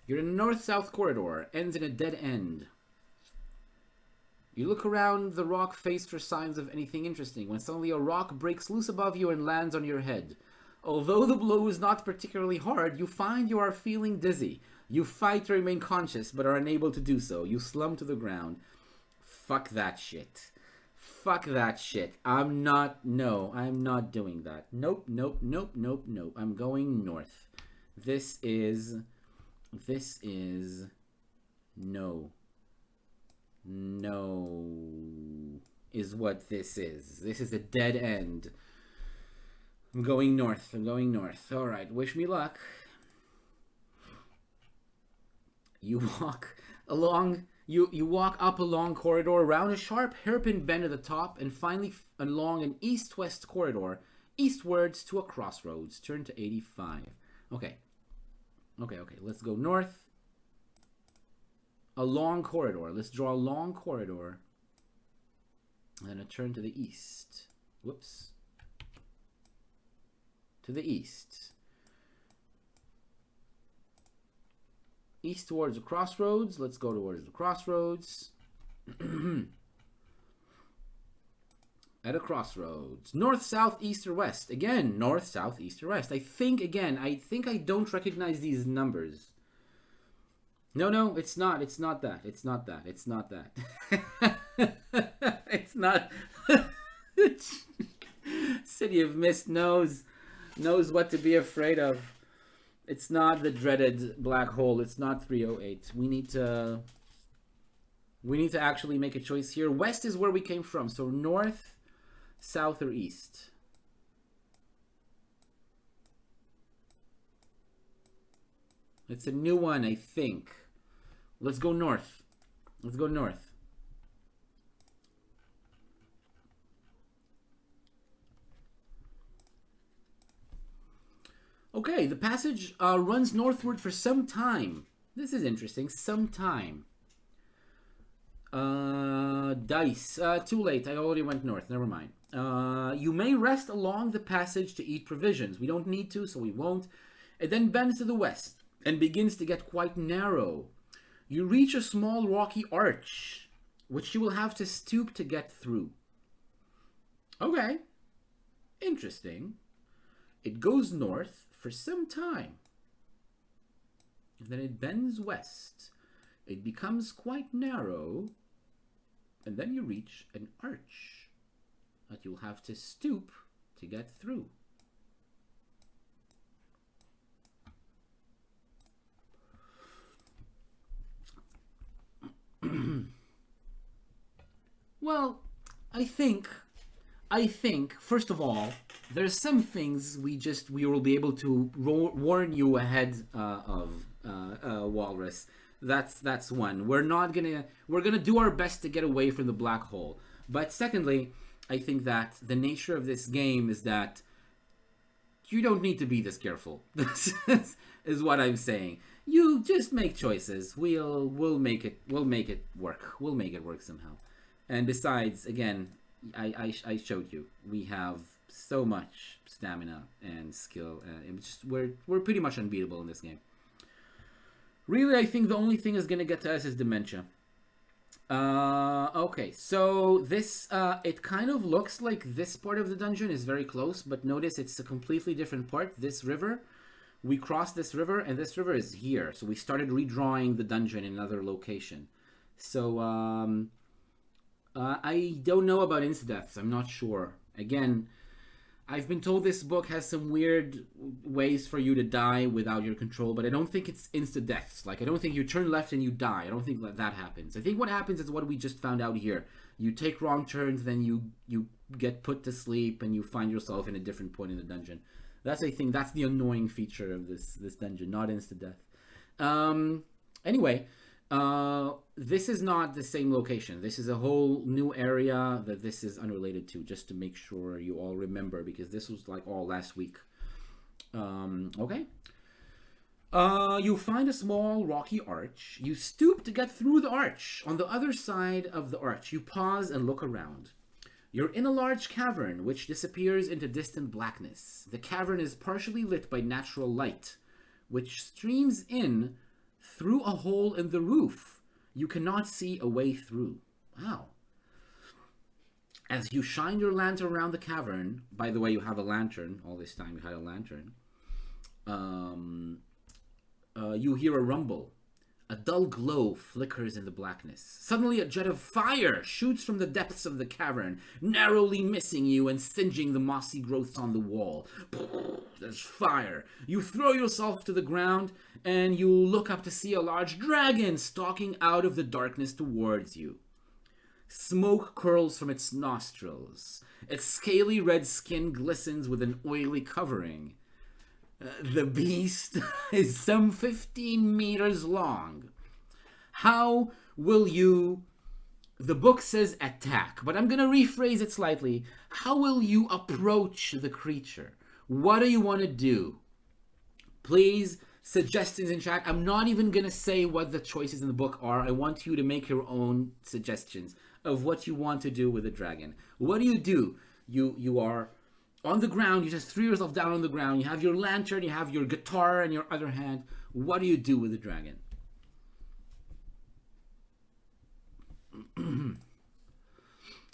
You're in a north-south corridor, ends in a dead end. You look around the rock face for signs of anything interesting, when suddenly a rock breaks loose above you and lands on your head. Although the blow is not particularly hard, you find you are feeling dizzy. You fight to remain conscious, but are unable to do so. You slump to the ground. Fuck that shit. Fuck that shit. I'm not doing that. Nope, nope, nope, nope, nope. I'm going north. This is no is what this is. This is a dead end. I'm going north. I'm going north. All right. Wish me luck. You walk along. You walk up a long corridor, around a sharp hairpin bend at the top, and finally along an east-west corridor, eastwards to a crossroads. Turn to 85. Okay. Okay. Let's go north. A long corridor. Let's draw a long corridor. And then a turn to the east. Whoops. To the east. East towards the crossroads. Let's go towards the crossroads. At a crossroads. North, south, east, or west. Again, north, south, east, or west. I think I don't recognize these numbers. No, it's not. It's not that. It's not that. It's not that. It's not. City of Mist knows what to be afraid of. It's not the dreaded black hole. It's not 308. We need to actually make a choice here. West is where we came from. So north, south, or east. It's a new one, I think. Let's go north. Let's go north. Okay, the passage runs northward for some time. This is interesting. Some time. Dice. Too late. I already went north. Never mind. You may rest along the passage to eat provisions. We don't need to, so we won't. It then bends to the west and begins to get quite narrow. You reach a small rocky arch, which you will have to stoop to get through. Okay. Interesting. It goes north for some time. And then it bends west. It becomes quite narrow. And then you reach an arch that you'll have to stoop to get through. Well, I think first of all, there's some things we will be able to warn you ahead of, Walrus. That's one. We're gonna do our best to get away from the black hole. But secondly, I think that the nature of this game is that you don't need to be this careful. This is what I'm saying. You just make choices. We'll make it work. We'll make it work somehow. And besides, again, I showed you, we have so much stamina and skill. We're pretty much unbeatable in this game. Really, I think the only thing is gonna get to us is dementia. Okay, so this it kind of looks like this part of the dungeon is very close, but notice it's a completely different part. This river, we crossed this river, and this river is here. So we started redrawing the dungeon in another location. So I don't know about insta-deaths. I'm not sure. Again, I've been told this book has some weird ways for you to die without your control, but I don't think it's insta-deaths. Like, I don't think you turn left and you die. I don't think that happens. I think what happens is what we just found out here. You take wrong turns, then you get put to sleep, and you find yourself in a different point in the dungeon. I think that's the annoying feature of this dungeon, not insta-death. Anyway, this is not the same location. This is a whole new area that this is unrelated to, just to make sure you all remember, because this was like all last week. Okay. You find a small rocky arch. You stoop to get through the arch. On the other side of the arch, you pause and look around. You're in a large cavern, which disappears into distant blackness. The cavern is partially lit by natural light, which streams in through a hole in the roof. You cannot see a way through. Wow. As you shine your lantern around the cavern, by the way, you have a lantern. All this time you had a lantern. You hear a rumble. A dull glow flickers in the blackness. Suddenly a jet of fire shoots from the depths of the cavern, narrowly missing you and singeing the mossy growths on the wall. There's fire. You throw yourself to the ground, and you look up to see a large dragon stalking out of the darkness towards you. Smoke curls from its nostrils. Its scaly red skin glistens with an oily covering. The beast is some 15 meters long. How will you... The book says attack, but I'm going to rephrase it slightly. How will you approach the creature? What do you want to do? Please, suggestions in chat. I'm not even going to say what the choices in the book are. I want you to make your own suggestions of what you want to do with the dragon. What do? You are... on the ground, you just threw yourself down on the ground. You have your lantern, you have your guitar in your other hand. What do you do with the dragon?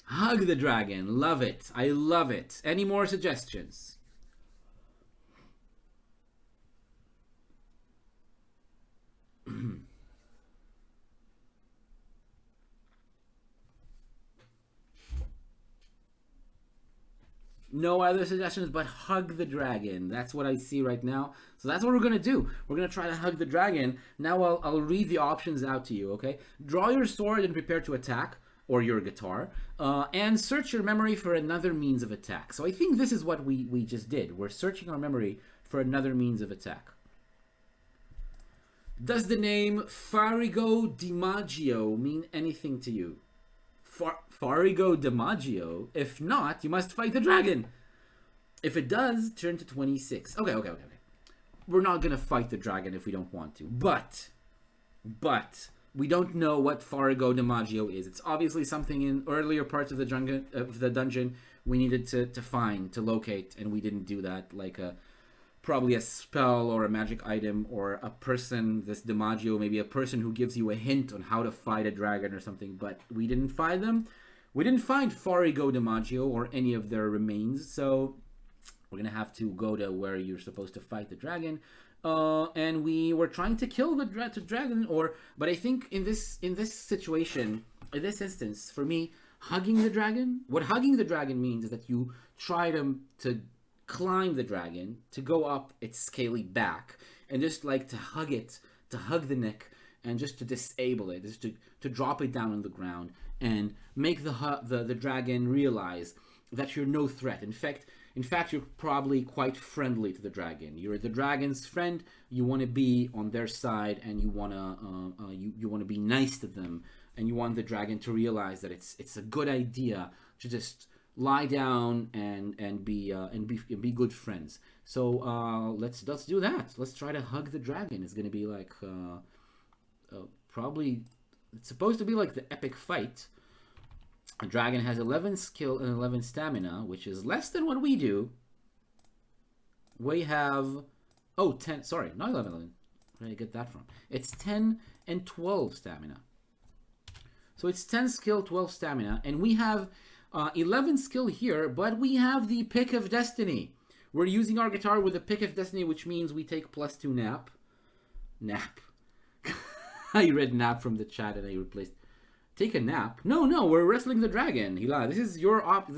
Hug the dragon. Love it. I love it. Any more suggestions? No other suggestions but hug the dragon. That's what I see right now. So that's what we're going to do. We're going to try to hug the dragon. Now I'll read the options out to you, okay? Draw your sword and prepare to attack, or your guitar, and search your memory for another means of attack. So I think this is what we just did. We're searching our memory for another means of attack. Does the name Farigo DiMaggio mean anything to you? Farigo DiMaggio? If not, you must fight the dragon. If it does, turn to 26. Okay. We're not going to fight the dragon if we don't want to. But we don't know what Farigo DiMaggio is. It's obviously something in earlier parts of the dungeon we needed to find, to locate, and we didn't do that. Like probably a spell or a magic item or a person, this DiMaggio, maybe a person who gives you a hint on how to fight a dragon or something, but we didn't find them. We didn't find Farigo DiMaggio or any of their remains, so we're gonna have to go to where you're supposed to fight the dragon. And we were trying to kill the dragon, but I think in this situation, in this instance, for me, hugging the dragon, what hugging the dragon means is that you try to climb the dragon, to go up its scaly back, and just like to hug it, to hug the neck, and just to disable it, just to drop it down on the ground, and make the dragon realize that you're no threat. In fact, you're probably quite friendly to the dragon. You're the dragon's friend. You want to be on their side, and you want to be nice to them, and you want the dragon to realize that it's a good idea to just lie down and be good friends. So let's do that. Let's try to hug the dragon. It's gonna be like probably, it's supposed to be like the epic fight. A dragon has 11 skill and 11 stamina, which is less than what we do. We have 10, sorry, not 11. Where did I get that from? It's 10 and 12 stamina. So it's 10 skill, 12 stamina, and we have 11 skill here, but we have the Pick of Destiny. We're using our guitar with the Pick of Destiny, which means we take +2 nap. Nap. I read nap from the chat and I replaced take a nap. No, we're wrestling the dragon. Hila, this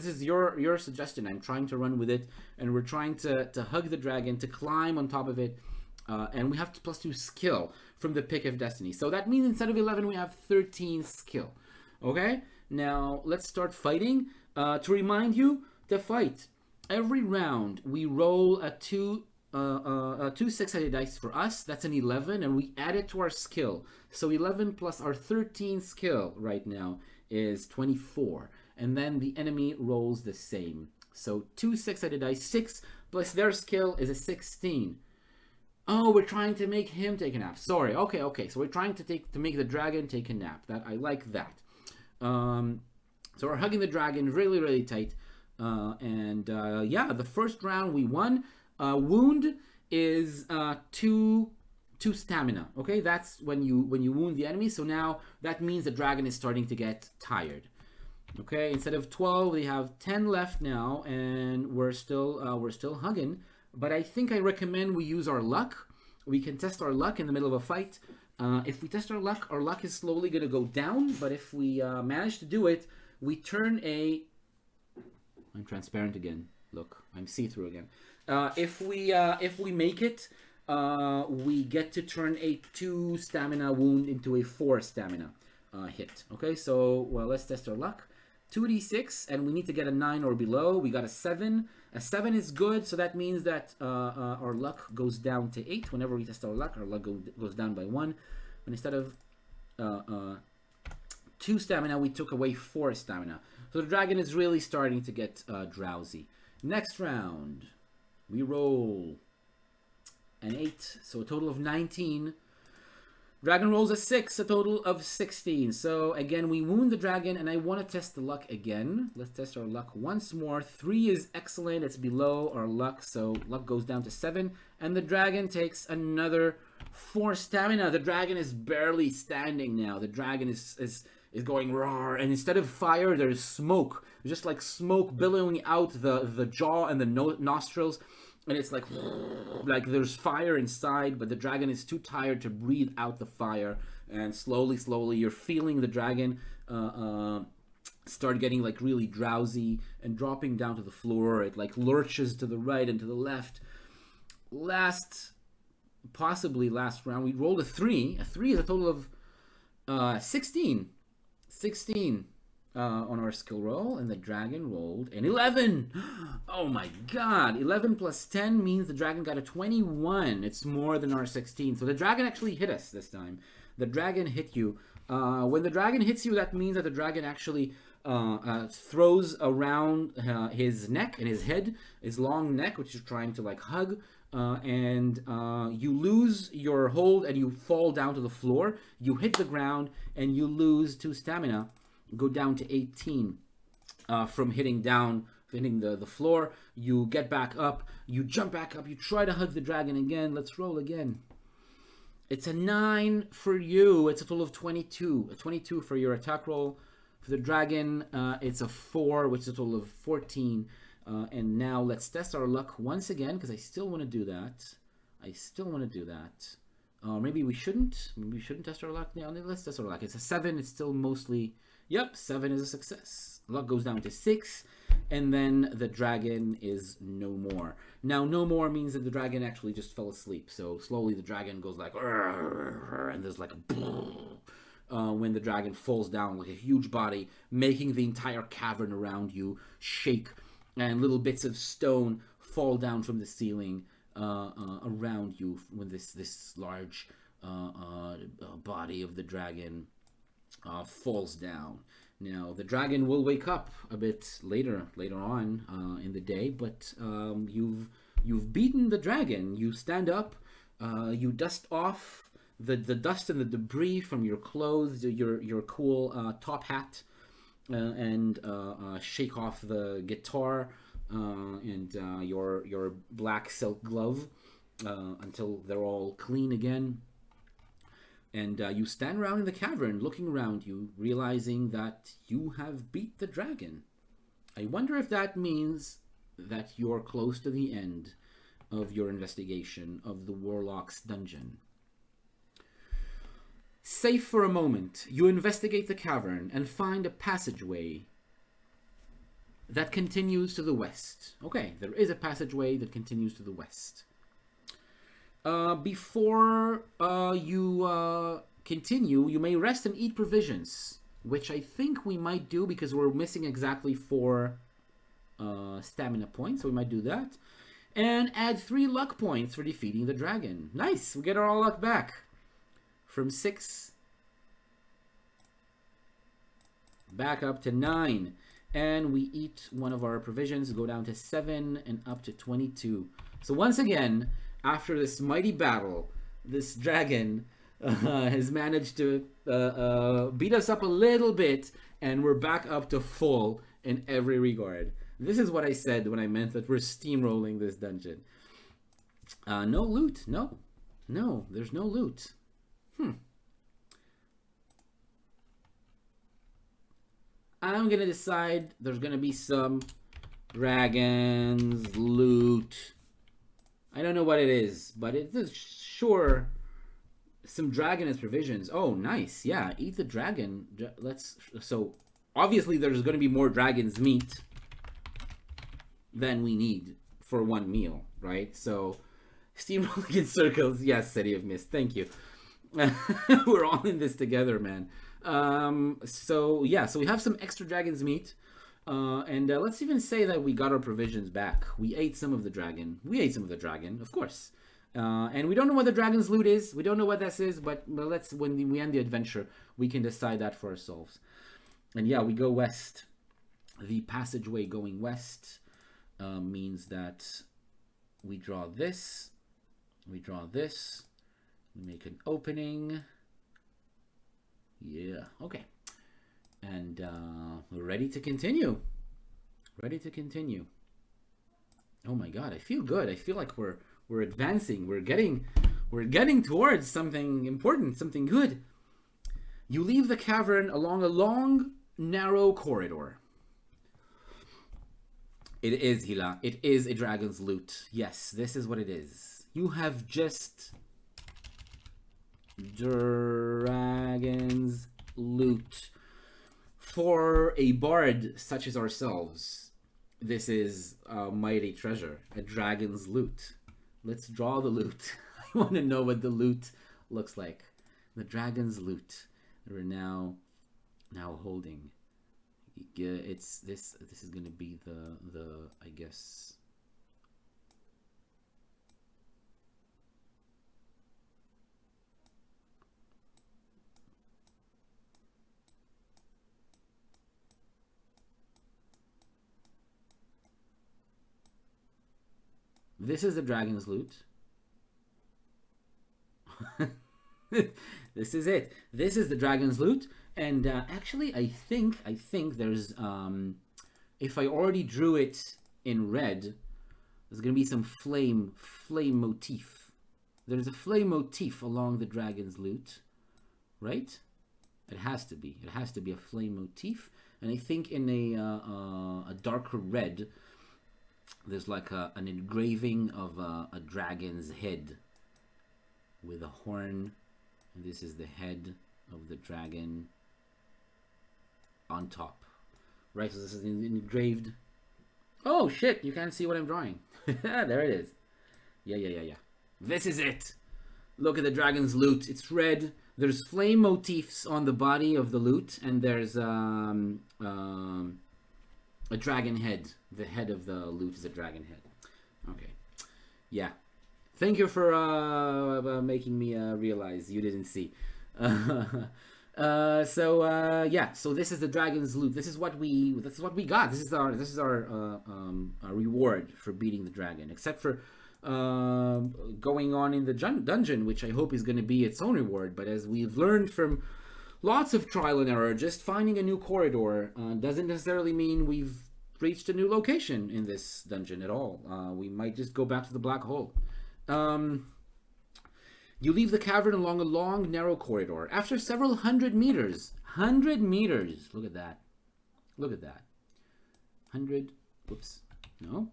is your suggestion. I'm trying to run with it, and we're trying to hug the dragon, to climb on top of it, and we have +2 skill from the Pick of Destiny. So that means instead of 11, we have 13 skill. Okay, now let's start fighting. To remind you, to fight, every round we roll a two 6-sided dice for us. That's an 11, and we add it to our skill. So 11 plus our 13 skill right now is 24, and then the enemy rolls the same. So 2 6-sided dice, 6 plus their skill is a 16. Oh, we're trying to make him take a nap. Sorry. Okay. So we're trying to make the dragon take a nap. That I like that. So we're hugging the dragon really, really tight. Yeah, the first round we won. Wound is 2 stamina. Okay, that's when you wound the enemy. So now that means the dragon is starting to get tired. Okay, instead of 12, we have 10 left now, and we're still hugging. But I think I recommend we use our luck. We can test our luck in the middle of a fight. If we test our luck is slowly going to go down. But if we manage to do it, we turn a... I'm transparent again. Look, I'm see-through again. If we make it, we get to turn a 2 stamina wound into a 4 stamina hit. Okay, so well, let's test our luck. 2d6, and we need to get a 9 or below. We got a 7. A 7 is good, so that means that our luck goes down to 8. Whenever we test our luck goes down by 1. And instead of 2 stamina, we took away 4 stamina. So the dragon is really starting to get drowsy. Next round, we roll an 8, so a total of 19. Dragon rolls a 6, a total of 16. So again, we wound the dragon, and I want to test the luck again. Let's test our luck once more. 3 is excellent. It's below our luck, so luck goes down to 7. And the dragon takes another 4 stamina. The dragon is barely standing now. The dragon is going roar, and instead of fire, there's smoke. There's just like smoke billowing out the jaw and the nostrils. And it's like there's fire inside, but the dragon is too tired to breathe out the fire. And slowly, you're feeling the dragon start getting like really drowsy and dropping down to the floor. It like lurches to the right and to the left. Possibly last round, we rolled a 3. A 3 is a total of 16. 16 on our skill roll, and the dragon rolled an 11. Oh my god, 11 plus 10 means the dragon got a 21. It's more than our 16. So the dragon actually hit us this time. The dragon hit you. When the dragon hits you, that means that the dragon actually throws around his neck and his head, his long neck, which is trying to like hug, and you lose your hold and you fall down to the floor. You hit the ground and you lose 2 stamina. Go down to 18 from hitting the floor. You get back up, you jump back up, you try to hug the dragon again. Let's roll again. It's a 9 for you. It's a total of 22. A 22 for your attack roll. For the dragon, it's a 4, which is a total of 14. And now let's test our luck once again, because I still want to do that. Maybe we shouldn't. Maybe we shouldn't test our luck. Yeah, let's test our luck. It's a 7. It's still mostly... Yep, 7 is a success. Luck goes down to 6. And then the dragon is no more. Now, no more means that the dragon actually just fell asleep. So slowly the dragon goes like... And there's like a... when the dragon falls down like a huge body, making the entire cavern around you shake. And little bits of stone fall down from the ceiling around you when this large body of the dragon falls down. Now the dragon will wake up a bit later on in the day, but you've beaten the dragon. You stand up, you dust off the dust and the debris from your clothes, your cool top hat, and shake off the guitar and your black silk glove until they're all clean again. And you stand around in the cavern, looking around you, realizing that you have beat the dragon. I wonder if that means that you're close to the end of your investigation of the Warlock's dungeon. Safe for a moment, you investigate the cavern and find a passageway that continues to the west. Okay, there is a passageway that continues to the west. Before you continue, you may rest and eat provisions, which I think we might do because we're missing exactly 4 stamina points, so we might do that. And add 3 luck points for defeating the dragon. Nice, we get our luck back. From 6 back up to 9. And we eat one of our provisions, go down to 7 and up to 22. So once again, after this mighty battle, this dragon has managed to beat us up a little bit, and we're back up to full in every regard. This is what I said when I meant that we're steamrolling this dungeon. No loot. No, there's no loot. I'm gonna decide there's gonna be some dragons loot. I don't know what it is, but it is sure some dragon's provisions. Oh, nice. Yeah, eat the dragon. So obviously there's gonna be more dragon's meat than we need for one meal, right? So steamrolling in circles. Yes, City of Mist. Thank you. We're all in this together, man. So yeah, so we have some extra dragon's meat, and let's even say that we got our provisions back. We ate some of the dragon. Of course. And we don't know what the dragon's loot is. We don't know what this is, but let's, when we end the adventure, we can decide that for ourselves. And yeah, we go west. The passageway going west means that we draw this. We make an opening. Yeah, okay. And we're ready to continue. Oh my god, I feel good. I feel like we're advancing. We're getting towards something important, something good. You leave the cavern along a long, narrow corridor. It is, Hila. It is a dragon's loot. Yes, this is what it is. You have just... dragon's loot. For a bard such as ourselves, this is a mighty treasure. A dragon's loot. Let's draw the loot. I want to know what the loot looks like. The dragon's loot. We're now holding. It's this is gonna be the I guess. This is the dragon's loot. This is it. This is the dragon's loot. And actually, I think there's, if I already drew it in red, there's going to be some flame motif. There's a flame motif along the dragon's loot, right? It has to be. It has to be a flame motif. And I think in a darker red, there's like an engraving of a dragon's head. with a horn. And this is the head of the dragon on top. Right, so this is engraved. Oh shit, you can't see what I'm drawing. There it is. Yeah. This is it. Look at the dragon's loot. It's red. There's flame motifs on the body of the loot, and there's a dragon head. The head of the loot is a dragon head. Okay. Yeah. Thank you for making me realize you didn't see. Yeah. So this is the dragon's loot. This is what we got. This is our reward for beating the dragon. Except for going on in the dungeon, which I hope is going to be its own reward. But as we've learned from lots of trial and error, just finding a new corridor doesn't necessarily mean we've reached a new location in this dungeon at all. We might just go back to the black hole. You leave the cavern along a long, narrow corridor. After several hundred meters, look at that. Look at that. 100, whoops, no.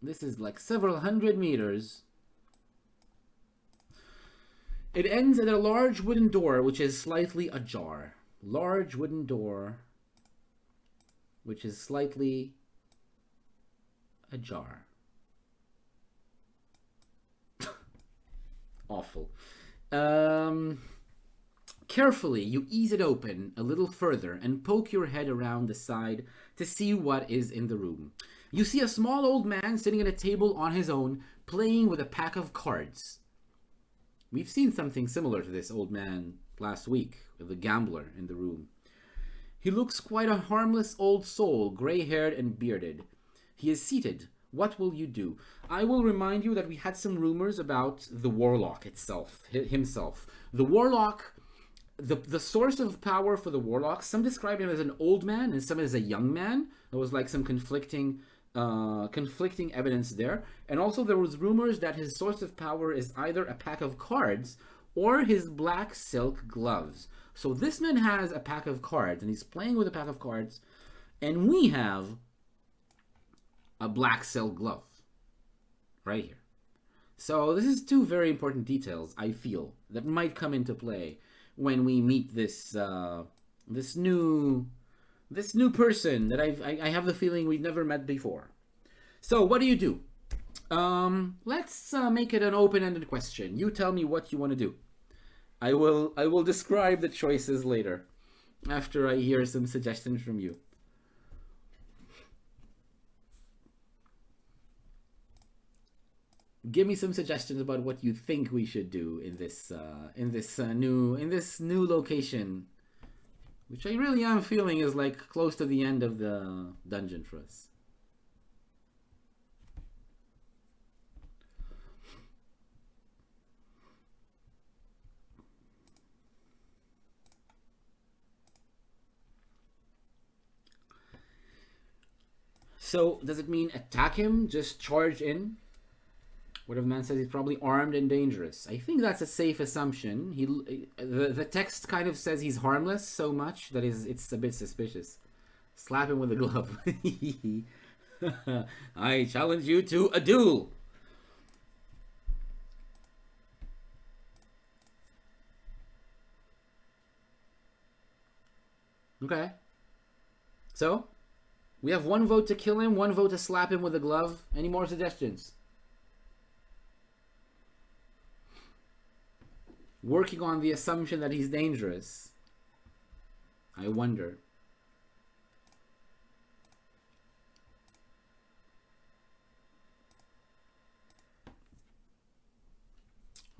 This is like several hundred meters. It ends at a large wooden door, which is slightly ajar. Large wooden door, which is slightly ajar. Awful. Carefully, you ease it open a little further and poke your head around the side to see what is in the room. You see a small old man sitting at a table on his own, playing with a pack of cards. We've seen something similar to this old man last week, with the gambler in the room. He looks quite a harmless old soul, gray-haired and bearded. He is seated. What will you do? I will remind you that we had some rumors about the Warlock himself. The Warlock, the source of power for the Warlock, some described him as an old man and some as a young man. There was like some conflicting evidence there. And also there was rumors that his source of power is either a pack of cards or his black silk gloves. So this man has a pack of cards and he's playing with a pack of cards, and we have a black silk glove right here. So this is two very important details, I feel, that might come into play when we meet this this new person that I have the feeling we've never met before. So what do you do? Let's make it an open-ended question. You tell me what you want to do. I will describe the choices later, after I hear some suggestions from you. Give me some suggestions about what you think we should do in this new location, which I really am feeling is like close to the end of the dungeon for us. So does it mean attack him? Just charge in? Whatever the man says, he's probably armed and dangerous. I think that's a safe assumption. The text kind of says he's harmless so much that it's a bit suspicious. Slap him with a glove. I challenge you to a duel. Okay. So, we have one vote to kill him, one vote to slap him with a glove. Any more suggestions? Working on the assumption that he's dangerous. I wonder.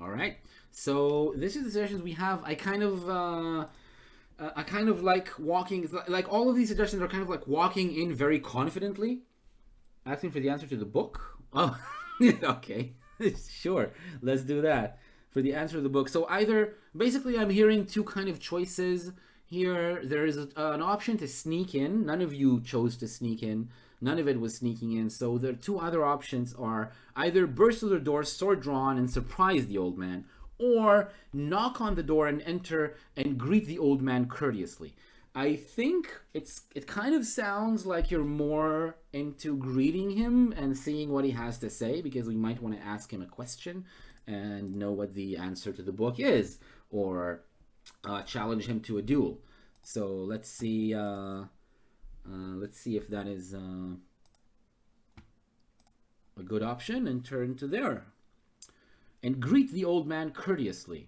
All right. So this is the suggestions we have. I kind of like walking. Like all of these suggestions are kind of like walking in very confidently, asking for the answer to the book. Oh, okay, sure. Let's do that. For the answer to the book. So either, basically I'm hearing two kind of choices here. There is an option to sneak in. None of you chose to sneak in. None of it was sneaking in. So the two other options are either burst through the door, sword drawn, and surprise the old man, or knock on the door and enter and greet the old man courteously. I think it kind of sounds like you're more into greeting him and seeing what he has to say, because we might want to ask him a question and know what the answer to the book is, or challenge him to a duel. So let's see. Let's see if that is a good option, and turn to there and greet the old man courteously.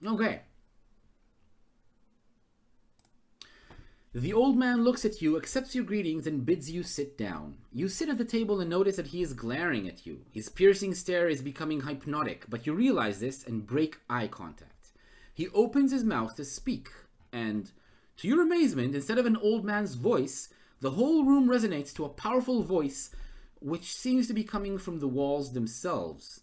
Okay. The old man looks at you, accepts your greetings, and bids you sit down. You sit at the table and notice that he is glaring at you. His piercing stare is becoming hypnotic, but you realize this and break eye contact. He opens his mouth to speak, and, to your amazement, instead of an old man's voice, the whole room resonates to a powerful voice which seems to be coming from the walls themselves.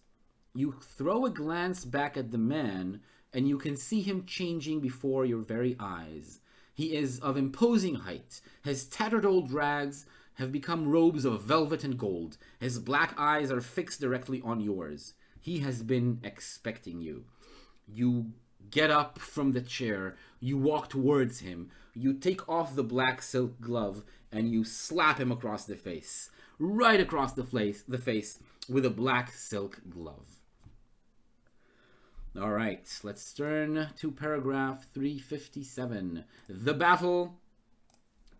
You throw a glance back at the man, and you can see him changing before your very eyes. He is of imposing height. His tattered old rags have become robes of velvet and gold. His black eyes are fixed directly on yours. He has been expecting you. You get up from the chair. You walk towards him. You take off the black silk glove, and you slap him across the face. Right across the face with a black silk glove. All right, let's turn to paragraph 357. The battle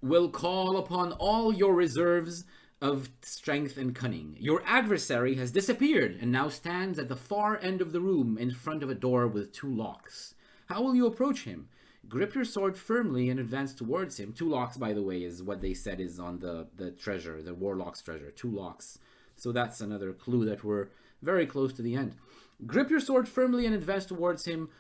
will call upon all your reserves of strength and cunning. Your adversary has disappeared and now stands at the far end of the room in front of a door with 2 locks. How will you approach him? Grip your sword firmly and advance towards him. 2 locks, by the way, is what they said is on the treasure, the Warlock's treasure. 2 locks. So that's another clue that we're very close to the end. Grip your sword firmly and advance towards him.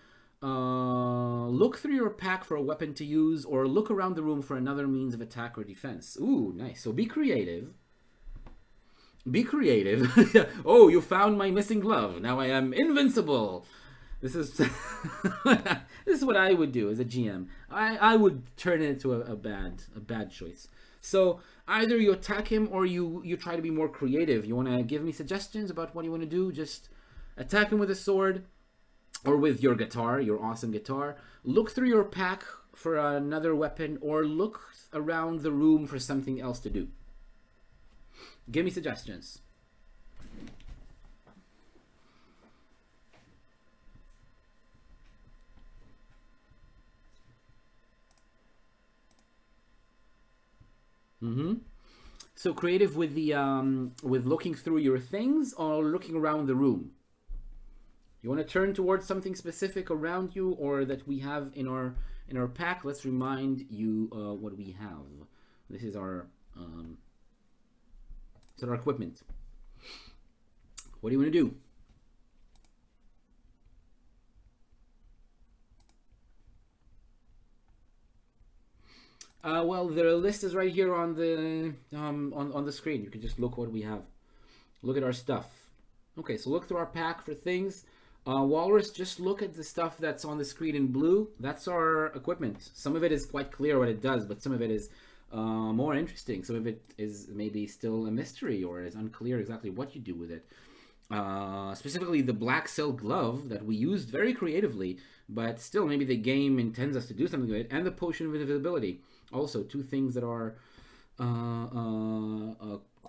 Look through your pack for a weapon to use, or look around the room for another means of attack or defense. Ooh, nice. So be creative. Be creative. Oh, you found my missing glove. Now I am invincible. This is this is what I would do as a GM. I would turn it into a bad choice. So either you attack him or you try to be more creative. You want to give me suggestions about what you want to do? Just attack him with a sword or with your guitar, your awesome guitar. Look through your pack for another weapon, or look around the room for something else to do. Give me suggestions. So creative with the with looking through your things, or looking around the room. You want to turn towards something specific around you, or that we have in our pack. Let's remind you what we have. This is our equipment. What do you want to do? Well, the list is right here on the on the screen. You can just look what we have. Look at our stuff. Okay, so look through our pack for things. Walrus, just look at the stuff that's on the screen in blue. That's our equipment. Some of it is quite clear what it does, but some of it is more interesting. Some of it is maybe still a mystery, or is unclear exactly what you do with it. Specifically the black silk glove that we used very creatively, but still maybe the game intends us to do something with it, and the potion of invisibility. Also, 2 things that are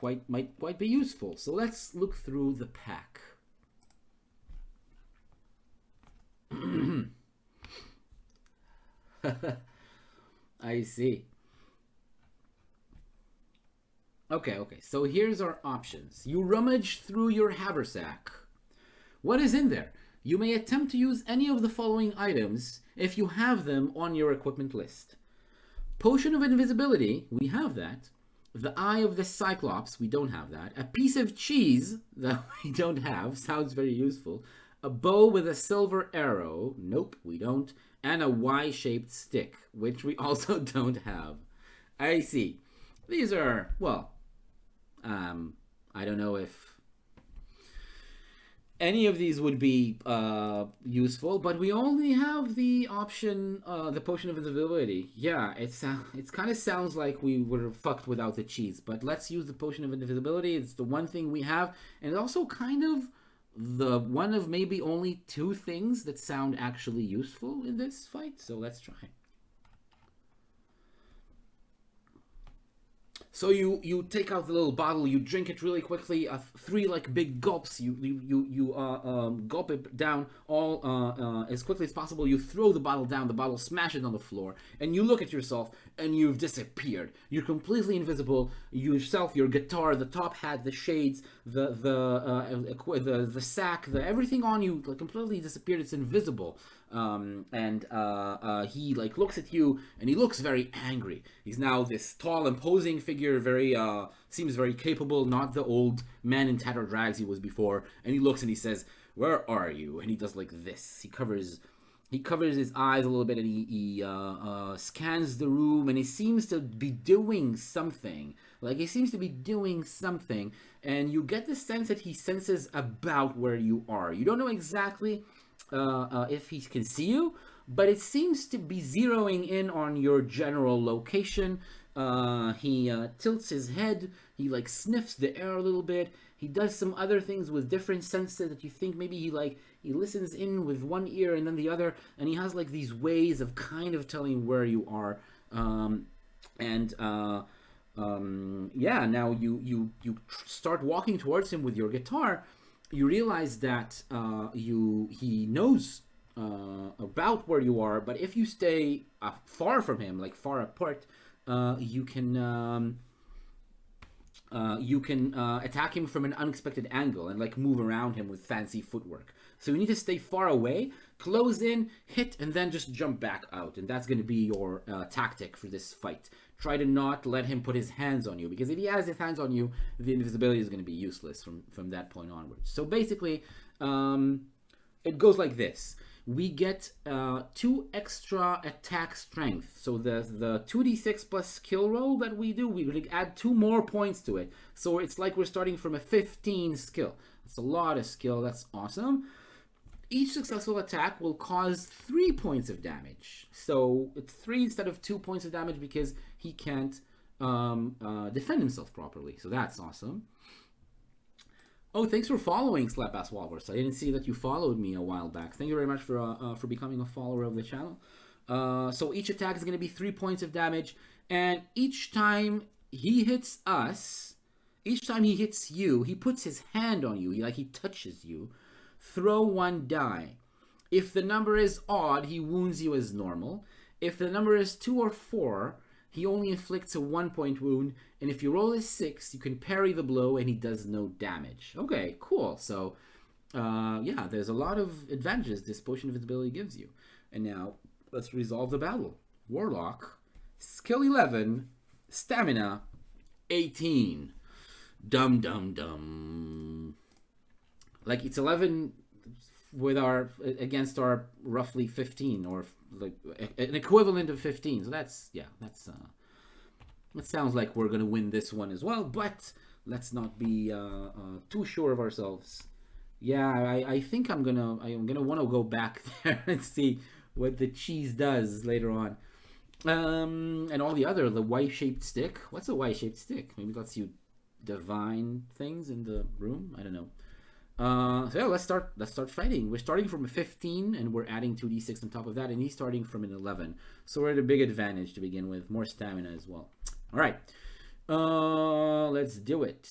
might be useful. So let's look through the pack. I see. Okay. So here's our options. You rummage through your haversack. What is in there? You may attempt to use any of the following items if you have them on your equipment list. Potion of invisibility, we have that. The eye of the Cyclops, we don't have that. A piece of cheese that we don't have, sounds very useful. A bow with a silver arrow, nope, we don't. And a Y-shaped stick, which we also don't have. I see. These are, well, I don't know if any of these would be useful, but we only have the option, the potion of invisibility. Yeah, it's kind of sounds like we were fucked without the cheese, but let's use the potion of invisibility. It's the one thing we have, and it also kind of the one of maybe only 2 things that sound actually useful in this fight. So let's try. So you take out the little bottle, you drink it really quickly, 3 like big gulps. You gulp it down all as quickly as possible. You throw the bottle down, the bottle smashes on the floor, and you look at yourself, and you've disappeared. You're completely invisible. Yourself, your guitar, the top hat, the shades, the sack, everything on you like completely disappeared. It's invisible. He like looks at you, and he looks very angry. He's now this tall, imposing figure, very seems very capable, not the old man in tattered rags he was before. And he looks and he says, "Where are you?" And he does like this. He covers his eyes a little bit, and he scans the room, and he seems to be doing something. Like he seems to be doing something, and you get the sense that he senses about where you are. You don't know exactly if he can see you, but it seems to be zeroing in on your general location. He tilts his head, he like sniffs the air a little bit, he does some other things with different senses that you think maybe he listens in with one ear and then the other, and he has like these ways of kind of telling where you are. Yeah, now you start walking towards him with your guitar. You realize that he knows about where you are, but if you stay far from him, like far apart, you can attack him from an unexpected angle and like move around him with fancy footwork. So you need to stay far away, close in, hit, and then just jump back out. And that's going to be your tactic for this fight. Try to not let him put his hands on you, because if he has his hands on you, the invisibility is going to be useless from that point onwards. So basically, it goes like this. We get 2 extra attack strength. So the 2d6 plus skill roll that we do, we're going to add 2 more points to it. So it's like we're starting from a 15 skill. That's a lot of skill. That's awesome. Each successful attack will cause 3 points of damage. So it's 3 instead of 2 points of damage because he can't defend himself properly. So that's awesome. Oh, thanks for following Slapbass Walrus. I didn't see that you followed me a while back. Thank you very much for becoming a follower of the channel. So each attack is going to be 3 points of damage, and each time he hits us, each time he hits you, he puts his hand on you. He touches you. Throw 1 die. If the number is odd, he wounds you as normal. If the number is 2 or 4, he only inflicts a 1-point wound. And if you roll a 6, you can parry the blow and he does no damage. Okay, cool. So, yeah, there's a lot of advantages this potion of invisibility gives you. And now, let's resolve the battle. Warlock, skill 11, stamina 18. Dum dum dum. Like it's 11 with against our roughly 15, or like an equivalent of 15. So that's that sounds like we're gonna win this one as well. But let's not be too sure of ourselves. Yeah, I think I'm gonna want to go back there and see what the cheese does later on. And all the Y-shaped stick. What's a Y-shaped stick? Maybe it lets you divine things in the room. I don't know. So yeah, let's start fighting. We're starting from a 15 and we're adding 2d6 on top of that, and he's starting from an 11. So we're at a big advantage to begin with, more stamina as well. All right, let's do it.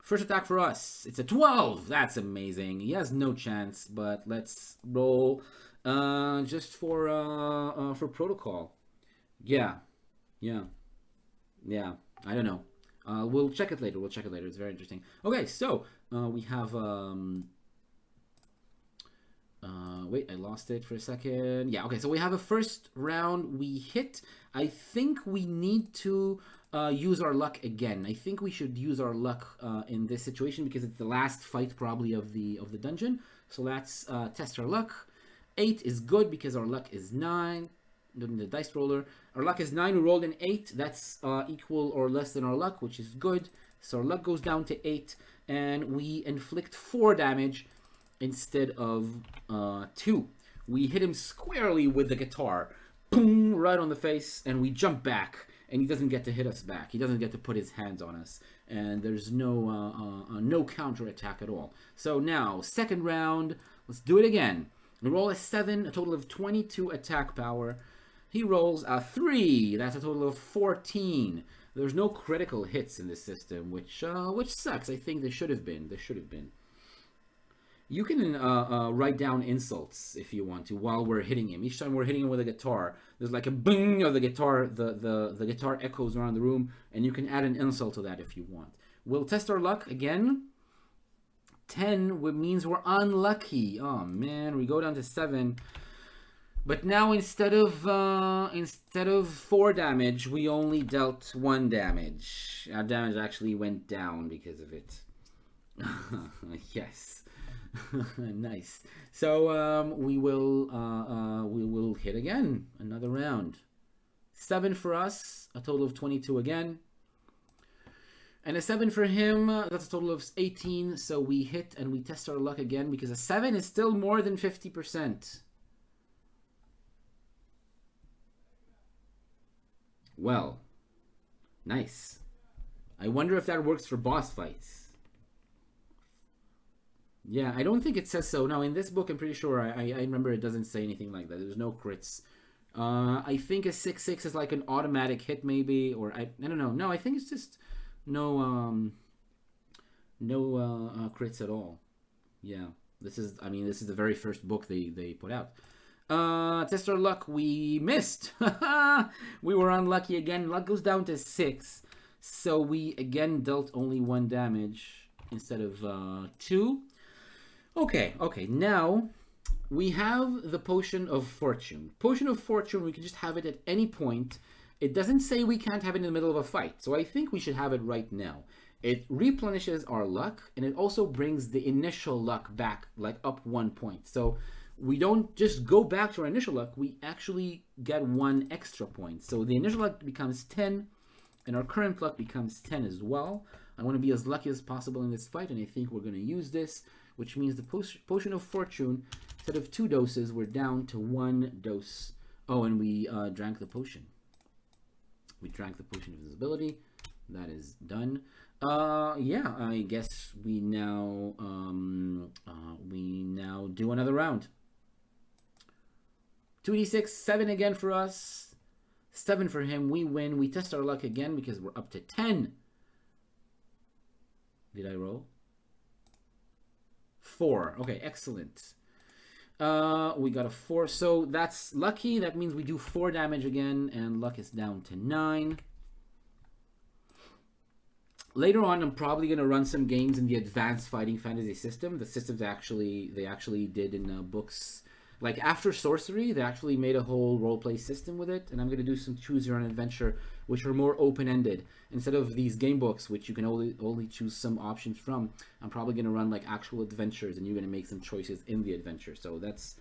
First attack for us, it's a 12. That's amazing. He has no chance, but let's roll just for protocol. Yeah. I don't know. We'll check it later. It's very interesting. Okay, so we have wait, I lost it for a second. Yeah, okay, so we have a first round. We hit. I think we need to use our luck again. I think we should use our luck in this situation because it's the last fight probably of the dungeon. So let's test our luck. 8 is good because our luck is 9. The dice roller. Our luck is 9. We rolled an 8. That's equal or less than our luck, which is good. So our luck goes down to 8, and we inflict 4 damage instead of 2. We hit him squarely with the guitar, boom, right on the face, and we jump back. and he doesn't get to hit us back. He doesn't get to put his hands on us, and there's no counter attack at all. So now, second round, let's do it again. We roll a 7, a total of 22 attack power. He rolls a 3. That's a total of 14. There's no critical hits in this system, which sucks. I think there should have been. You can write down insults if you want to while we're hitting him. Each time we're hitting him with a guitar, there's like a bing of the guitar. The guitar echoes around the room, and you can add an insult to that if you want. We'll test our luck again. 10 means we're unlucky. Oh man, we go down to 7. But now instead of 4 damage, we only dealt 1 damage. Our damage actually went down because of it. Yes. Nice. So we will hit again. Another round. 7 for us, a total of 22 again. And a 7 for him, that's a total of 18. So we hit and we test our luck again because a 7 is still more than 50%. Well, nice. I wonder if that works for boss fights. Yeah, I don't think it says so. No, in this book, I'm pretty sure. I remember it doesn't say anything like that. There's no crits. I think a 6/6 is like an automatic hit, maybe, or I don't know. No, I think it's just no crits at all. Yeah, this is the very first book they put out. Test our luck. We missed. We were unlucky again. Luck goes down to 6, so we again dealt only 1 damage instead of 2. Okay. Now we have the Potion of Fortune. Potion of Fortune, we can just have it at any point. It doesn't say we can't have it in the middle of a fight, so I think we should have it right now. It replenishes our luck, and it also brings the initial luck back, like up 1 point. So we don't just go back to our initial luck, we actually get 1 extra point. So the initial luck becomes 10, and our current luck becomes 10 as well. I want to be as lucky as possible in this fight, and I think we're going to use this, which means the Potion of Fortune, instead of 2 doses, we're down to 1 dose. Oh, and we drank the potion. We drank the Potion of Invisibility. That is done. Yeah, I guess we now do another round. 2d6, 7 again for us. 7 for him. We win. We test our luck again because we're up to 10. Did I roll? 4. Okay, excellent. We got a 4. So that's lucky. That means we do 4 damage again, and luck is down to 9. Later on, I'm probably going to run some games in the Advanced Fighting Fantasy system. The systems they actually did in books. Like after Sorcery, they actually made a whole roleplay system with it, and I'm going to do some Choose Your Own Adventure, which are more open-ended. Instead of these game books, which you can only choose some options from, I'm probably going to run like actual adventures, and you're going to make some choices in the adventure. So that's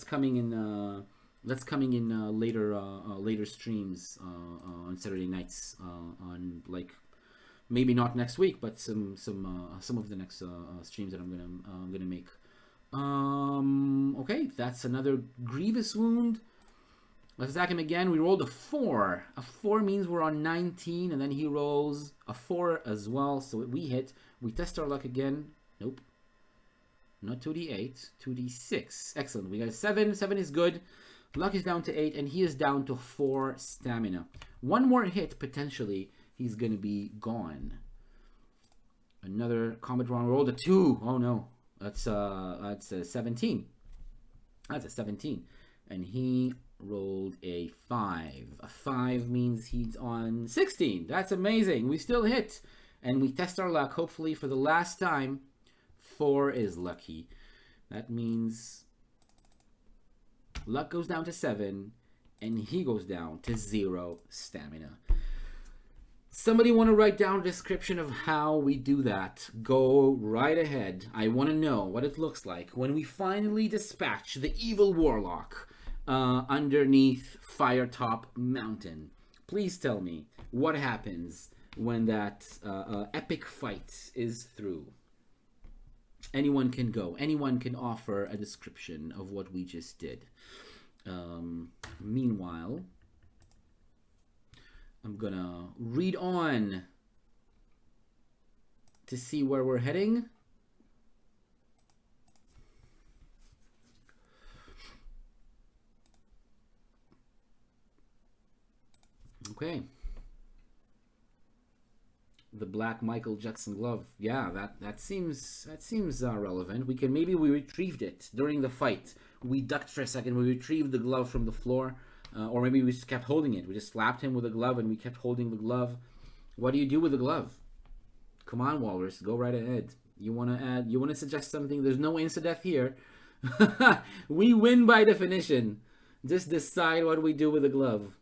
coming in. That's coming in later streams on Saturday nights on like. Maybe not next week, but some of the next streams that I'm gonna make. Okay, that's another grievous wound. Let's attack him again. We rolled a 4. A 4 means we're on 19, and then he rolls a 4 as well, so we hit. We test our luck again. Nope. Not 2d8, 2d6. Excellent. We got a 7. 7 is good. Luck is down to 8, and he is down to 4 stamina. 1 more hit potentially. He's going to be gone. Another combat round. Rolled a 2. Oh no. That's a 17. That's a 17. And he rolled a 5. A 5 means he's on 16. That's amazing. We still hit. And we test our luck, hopefully for the last time. 4 is lucky. That means luck goes down to 7. And he goes down to 0 stamina. Somebody want to write down a description of how we do that? Go right ahead. I want to know what it looks like when we finally dispatch the evil warlock underneath Firetop Mountain. Please tell me what happens when that epic fight is through. Anyone can go. Anyone can offer a description of what we just did. Meanwhile, I'm gonna read on to see where we're heading. Okay. The black Michael Jackson glove. Yeah, that seems relevant. Maybe we retrieved it during the fight. We ducked for a second. We retrieved the glove from the floor, or maybe we just kept holding it. We just slapped him with a glove and we kept holding the glove. What do you do with the glove? Come on, Walrus, go right ahead. You want to add? You want to suggest something? There's no insta-death here. We win by definition. Just decide what we do with the glove.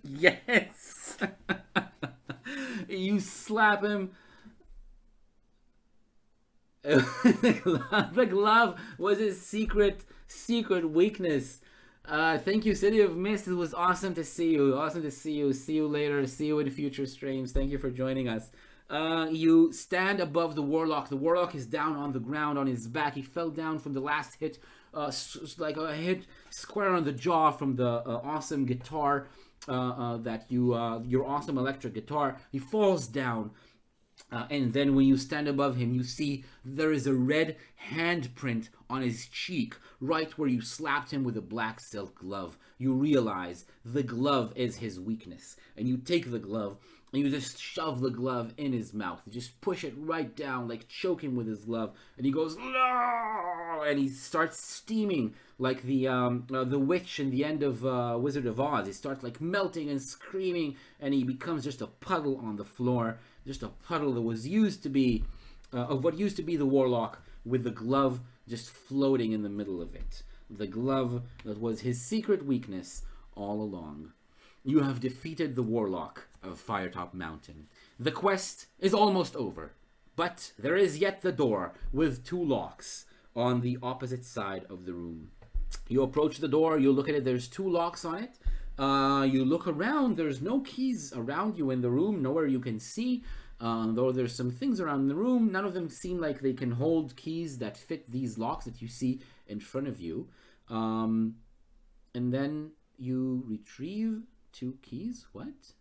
Yes. You slap him. The glove was his secret weakness. Thank you, City of Mist. It was awesome to see you. Awesome to see you. See you later. See you in future streams. Thank you for joining us. You stand above the Warlock. The Warlock is down on the ground on his back. He fell down from the last hit, like a hit square on the jaw from the awesome guitar that your awesome electric guitar. He falls down. And then when you stand above him, you see there is a red handprint on his cheek, right where you slapped him with a black silk glove. You realize the glove is his weakness. And you take the glove, and you just shove the glove in his mouth. You just push it right down, like choke him with his glove. And he goes, no! And he starts steaming like the witch in the end of Wizard of Oz. He starts like melting and screaming, and he becomes just a puddle on the floor. Just a puddle that was used to be, of what used to be the Warlock, with the glove just floating in the middle of it. The glove that was his secret weakness all along. You have defeated the Warlock of Firetop Mountain. The quest is almost over, but there is yet the door with 2 locks on the opposite side of the room. You approach the door, you look at it, there's 2 locks on it. You look around, there's no keys around you in the room, nowhere you can see. Though there's some things around the room, none of them seem like they can hold keys that fit these locks that you see in front of you. And then you retrieve 2 keys. What?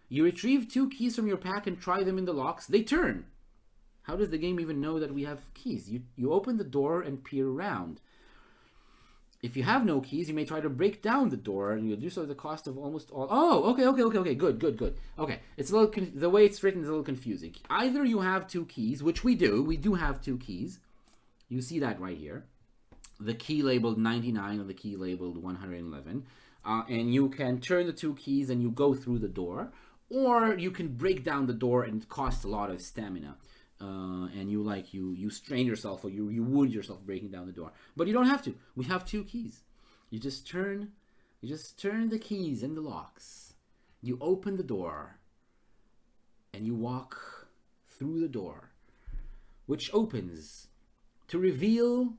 You retrieve 2 keys from your pack and try them in the locks. They turn. How does the game even know that we have keys? You open the door and peer around. If you have no keys, you may try to break down the door, and you'll do so at the cost of almost all... Oh, okay, good. Okay, it's a little the way it's written is a little confusing. Either you have 2 keys, which we do have 2 keys. You see that right here. The key labeled 99 and the key labeled 111. And you can turn the 2 keys and you go through the door, or you can break down the door and it costs a lot of stamina. And you strain yourself, or you wound yourself breaking down the door. But you don't have to. We have 2 keys. You just turn the keys in the locks. You open the door and you walk through the door, which opens to reveal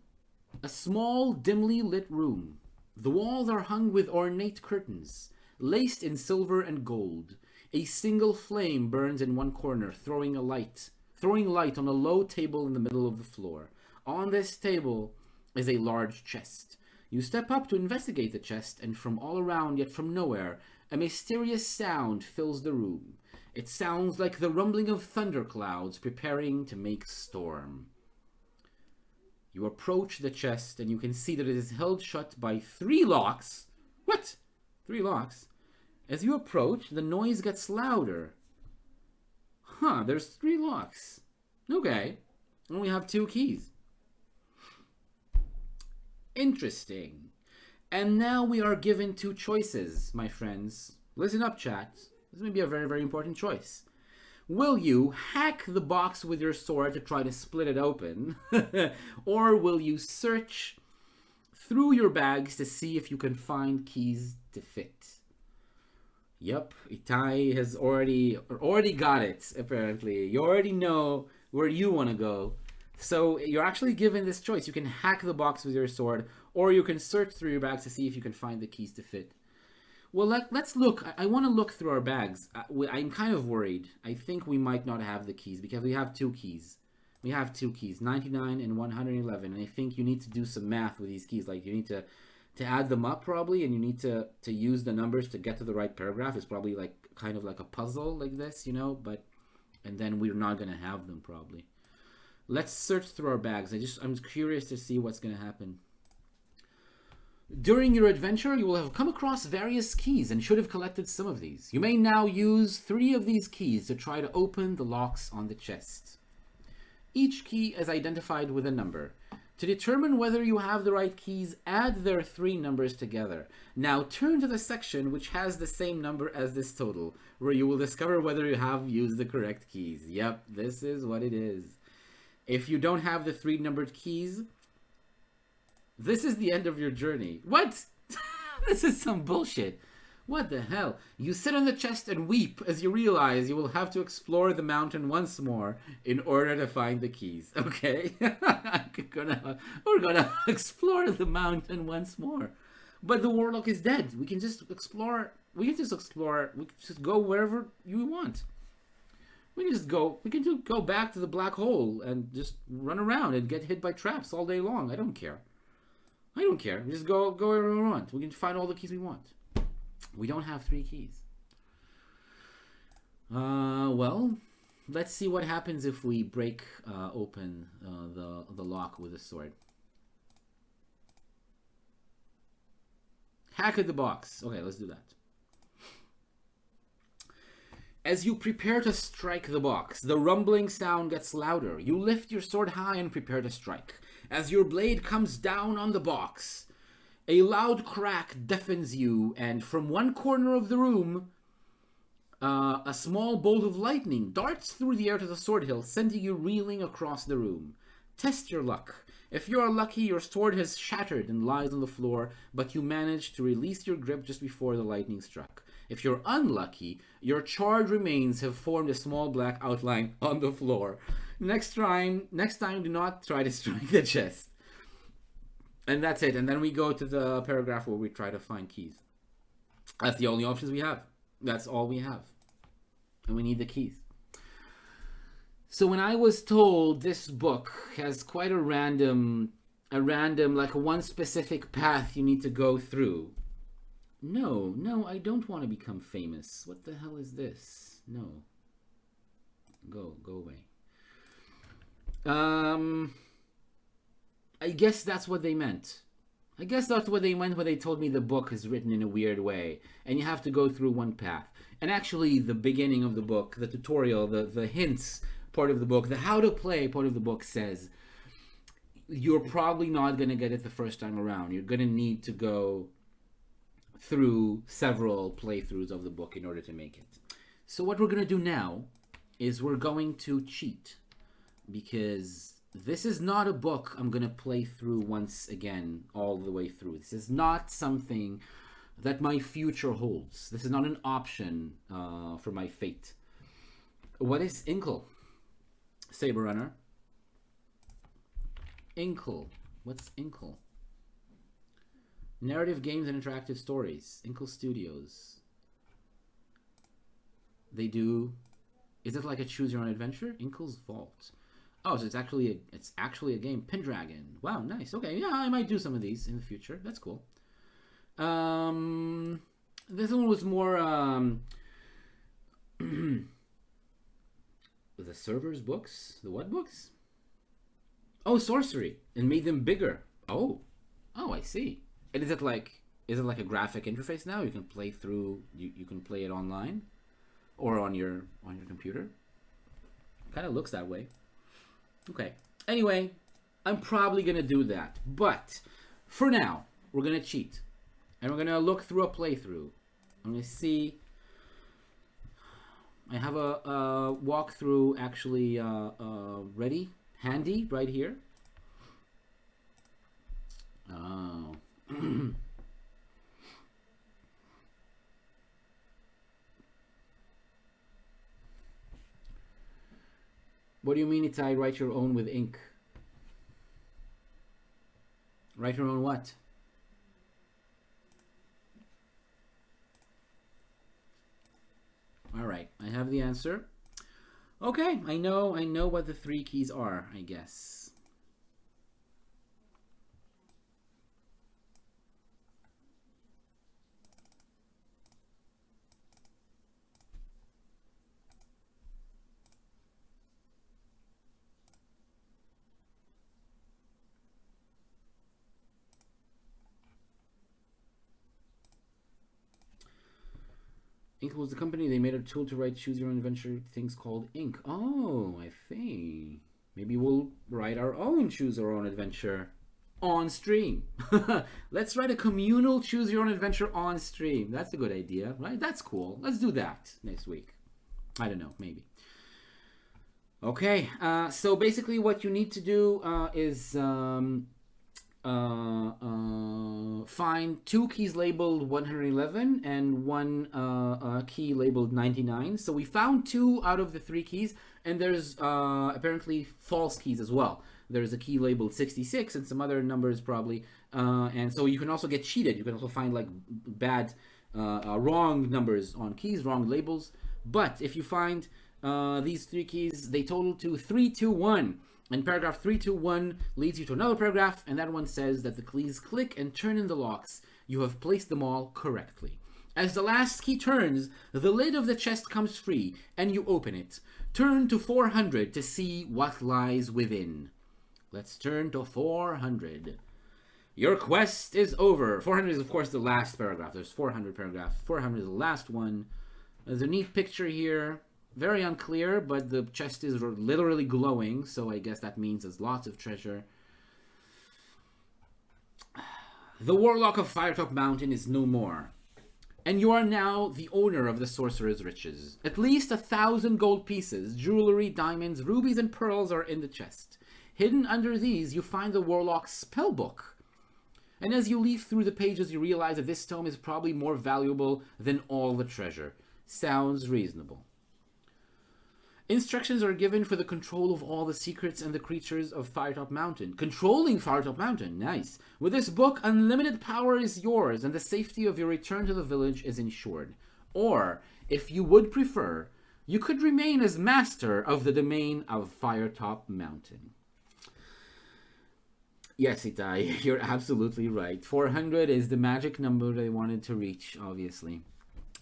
a small, dimly lit room. The walls are hung with ornate curtains, laced in silver and gold. A single flame burns in one corner, throwing light on a low table in the middle of the floor. On this table is a large chest. You step up to investigate the chest, and from all around, yet from nowhere, a mysterious sound fills the room. It sounds like the rumbling of thunderclouds preparing to make storm. You approach the chest, and you can see that it is held shut by 3 locks. What? 3 locks? As you approach, the noise gets louder. Huh, there's 3 locks. Okay. And we have 2 keys. Interesting. And now we are given 2 choices, my friends. Listen up, chat. This may be a very, very important choice. Will you hack the box with your sword to try to split it open? Or will you search through your bags to see if you can find keys to fit? Yep, Itai has already got it, apparently. You already know where you want to go. So you're actually given this choice. You can hack the box with your sword, or you can search through your bags to see if you can find the keys to fit. Well, let's look. I want to look through our bags. I'm kind of worried. I think we might not have the keys because we have 2 keys. We have two keys, 99 and 111. And I think you need to do some math with these keys. Like you need to add them up probably, and you need to use the numbers to get to the right paragraph. It's probably like kind of like a puzzle like this, you know, but and then we're not gonna have them probably. Let's search through our bags. I'm curious to see what's gonna happen. During your adventure, you will have come across various keys and should have collected some of these. You may now use 3 of these keys to try to open the locks on the chest. Each key is identified with a number. To determine whether you have the right keys, add their 3 numbers together. Now turn to the section which has the same number as this total, where you will discover whether you have used the correct keys. Yep, this is what it is. If you don't have the 3 numbered keys, this is the end of your journey. What? This is some bullshit. What the hell? You sit on the chest and weep as you realize you will have to explore the mountain once more in order to find the keys. Okay? We're gonna explore the mountain once more. But the Warlock is dead. We can just explore. We can just go wherever you want. We can just go back to the black hole and just run around and get hit by traps all day long. I don't care. We just go wherever we want. We can find all the keys we want. We don't have 3 keys. Well, let's see what happens if we break open the lock with a sword. Hack at the box. Okay, let's do that. As you prepare to strike the box, the rumbling sound gets louder. You lift your sword high and prepare to strike. As your blade comes down on the box, a loud crack deafens you, and from one corner of the room, a small bolt of lightning darts through the air to the sword hilt, sending you reeling across the room. Test your luck. If you are lucky, your sword has shattered and lies on the floor, but you manage to release your grip just before the lightning struck. If you're unlucky, your charred remains have formed a small black outline on the floor. Next time, do not try to strike the chest. And that's it. And then we go to the paragraph where we try to find keys. That's the only options we have. That's all we have. And we need the keys. So when I was told this book has quite a random, like one specific path you need to go through. No, I don't want to become famous. What the hell is this? No. Go away. I guess that's what they meant. I guess that's what they meant when they told me the book is written in a weird way, and you have to go through one path. And actually, the beginning of the book, the tutorial, the hints part of the book, the how to play part of the book says you're probably not going to get it the first time around. You're going to need to go through several playthroughs of the book in order to make it. So what we're going to do now is we're going to cheat, because this is not a book I'm going to play through once again all the way through. This is not something that my future holds. This is not an option for my fate. What is Inkle? Saber Runner. Inkle. What's Inkle? Narrative games and interactive stories. Inkle Studios. They do... Is it like a choose your own adventure? Inkle's Vault. Oh, so it's actually a game. Pendragon. Wow, nice. Okay, yeah, I might do some of these in the future. That's cool. This one was more the servers books. The what books? Oh, sorcery, and made them bigger. Oh, I see. And is it like a graphic interface now? You can play through. You can play it online, or on your computer. Kind of looks that way. Okay. Anyway, I'm probably gonna do that, but for now, we're gonna cheat, and we're gonna look through a playthrough. I'm gonna see. I have a walkthrough actually ready, handy, right here. Oh. What do you mean it's I write your own with ink? Write your own what? All right, I have the answer. Okay, I know what the 3 keys are, I guess. Ink was the company. They made a tool to write choose your own adventure things called Ink. Oh, I see. Maybe we'll write our own choose our own adventure on stream. Let's write a communal choose your own adventure on stream. That's a good idea, right? That's cool. Let's do that next week. I don't know, maybe. Okay, so basically what you need to do is find 2 keys labeled 111 and 1 key labeled 99. So we found 2 out of the 3 keys, and there's apparently false keys as well. There's a key labeled 66 and some other numbers probably, and so you can also get cheated. You can also find like bad, wrong numbers on keys, wrong labels. But if you find these 3 keys, they total to 321. And paragraph 321 leads you to another paragraph, and that one says that the keys click and turn in the locks. You have placed them all correctly. As the last key turns, the lid of the chest comes free, and you open it. Turn to 400 to see what lies within. Let's turn to 400. Your quest is over. 400 is, of course, the last paragraph. There's 400 paragraphs. 400 is the last one. There's a neat picture here. Very unclear, but the chest is literally glowing, so I guess that means there's lots of treasure. The Warlock of Firetop Mountain is no more, and you are now the owner of the sorcerer's riches. At least 1,000 gold pieces, jewelry, diamonds, rubies, and pearls are in the chest. Hidden under these, you find the Warlock's spellbook. And as you leaf through the pages, you realize that this tome is probably more valuable than all the treasure. Sounds reasonable. Instructions are given for the control of all the secrets and the creatures of Firetop Mountain. Controlling Firetop Mountain, nice. With this book, unlimited power is yours, and the safety of your return to the village is ensured. Or, if you would prefer, you could remain as master of the domain of Firetop Mountain. Yes, Itai, you're absolutely right. 400 is the magic number they wanted to reach, obviously.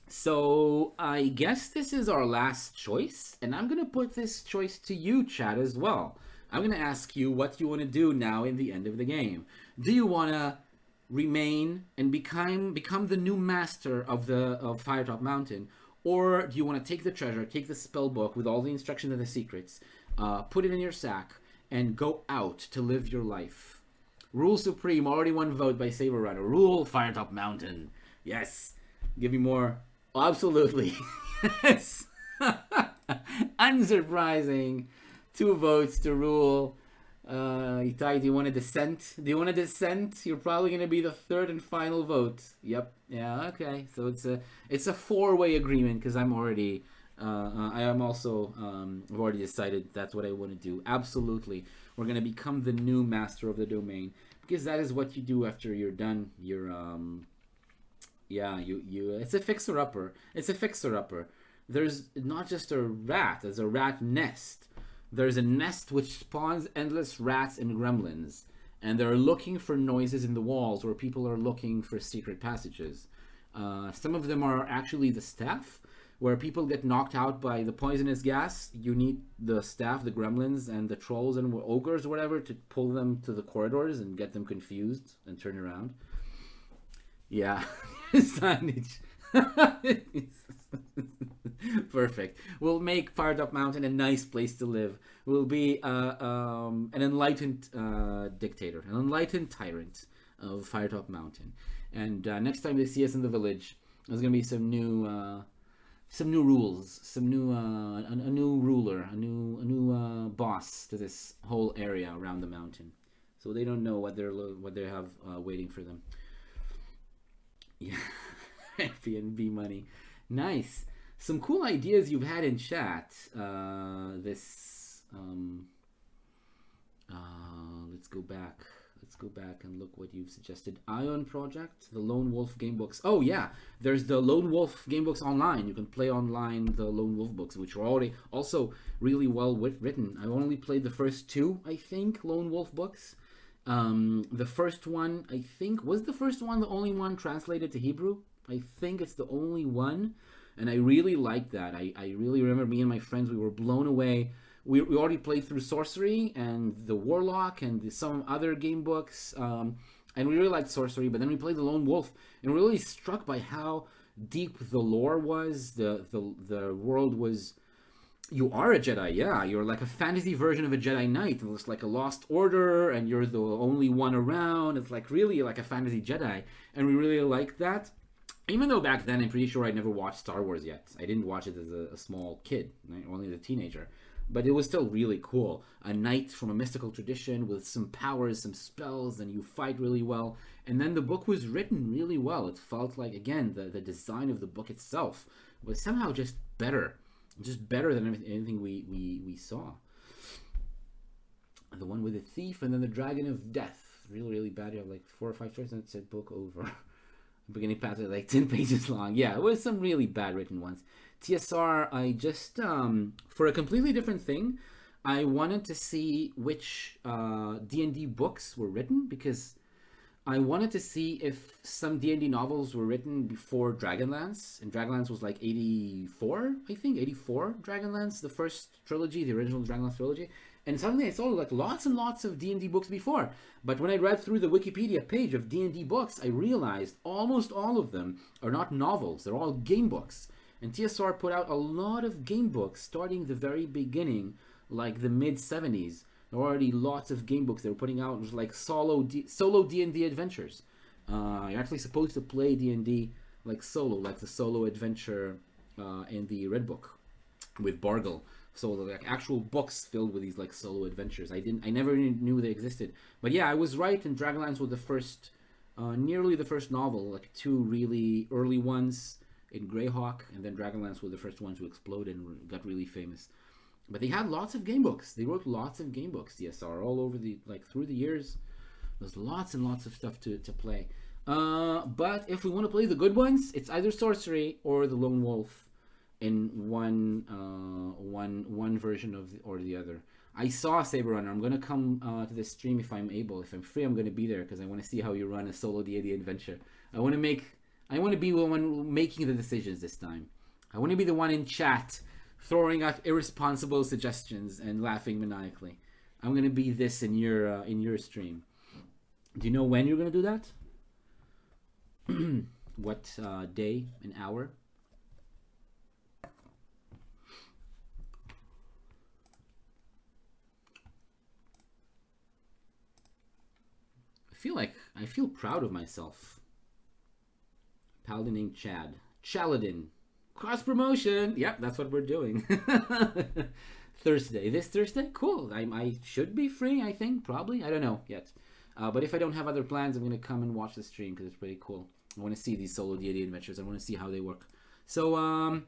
So I guess this is our last choice, and I'm going to put this choice to you, chat, as well. I'm going to ask you what you want to do now in the end of the game. Do you want to remain and become the new master of Firetop Mountain, or do you want to take the treasure, take the spell book with all the instructions and the secrets, put it in your sack, and go out to live your life? Rule Supreme, already 1 vote by Saber Runner. Rule Firetop Mountain. Yes. Give me more. Absolutely. Yes. Unsurprising. 2 votes to rule. Itai, do you want a dissent? You're probably going to be the 3rd and final vote. Yep. Yeah, okay. So it's a 4-way agreement because I'm already... I am also... I've already decided that's what I want to do. Absolutely. We're going to become the new master of the domain. Because that is what you do after you're done. You're... Yeah, it's a fixer-upper. It's a fixer-upper. There's not just a rat. There's a rat nest. There's a nest which spawns endless rats and gremlins. And they're looking for noises in the walls where people are looking for secret passages. Some of them are actually the staff. Where people get knocked out by the poisonous gas, you need the staff, the gremlins, and the trolls and ogres or whatever to pull them to the corridors and get them confused and turn around. Yeah. Signage. Perfect. We'll make Firetop Mountain a nice place to live. We'll be an enlightened dictator, an enlightened tyrant of Firetop Mountain. And next time they see us in the village, there's gonna be some new rules, a new ruler, a new boss to this whole area around the mountain. So they don't know what they have waiting for them. Yeah, Airbnb money. Nice. Some cool ideas you've had in chat. Let's go back. let's go back and look what you've suggested. Ion Project, the Lone Wolf game books. Oh yeah, there's the Lone Wolf game books online. You can play online the Lone Wolf books, which are already also really well written. I've only played the first two, I think, Lone Wolf books. The first one, I think, was the first one the only one translated to Hebrew? I think it's the only one, and I really liked that. I really remember me and my friends, we were blown away. We already played through Sorcery and the Warlock and some other game books, and we really liked Sorcery, but then we played the Lone Wolf, and we were really struck by how deep the lore was. The world was... You are a Jedi, yeah. You're like a fantasy version of a Jedi Knight. It looks like a Lost Order, and you're the only one around. It's like really like a fantasy Jedi, and we really liked that. Even though back then, I'm pretty sure I never watched Star Wars yet. I didn't watch it as a small kid, right? Only as a teenager. But it was still really cool. A knight from a mystical tradition with some powers, some spells, and you fight really well. And then the book was written really well. It felt like, again, the design of the book itself was somehow just better. Just better than anything we saw. The one with the thief and then the dragon of death. Really, really bad. You have like 4 or 5 choices and it said book over. Beginning passage like 10 pages long. Yeah, it was some really bad written ones. TSR, I just, for a completely different thing, I wanted to see which D&D books were written, because I wanted to see if some D&D novels were written before Dragonlance, and Dragonlance was like 84, I think, 84 Dragonlance, the first trilogy, the original Dragonlance trilogy, and suddenly I saw like lots and lots of D&D books before, but when I read through the Wikipedia page of D&D books, I realized almost all of them are not novels, they're all game books, and TSR put out a lot of game books starting the very beginning, like the mid-70s. There were already lots of game books they were putting out. It was like solo D&D adventures. You're actually supposed to play D&D like solo, like the solo adventure in the Red Book with Bargle. So like actual books filled with these like solo adventures. I never knew they existed. But yeah, I was right. And Dragonlance was the first, nearly the first novel. Like 2 really early ones in Greyhawk, and then Dragonlance was the first one to explode and got really famous. But they had lots of game books. They wrote lots of game books, DSR, all over the, like, through the years. There's lots and lots of stuff to play. But if we want to play the good ones, it's either Sorcery or the Lone Wolf in one version of or the other. I saw Saber Runner. I'm gonna come to this stream if I'm able. If I'm free, I'm gonna be there because I want to see how you run a solo D&D adventure. I want to be the one making the decisions this time. I want to be the one in chat throwing out irresponsible suggestions and laughing maniacally. I'm going to be this in your stream. Do you know when you're going to do that? What day and hour? I feel proud of myself. Paladin named Chad. Chaladin. Cross promotion. Yep, that's what we're doing. Thursday. This Thursday? Cool. I should be free, I think. Probably. I don't know yet. But if I don't have other plans, I'm going to come and watch the stream because it's pretty cool. I want to see these solo D&D adventures. I want to see how they work. So,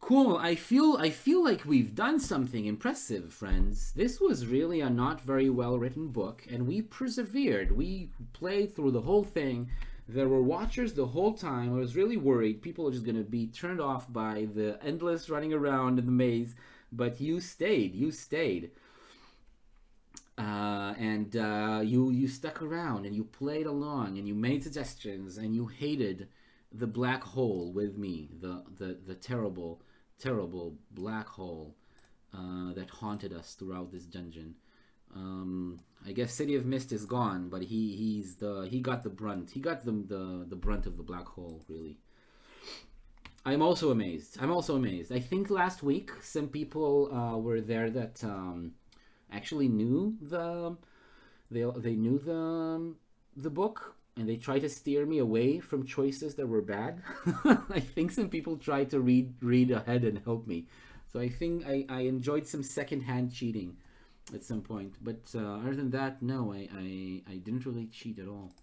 cool. I feel like we've done something impressive, friends. This was really a not very well written book, and we persevered. We played through the whole thing. There were watchers the whole time. I was really worried people are just going to be turned off by the endless running around in the maze, but you stayed. You stuck around and you played along and you made suggestions and you hated the black hole with me, the terrible black hole that haunted us throughout this dungeon. I guess City of Mist is gone, but he got the brunt. He got the brunt of the black hole, really. I'm also amazed. I think last week some people were there that actually knew the book, and they tried to steer me away from choices that were bad. I think some people tried to read ahead and help me. So I think I enjoyed some secondhand cheating at some point, but other than that, no, I didn't really cheat at all.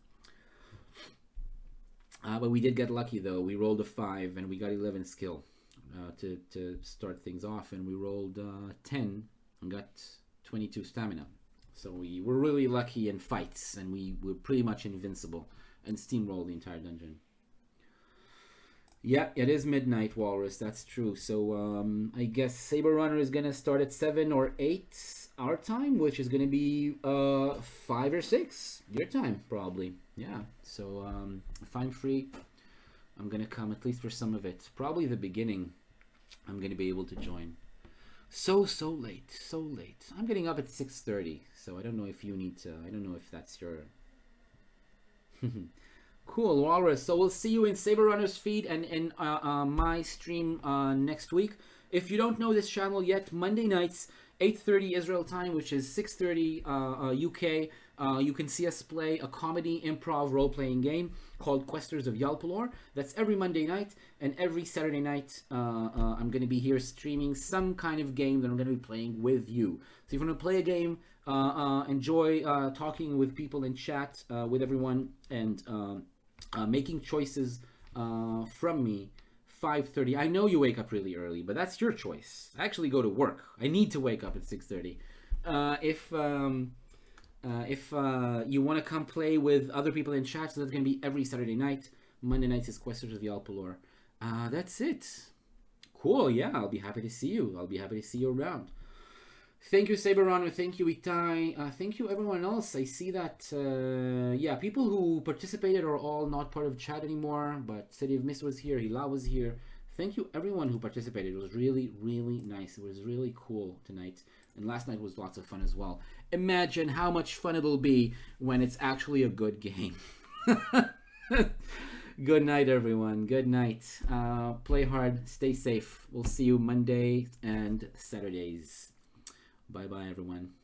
But we did get lucky though. We rolled a 5 and we got 11 skill to start things off, and we rolled 10 and got 22 stamina. So we were really lucky in fights, and we were pretty much invincible and steamrolled the entire dungeon. Yeah, it is midnight, Walrus. That's true. So I guess Saber Runner is gonna start at 7 or 8 our time, which is gonna be 5 or 6 your time, probably. Yeah. So if I'm free, I'm gonna come at least for some of it. Probably the beginning. I'm gonna be able to join. So late, so late. I'm getting up at 6:30, so I don't know if you need to. I don't know if that's your. Cool, Walrus. So we'll see you in Saber Runner's feed and in my stream next week. If you don't know this channel yet, Monday nights, 8:30 Israel time, which is 6:30 UK. You can see us play a comedy improv role-playing game called Questers of Yalpalor. That's every Monday night, and every Saturday night I'm going to be here streaming some kind of game that I'm going to be playing with you. So if you want to play a game, enjoy talking with people in chat with everyone, and making choices from me. 5:30. I know you wake up really early, but that's your choice. I actually go to work. I need to wake up at 6:30. If you want to come play with other people in chat, so that's going to be every Saturday night. Monday nights is Questers of Yalpalor. That's it. Cool. Yeah, I'll be happy to see you. I'll be happy to see you around. Thank you, Saber Runner. Thank you, Itai. Thank you, everyone else. I see that, yeah, people who participated are all not part of chat anymore, but City of Mist was here, Hila was here. Thank you, everyone who participated. It was really, really nice. It was really cool tonight. And last night was lots of fun as well. Imagine how much fun it'll be when it's actually a good game. Good night, everyone. Good night. Play hard. Stay safe. We'll see you Monday and Saturdays. Bye-bye, everyone.